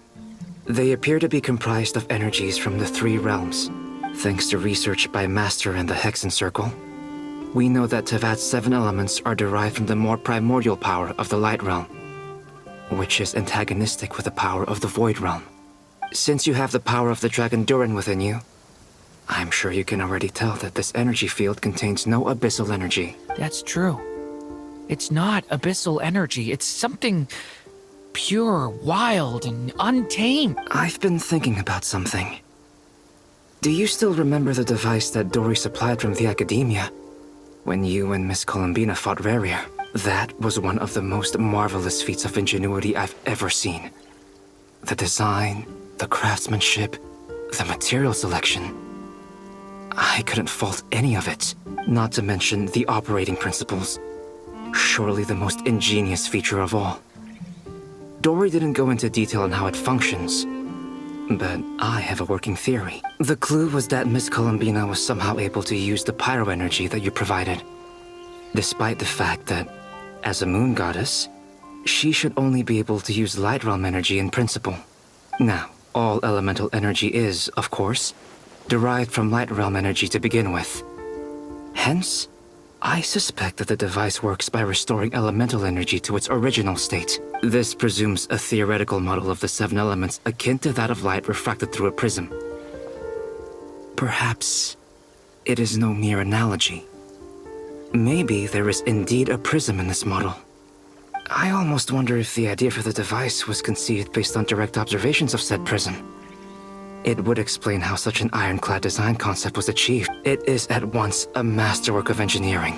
they appear to be comprised of energies from the three realms. Thanks to research by Master and the Hexen Circle, we know that Tevat's 7 elements are derived from the more primordial power of the Light Realm, which is antagonistic with the power of the Void Realm. Since you have the power of the Dragon Durin within you, I'm sure you can already tell that this energy field contains no abyssal energy. That's true. It's not abyssal energy, it's something pure, wild, and untamed. I've been thinking about something. Do you still remember the device that Dory supplied from the Academia when you and Miss Columbina fought Raria? That was one of the most marvelous feats of ingenuity I've ever seen. The design, the craftsmanship, the material selection. I couldn't fault any of it, not to mention the operating principles. Surely the most ingenious feature of all. Dory didn't go into detail on how it functions, but I have a working theory. The clue was that Miss Columbina was somehow able to use the pyro energy that you provided, despite the fact that, as a moon goddess, she should only be able to use Light Realm energy in principle. Now, all elemental energy is, of course, derived from Light Realm energy to begin with. Hence, I suspect that the device works by restoring elemental energy to its original state. This presumes a theoretical model of the 7 elements akin to that of light refracted through a prism. Perhaps it is no mere analogy. Maybe there is indeed a prism in this model. I almost wonder if the idea for the device was conceived based on direct observations of said prism. It would explain how such an ironclad design concept was achieved. It is at once a masterwork of engineering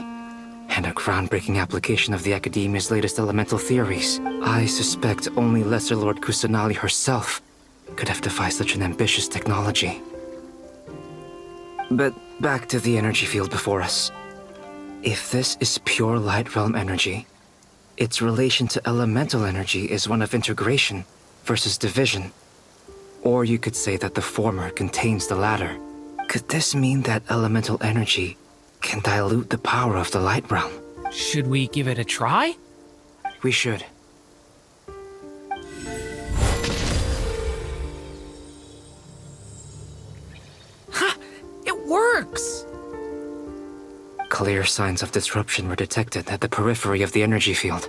and a groundbreaking application of the Academia's latest elemental theories. I suspect only Lesser Lord Kusanali herself could have devised such an ambitious technology. But back to the energy field before us. If this is pure Light Realm energy, its relation to elemental energy is one of integration versus division. Or you could say that the former contains the latter. Could this mean that elemental energy can dilute the power of the Light Realm? Should we give it a try? We should. Ha! It works! Clear signs of disruption were detected at the periphery of the energy field.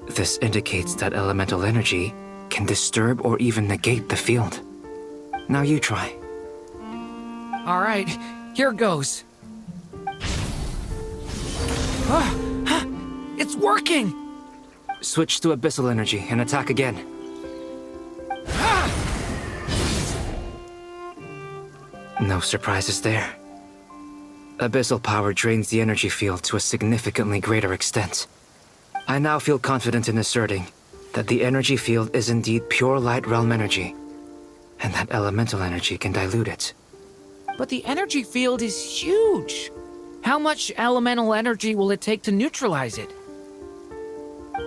This indicates that elemental energy can disturb or even negate the field. Now you try. All right, here goes. It's working! Switch to abyssal energy and attack again. No surprises there. Abyssal power drains the energy field to a significantly greater extent. I now feel confident in asserting that the energy field is indeed pure Light Realm energy, and that elemental energy can dilute it. But the energy field is huge! How much elemental energy will it take to neutralize it?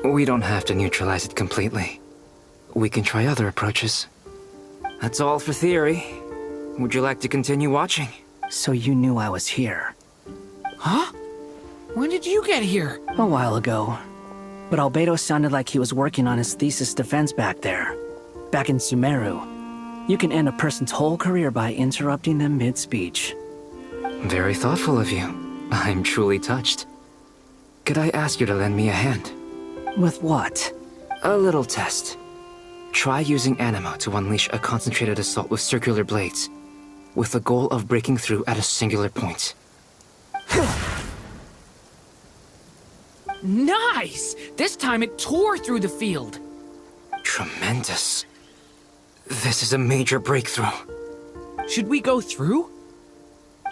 We don't have to neutralize it completely. We can try other approaches. That's all for theory. Would you like to continue watching? So you knew I was here. Huh? When did you get here? A while ago. But Albedo sounded like he was working on his thesis defense back there. Back in Sumeru. You can end a person's whole career by interrupting them mid-speech. Very thoughtful of you. I'm truly touched. Could I ask you to lend me a hand? With what? A little test. Try using Animo to unleash a concentrated assault with circular blades, with the goal of breaking through at a singular point. Nice! This time it tore through the field. Tremendous. This is a major breakthrough. Should we go through?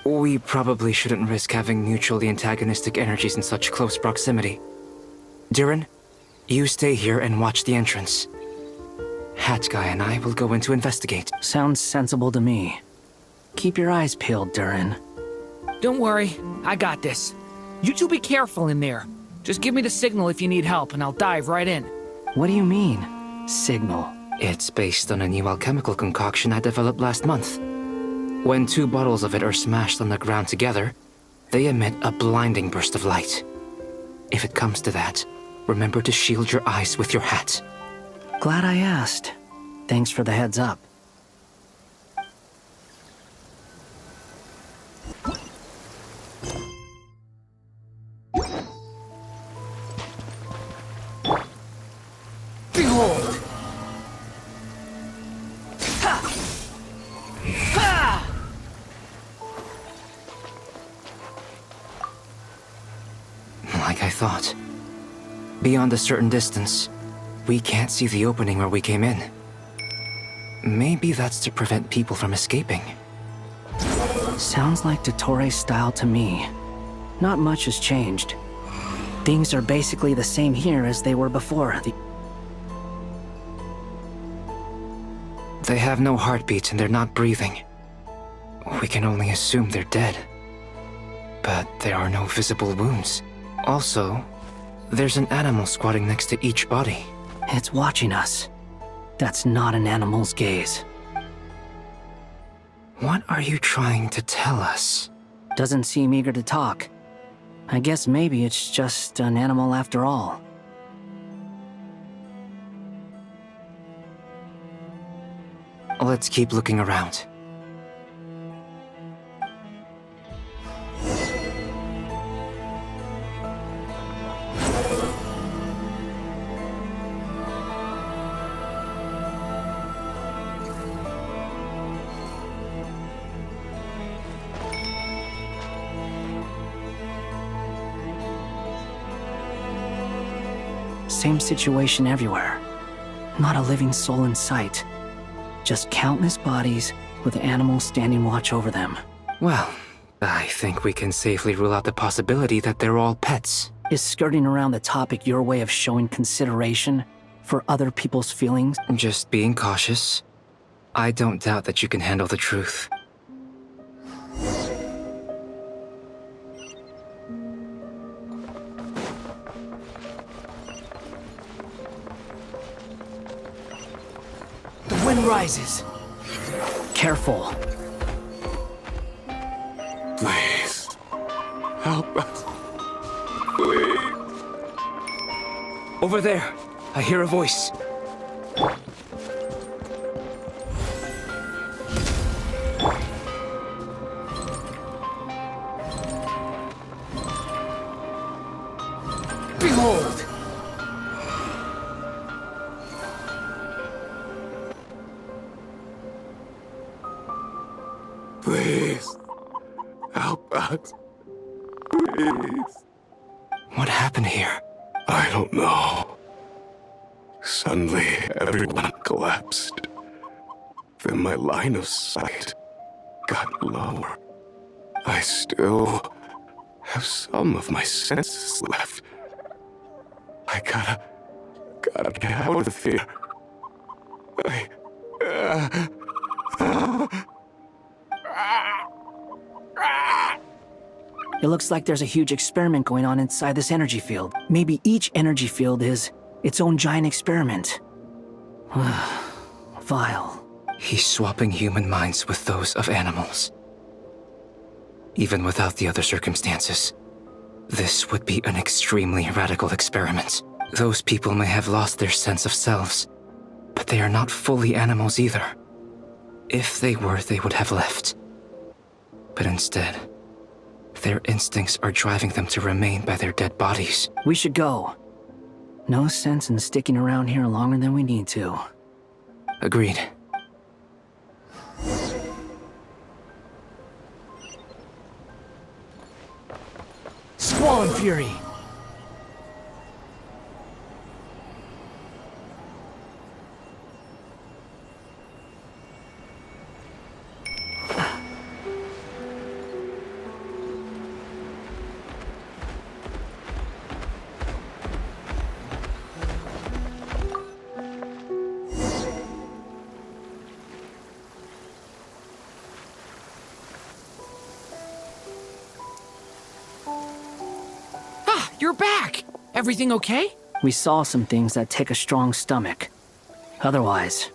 We probably shouldn't risk having mutually antagonistic energies in such close proximity. Durin, You stay here and watch the entrance. Hat Guy and I will go in to investigate. Sounds sensible to me. Keep your eyes peeled, Durin. Don't worry, I got this. You two be careful in there. Just give me the signal if you need help, and I'll dive right in. What do you mean, signal? It's based on a new alchemical concoction I developed last month. When 2 bottles of it are smashed on the ground together, they emit a blinding burst of light. If it comes to that, remember to shield your eyes with your hat. Glad I asked. Thanks for the heads up. Behold! Ha! Ha! Like I thought. Beyond a certain distance, we can't see the opening where we came in. Maybe that's to prevent people from escaping. Sounds like Dottore style to me. Not much has changed. Things are basically the same here as they were before. They have no heartbeats and they're not breathing. We can only assume they're dead. But there are no visible wounds. Also, there's an animal squatting next to each body. It's watching us. That's not an animal's gaze. What are you trying to tell us? Doesn't seem eager to talk. I guess maybe it's just an animal after all. Let's keep looking around. Same situation everywhere. Not a living soul in sight. Just countless bodies with animals standing watch over them. Well, I think we can safely rule out the possibility that they're all pets. Is skirting around the topic your way of showing consideration for other people's feelings? Just being cautious. I don't doubt that you can handle the truth. The wind rises. Careful. Please. Help us. Please. Over there. I hear a voice. Behold! Please. Help us. Please. What happened here? I don't know. Suddenly, everyone collapsed. Then my line of sight got lower. I still have some of my senses left. I gotta get out of here. It looks like there's a huge experiment going on inside this energy field. Maybe each energy field is its own giant experiment. Vile. He's swapping human minds with those of animals. Even without the other circumstances, this would be an extremely radical experiment. Those people may have lost their sense of selves, but they are not fully animals either. If they were, they would have left. But instead, their instincts are driving them to remain by their dead bodies. We should go. No sense in sticking around here longer than we need to. Agreed. Squall and Fury! You're back! Everything okay? We saw some things that take a strong stomach. Otherwise,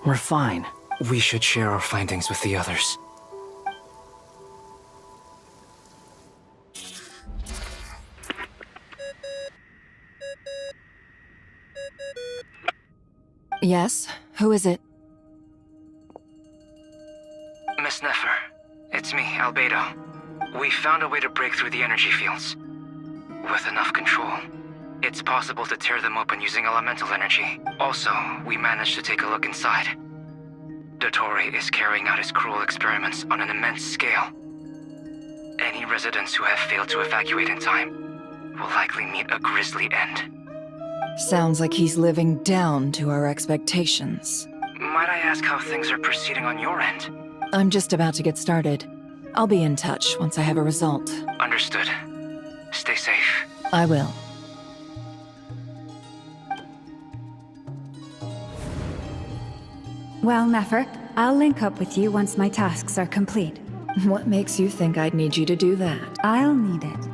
we're fine. We should share our findings with the others. Yes? Who is it? Miss Nefer, it's me, Albedo. We found a way to break through the energy fields. With enough control, it's possible to tear them open using elemental energy. Also, we managed to take a look inside. Dottore is carrying out his cruel experiments on an immense scale. Any residents who have failed to evacuate in time will likely meet a grisly end. Sounds like he's living down to our expectations. Might I ask how things are proceeding on your end? I'm just about to get started. I'll be in touch once I have a result. Understood. Stay safe. I will. Well, Nefer, I'll link up with you once my tasks are complete. What makes you think I'd need you to do that? I'll need it.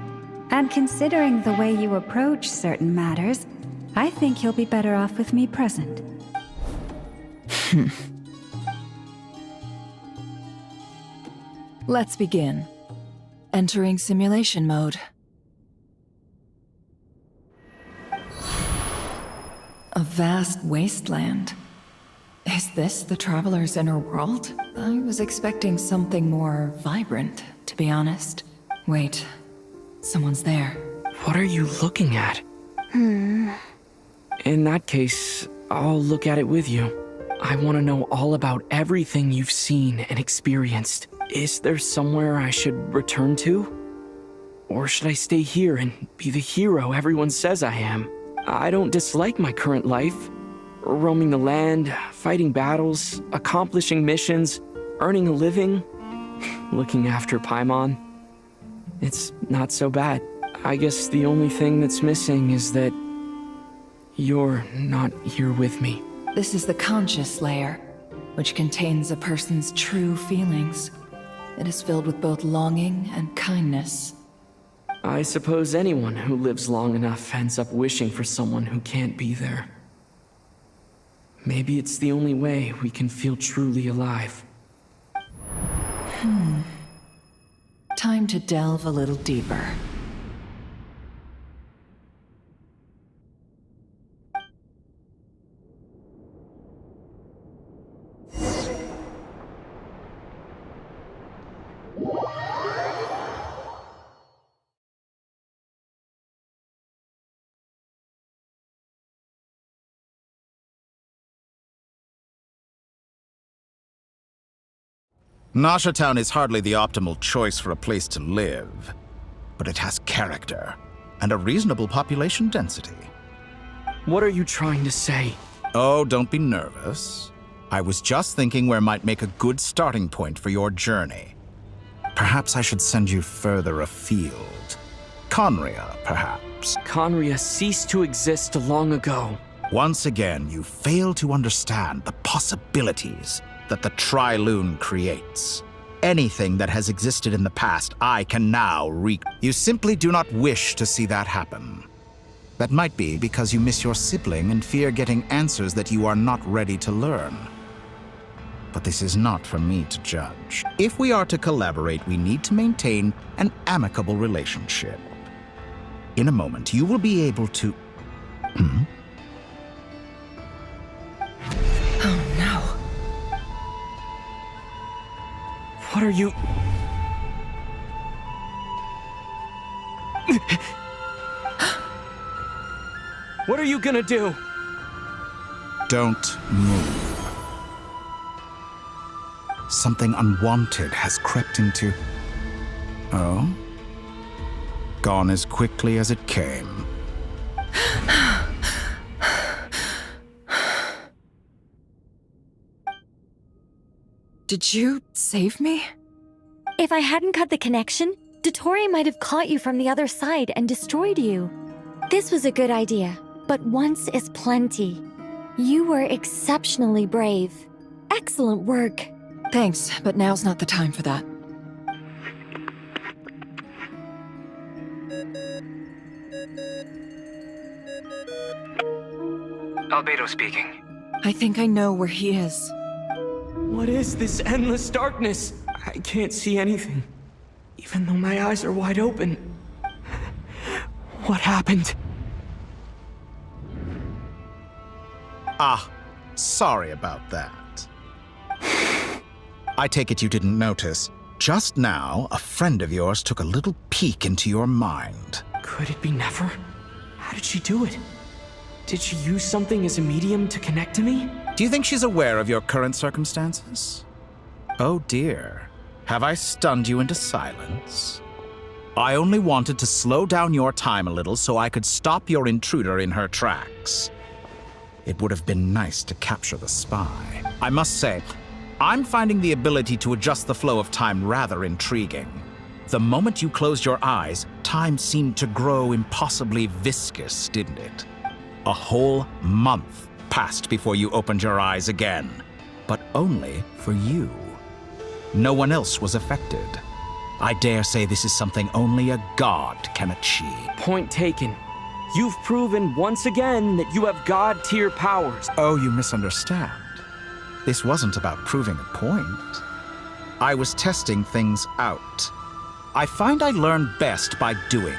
And considering the way you approach certain matters, I think you'll be better off with me present. Let's begin. Entering simulation mode. A vast wasteland. Is this the Traveler's inner world? I was expecting something more vibrant, to be honest. Wait, someone's there. What are you looking at? In that case, I'll look at it with you. I want to know all about everything you've seen and experienced. Is there somewhere I should return to? Or should I stay here and be the hero everyone says I am? I don't dislike my current life. Roaming the land, fighting battles, accomplishing missions, earning a living, looking after Paimon. It's not so bad. I guess the only thing that's missing is that you're not here with me. This is the conscious layer, which contains a person's true feelings. It is filled with both longing and kindness. I suppose anyone who lives long enough ends up wishing for someone who can't be there. Maybe it's the only way we can feel truly alive. Time to delve a little deeper. Nasha Town is hardly the optimal choice for a place to live, but it has character and a reasonable population density. What are you trying to say? Oh, don't be nervous. I was just thinking where might make a good starting point for your journey. Perhaps I should send you further afield. Conria, perhaps. Conria ceased to exist long ago. Once again, you fail to understand the possibilities that the Tri-Lune creates. Anything that has existed in the past, I can now You simply do not wish to see that happen. That might be because you miss your sibling and fear getting answers that you are not ready to learn. But this is not for me to judge. If we are to collaborate, we need to maintain an amicable relationship. In a moment, you will be able to... Oh no. What are you... What are you gonna do? Don't move. Something unwanted has crept into... Oh? Gone as quickly as it came. Did you save me? If I hadn't cut the connection, Dottore might have caught you from the other side and destroyed you. This was a good idea, but once is plenty. You were exceptionally brave. Excellent work. Thanks, but now's not the time for that. Albedo speaking. I think I know where he is. What is this endless darkness? I can't see anything, even though my eyes are wide open. What happened? Ah, sorry about that. I take it you didn't notice. Just now, a friend of yours took a little peek into your mind. Could it be Nefer? How did she do it? Did she use something as a medium to connect to me? Do you think she's aware of your current circumstances? Oh dear. Have I stunned you into silence? I only wanted to slow down your time a little so I could stop your intruder in her tracks. It would have been nice to capture the spy. I must say, I'm finding the ability to adjust the flow of time rather intriguing. The moment you closed your eyes, time seemed to grow impossibly viscous, didn't it? A whole month passed before you opened your eyes again, but only for you. No one else was affected. I dare say this is something only a god can achieve. Point taken. You've proven once again that you have god-tier powers. Oh, you misunderstand. This wasn't about proving a point. I was testing things out. I find I learn best by doing,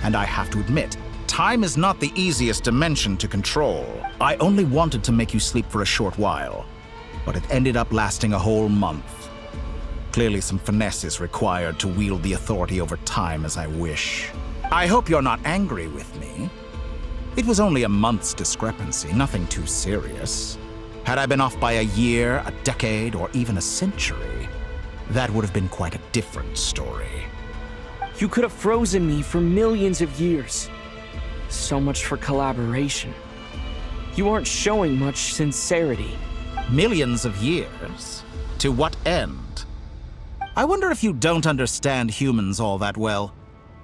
and I have to admit, time is not the easiest dimension to control. I only wanted to make you sleep for a short while, but it ended up lasting a whole month. Clearly some finesse is required to wield the authority over time as I wish. I hope you're not angry with me. It was only a month's discrepancy, nothing too serious. Had I been off by a year, a decade, or even a century, that would have been quite a different story. You could have frozen me for millions of years. So much for collaboration. You aren't showing much sincerity. Millions of years? To what end? I wonder if you don't understand humans all that well.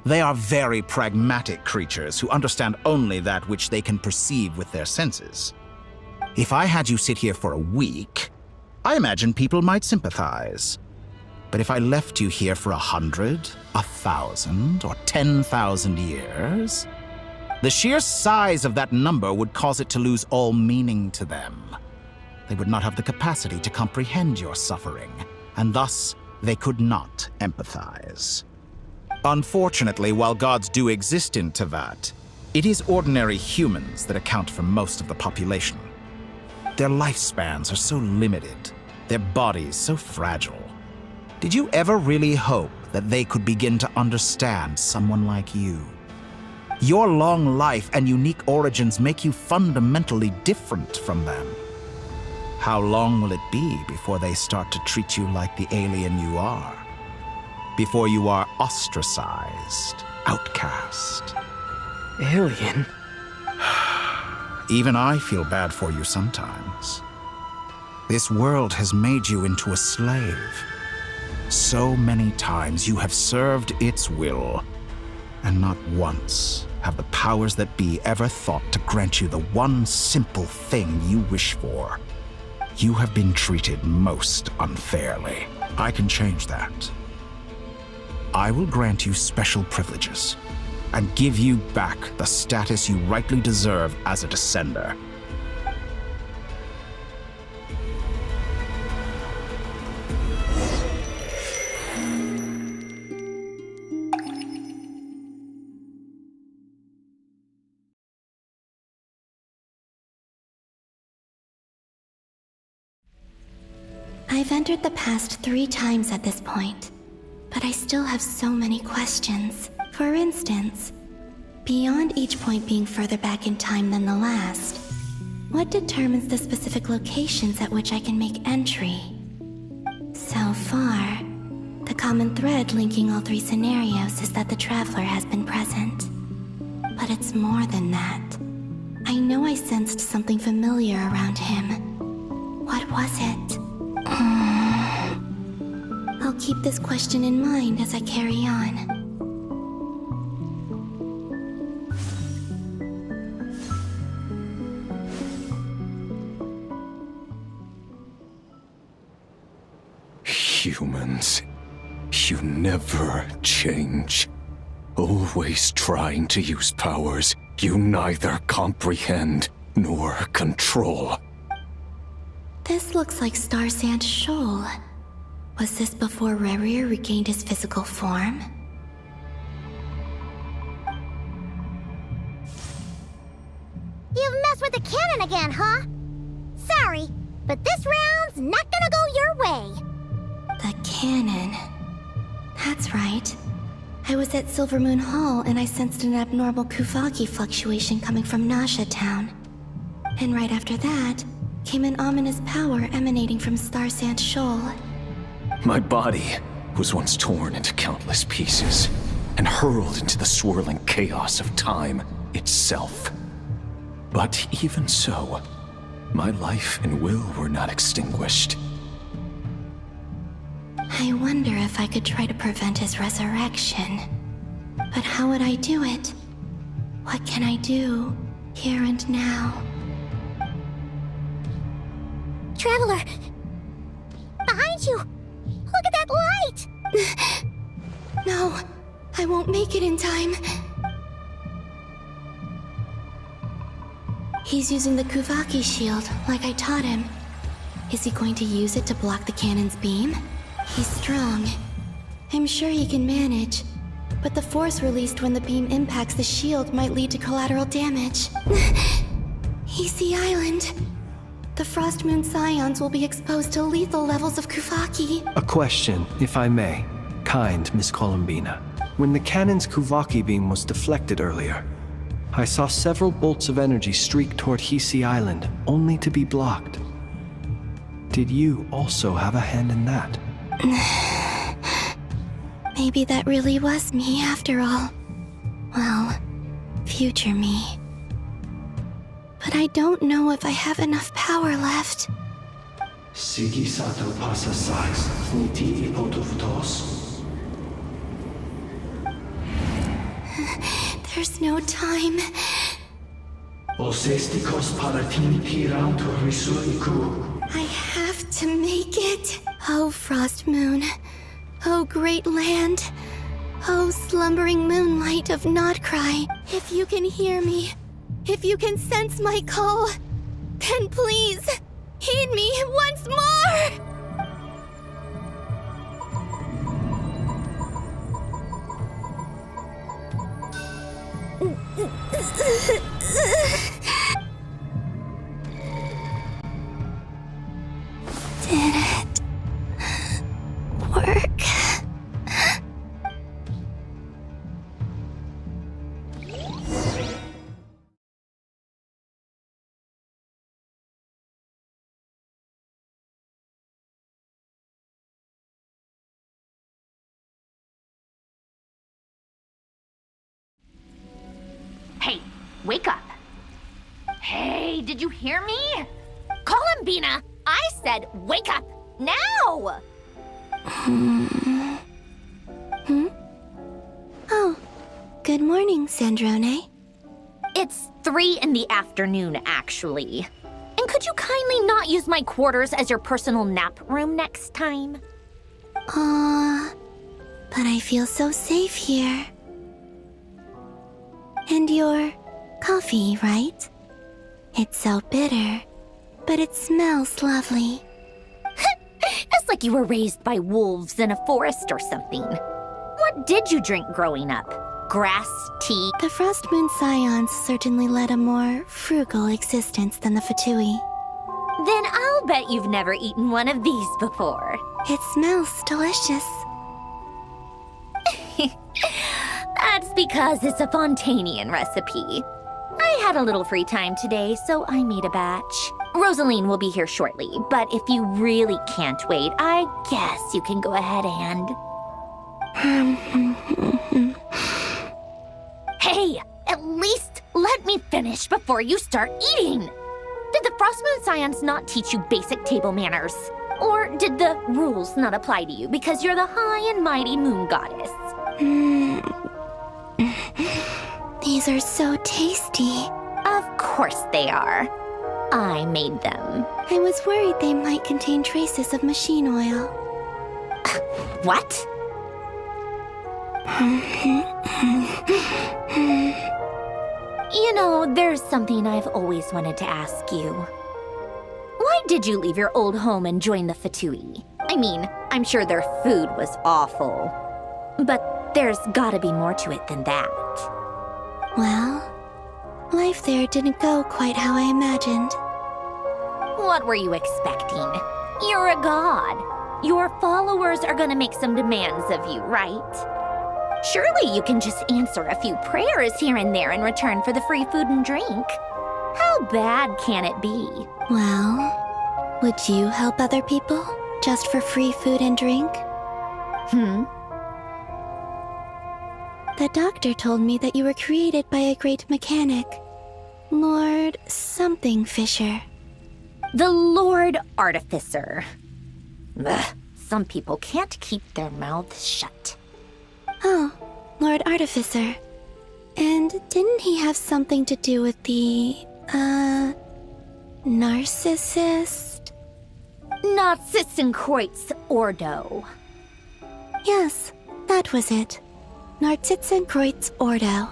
They are very pragmatic creatures who understand only that which they can perceive with their senses. If I had you sit here for a week, I imagine people might sympathize. But if I left you here for 100, 1,000, or 10,000 years, the sheer size of that number would cause it to lose all meaning to them. They would not have the capacity to comprehend your suffering, and thus they could not empathize. Unfortunately, while gods do exist in Tevat, it is ordinary humans that account for most of the population. Their lifespans are so limited, their bodies so fragile. Did you ever really hope that they could begin to understand someone like you? Your long life and unique origins make you fundamentally different from them. How long will it be before they start to treat you like the alien you are? Before you are ostracized, outcast? Alien? Even I feel bad for you sometimes. This world has made you into a slave. So many times you have served its will, and not once have the powers that be ever thought to grant you the one simple thing you wish for. You have been treated most unfairly. I can change that. I will grant you special privileges and give you back the status you rightly deserve as a descender. I've entered the past 3 times at this point, but I still have so many questions. For instance, beyond each point being further back in time than the last, what determines the specific locations at which I can make entry? So far, the common thread linking all 3 scenarios is that the Traveler has been present. But it's more than that. I know I sensed something familiar around him. What was it? I'll keep this question in mind as I carry on. Humans, you never change. Always trying to use powers you neither comprehend nor control. This looks like Star Sand Shoal. Was this before Rerir regained his physical form? You've messed with the cannon again, huh? Sorry, but this round's not gonna go your way. The cannon. That's right. I was at Silver Moon Hall and I sensed an abnormal Kuvagi fluctuation coming from Nasha Town. And right after that, came an ominous power emanating from Star Sand Shoal. My body was once torn into countless pieces and hurled into the swirling chaos of time itself. But even so, my life and will were not extinguished. I wonder if I could try to prevent his resurrection. But how would I do it? What can I do, here and now? Traveler! Behind you! Look at that light! No, I won't make it in time. He's using the Kuvaki shield, like I taught him. Is he going to use it to block the cannon's beam? He's strong. I'm sure he can manage. But the force released when the beam impacts the shield might lead to collateral damage. Easy Island. The Frost Moon Scions will be exposed to lethal levels of Kuvaki. A question, if I may. Kind Miss Columbina. When the cannon's Kuvaki beam was deflected earlier, I saw several bolts of energy streak toward Hisi Island, only to be blocked. Did you also have a hand in that? Maybe that really was me after all. Well, future me. But I don't know if I have enough power left. Sigi sato pasa sax, niti ipotuftos. There's no time. I have to make it. Oh, Frost Moon. Oh, great land. Oh, slumbering moonlight of Nodcry. If you can hear me, if you can sense my call, then please, heed me once more! Did it work? Hey, wake up. Hey, did you hear me? Columbina, I said wake up now! Oh, good morning, Sandrone. It's 3 in the afternoon, actually. And could you kindly not use my quarters as your personal nap room next time? But I feel so safe here. And your coffee, right? It's so bitter, but it smells lovely. It's like you were raised by wolves in a forest or something. What did you drink growing up? Grass, tea? The Frost Moon Scions certainly led a more frugal existence than the Fatui. Then I'll bet you've never eaten one of these before. It smells delicious. That's because it's a Fontanian recipe. I had a little free time today, so I made a batch. Rosaline will be here shortly, but if you really can't wait, I guess you can go ahead and... Hey, at least let me finish before you start eating! Did the Frost Moon Scions not teach you basic table manners? Or did the rules not apply to you because you're the high and mighty moon goddess? These are so tasty. Of course they are. I made them. I was worried they might contain traces of machine oil. What? You know, there's something I've always wanted to ask you. Why did you leave your old home and join the Fatui? I mean, I'm sure their food was awful. But there's gotta be more to it than that. Well, life there didn't go quite how I imagined. What were you expecting? You're a god. Your followers are gonna make some demands of you, right? Surely you can just answer a few prayers here and there in return for the free food and drink. How bad can it be? Well, would you help other people just for free food and drink? The doctor told me that you were created by a great mechanic, Lord something Fisher. The Lord Artificer. Ugh, some people can't keep their mouths shut. Oh, Lord Artificer. And didn't he have something to do with the, narcissist? Narcissenkreuz Ordo. Yes, that was it. Narcissenkreuz Ordo.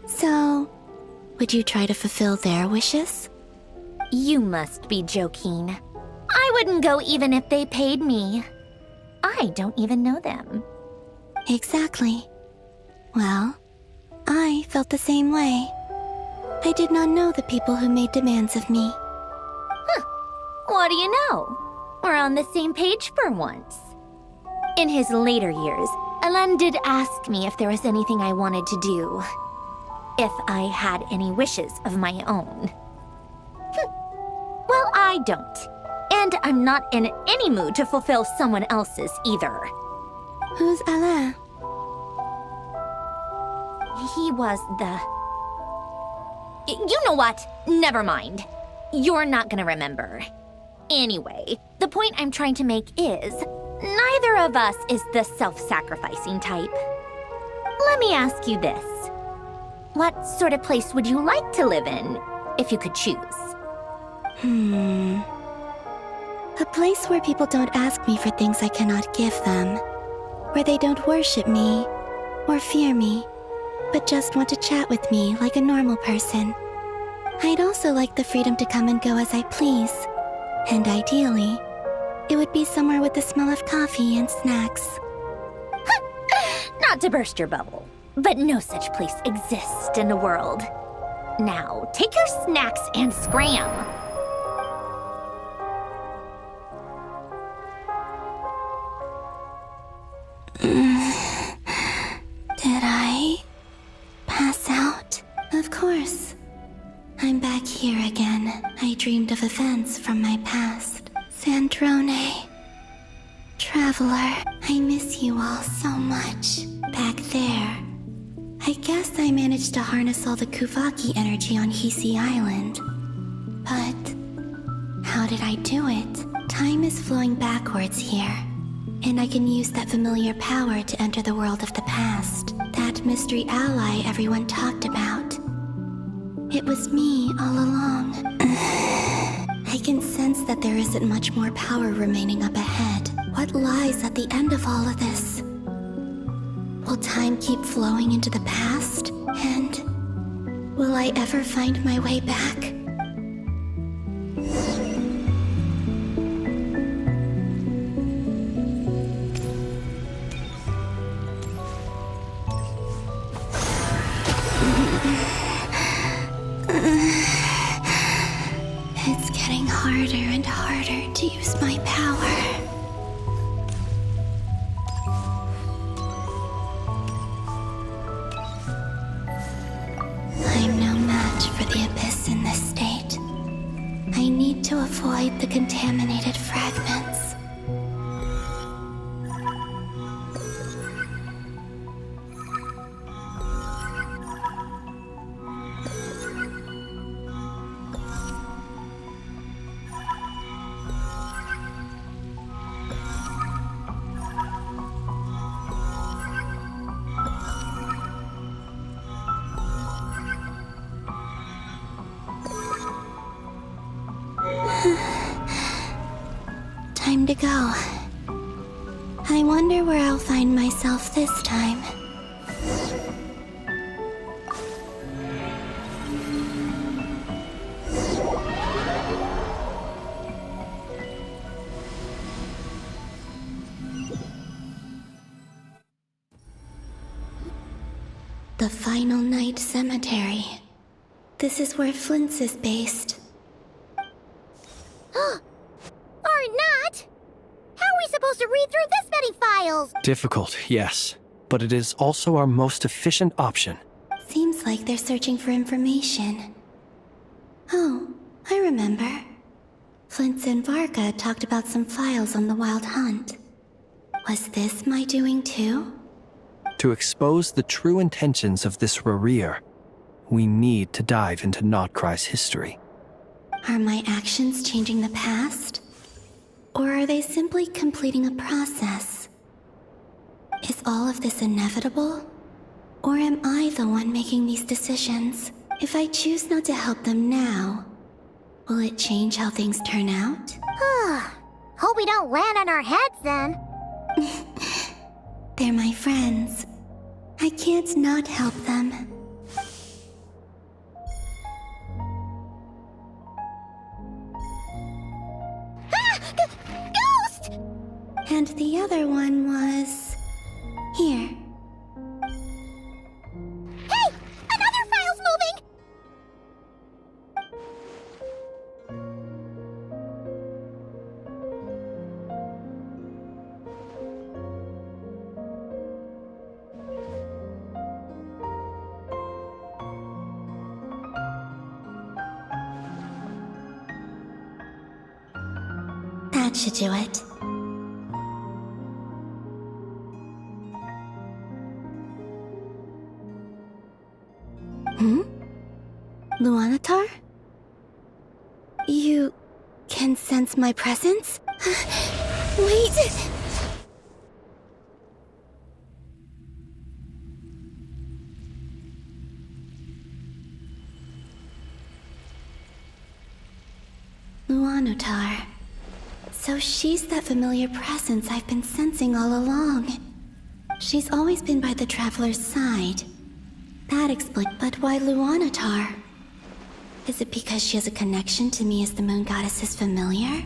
So, would you try to fulfill their wishes? You must be joking. I wouldn't go even if they paid me. I don't even know them. Exactly. Well, I felt the same way. I did not know the people who made demands of me. What do you know? We're on the same page for once. In his later years, Alan did ask me if there was anything I wanted to do. If I had any wishes of my own. Well, I don't. And I'm not in any mood to fulfill someone else's either. Who's Alain? He was the... You know what? Never mind. You're not gonna remember. Anyway, the point I'm trying to make is, neither of us is the self-sacrificing type. Let me ask you this. What sort of place would you like to live in, if you could choose? A place where people don't ask me for things I cannot give them. Where they don't worship me, or fear me, but just want to chat with me like a normal person. I'd also like the freedom to come and go as I please. And ideally, it would be somewhere with the smell of coffee and snacks. Not to burst your bubble, but no such place exists in the world. Now, take your snacks and scram. Did I pass out? Of course. I'm back here again. I dreamed of events from my past. Sandrone. Traveler, I miss you all so much. Back there. I guess I managed to harness all the Kuvaki energy on Hisi Island. But how did I do it? Time is flowing backwards here. And I can use that familiar power to enter the world of the past. That mystery ally everyone talked about. It was me all along. I can sense that there isn't much more power remaining up ahead. What lies at the end of all of this? Will time keep flowing into the past? And will I ever find my way back? It's getting harder and harder to use my power. I'm no match for the abyss in this state. I need to avoid the contaminated fragments. Time to go. I wonder where I'll find myself this time. The Final Night Cemetery. This is where Flint's is based. Or not! How are we supposed to read through this many files? Difficult, yes, but it is also our most efficient option. Seems like they're searching for information. Oh, I remember. Flint's and Varga talked about some files on the Wild Hunt. Was this my doing too? To expose the true intentions of this Rarir, we need to dive into Notcry's history. Are my actions changing the past? Or are they simply completing a process? Is all of this inevitable? Or am I the one making these decisions? If I choose not to help them now, will it change how things turn out? Hope we don't land on our heads then. They're my friends. I can't not help them. Ghost! And the other one was... here. Hey! Another file's moving! That should do it. Luanatar? You can sense my presence? Wait! Luanatar. So she's that familiar presence I've been sensing all along. She's always been by the Traveler's side. That explains. But why Luanatar? Is it because she has a connection to me as the Moon Goddess's familiar?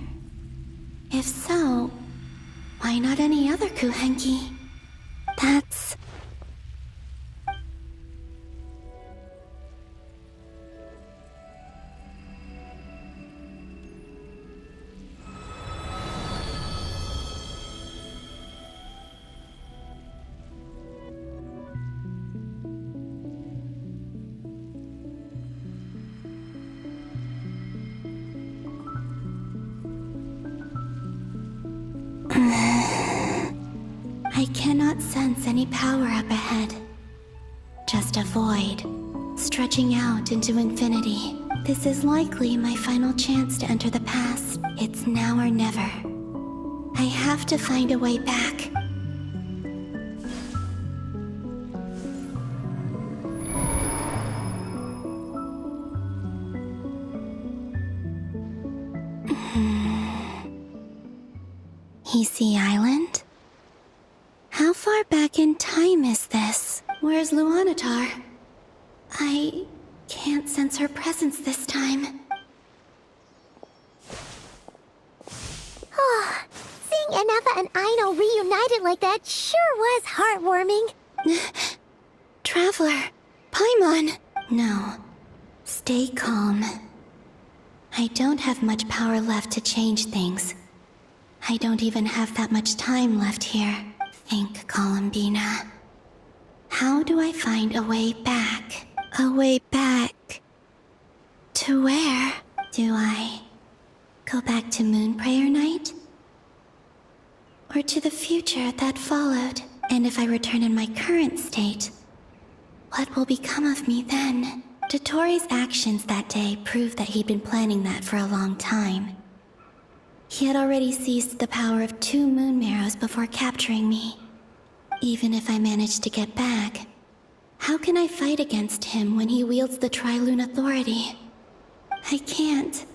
If so, why not any other Kuhenki? That's... I cannot sense any power up ahead. Just a void, stretching out into infinity. This is likely my final chance to enter the past. It's now or never. I have to find a way back. Easy Island? How far back in time is this? Where's Luanatar? I can't sense her presence this time. Seeing Enefa and Aino reunited like that sure was heartwarming. Traveler, Paimon! No. Stay calm. I don't have much power left to change things. I don't even have that much time left here. Think, Columbina. How do I find a way back? A way back... to where? Do I go back to Moon Prayer Night? Or to the future that followed? And if I return in my current state, what will become of me then? Dottoro's actions that day proved that he'd been planning that for a long time. He had already seized the power of 2 Moon Marrows before capturing me. Even if I managed to get back, how can I fight against him when he wields the Tri-Lune Authority? I can't.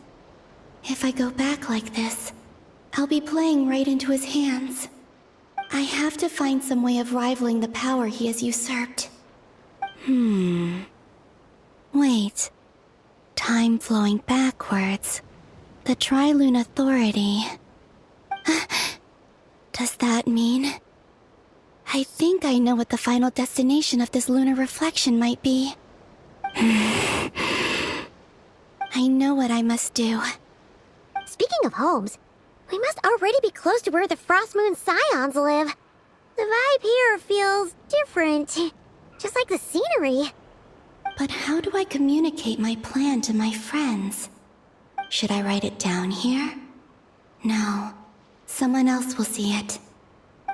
If I go back like this, I'll be playing right into his hands. I have to find some way of rivaling the power he has usurped. Wait. Time flowing backwards. The Tri-Lune Authority. Does that mean I think I know what the final destination of this lunar reflection might be. I know what I must do. Speaking of homes, we must already be close to where the Frost Moon Scions live. The vibe here feels different, just like the scenery. But how do I communicate my plan to my friends? Should I write it down here? No, someone else will see it.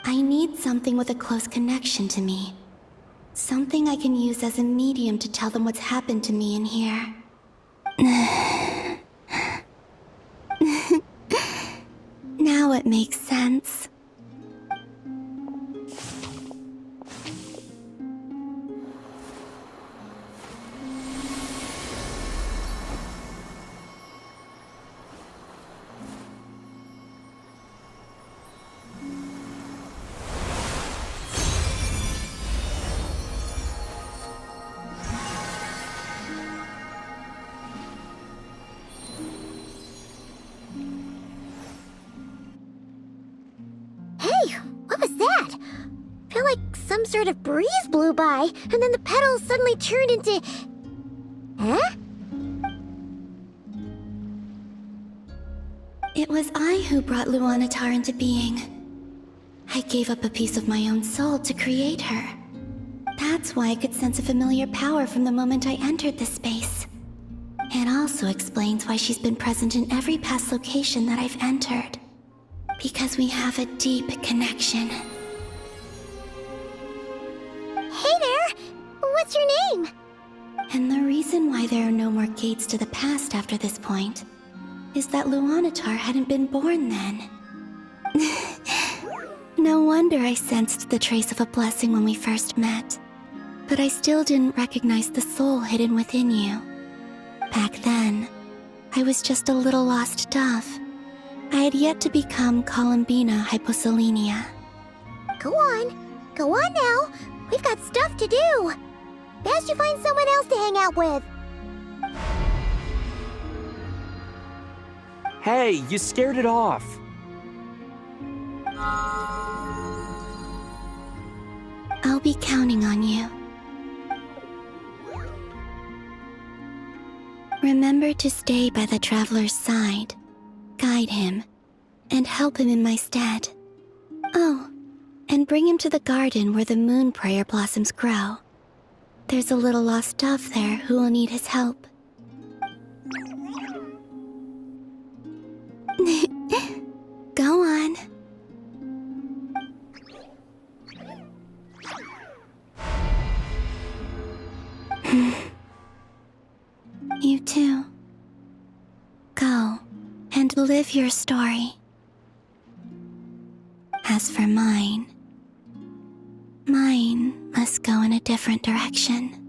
I need something with a close connection to me. Something I can use as a medium to tell them what's happened to me in here. Now it makes sense. Hey, what was that? I feel like some sort of breeze blew by, and then the petals suddenly turned into... Huh? It was I who brought Luanatar into being. I gave up a piece of my own soul to create her. That's why I could sense a familiar power from the moment I entered this space. It also explains why she's been present in every past location that I've entered. Because we have a deep connection. Hey there! What's your name? And the reason why there are no more gates to the past after this point is that Luanatar hadn't been born then. No wonder I sensed the trace of a blessing when we first met. But I still didn't recognize the soul hidden within you. Back then, I was just a little lost dove. I had yet to become Columbina Hyposelenia. Go on now. We've got stuff to do. Best you find someone else to hang out with. Hey, you scared it off. I'll be counting on you. Remember to stay by the traveler's side, guide him, and help him in my stead. Oh, and bring him to the garden where the moon prayer blossoms grow. There's a little lost dove there who will need his help. Go on. You too. Go and live your story. As for mine must go in a different direction.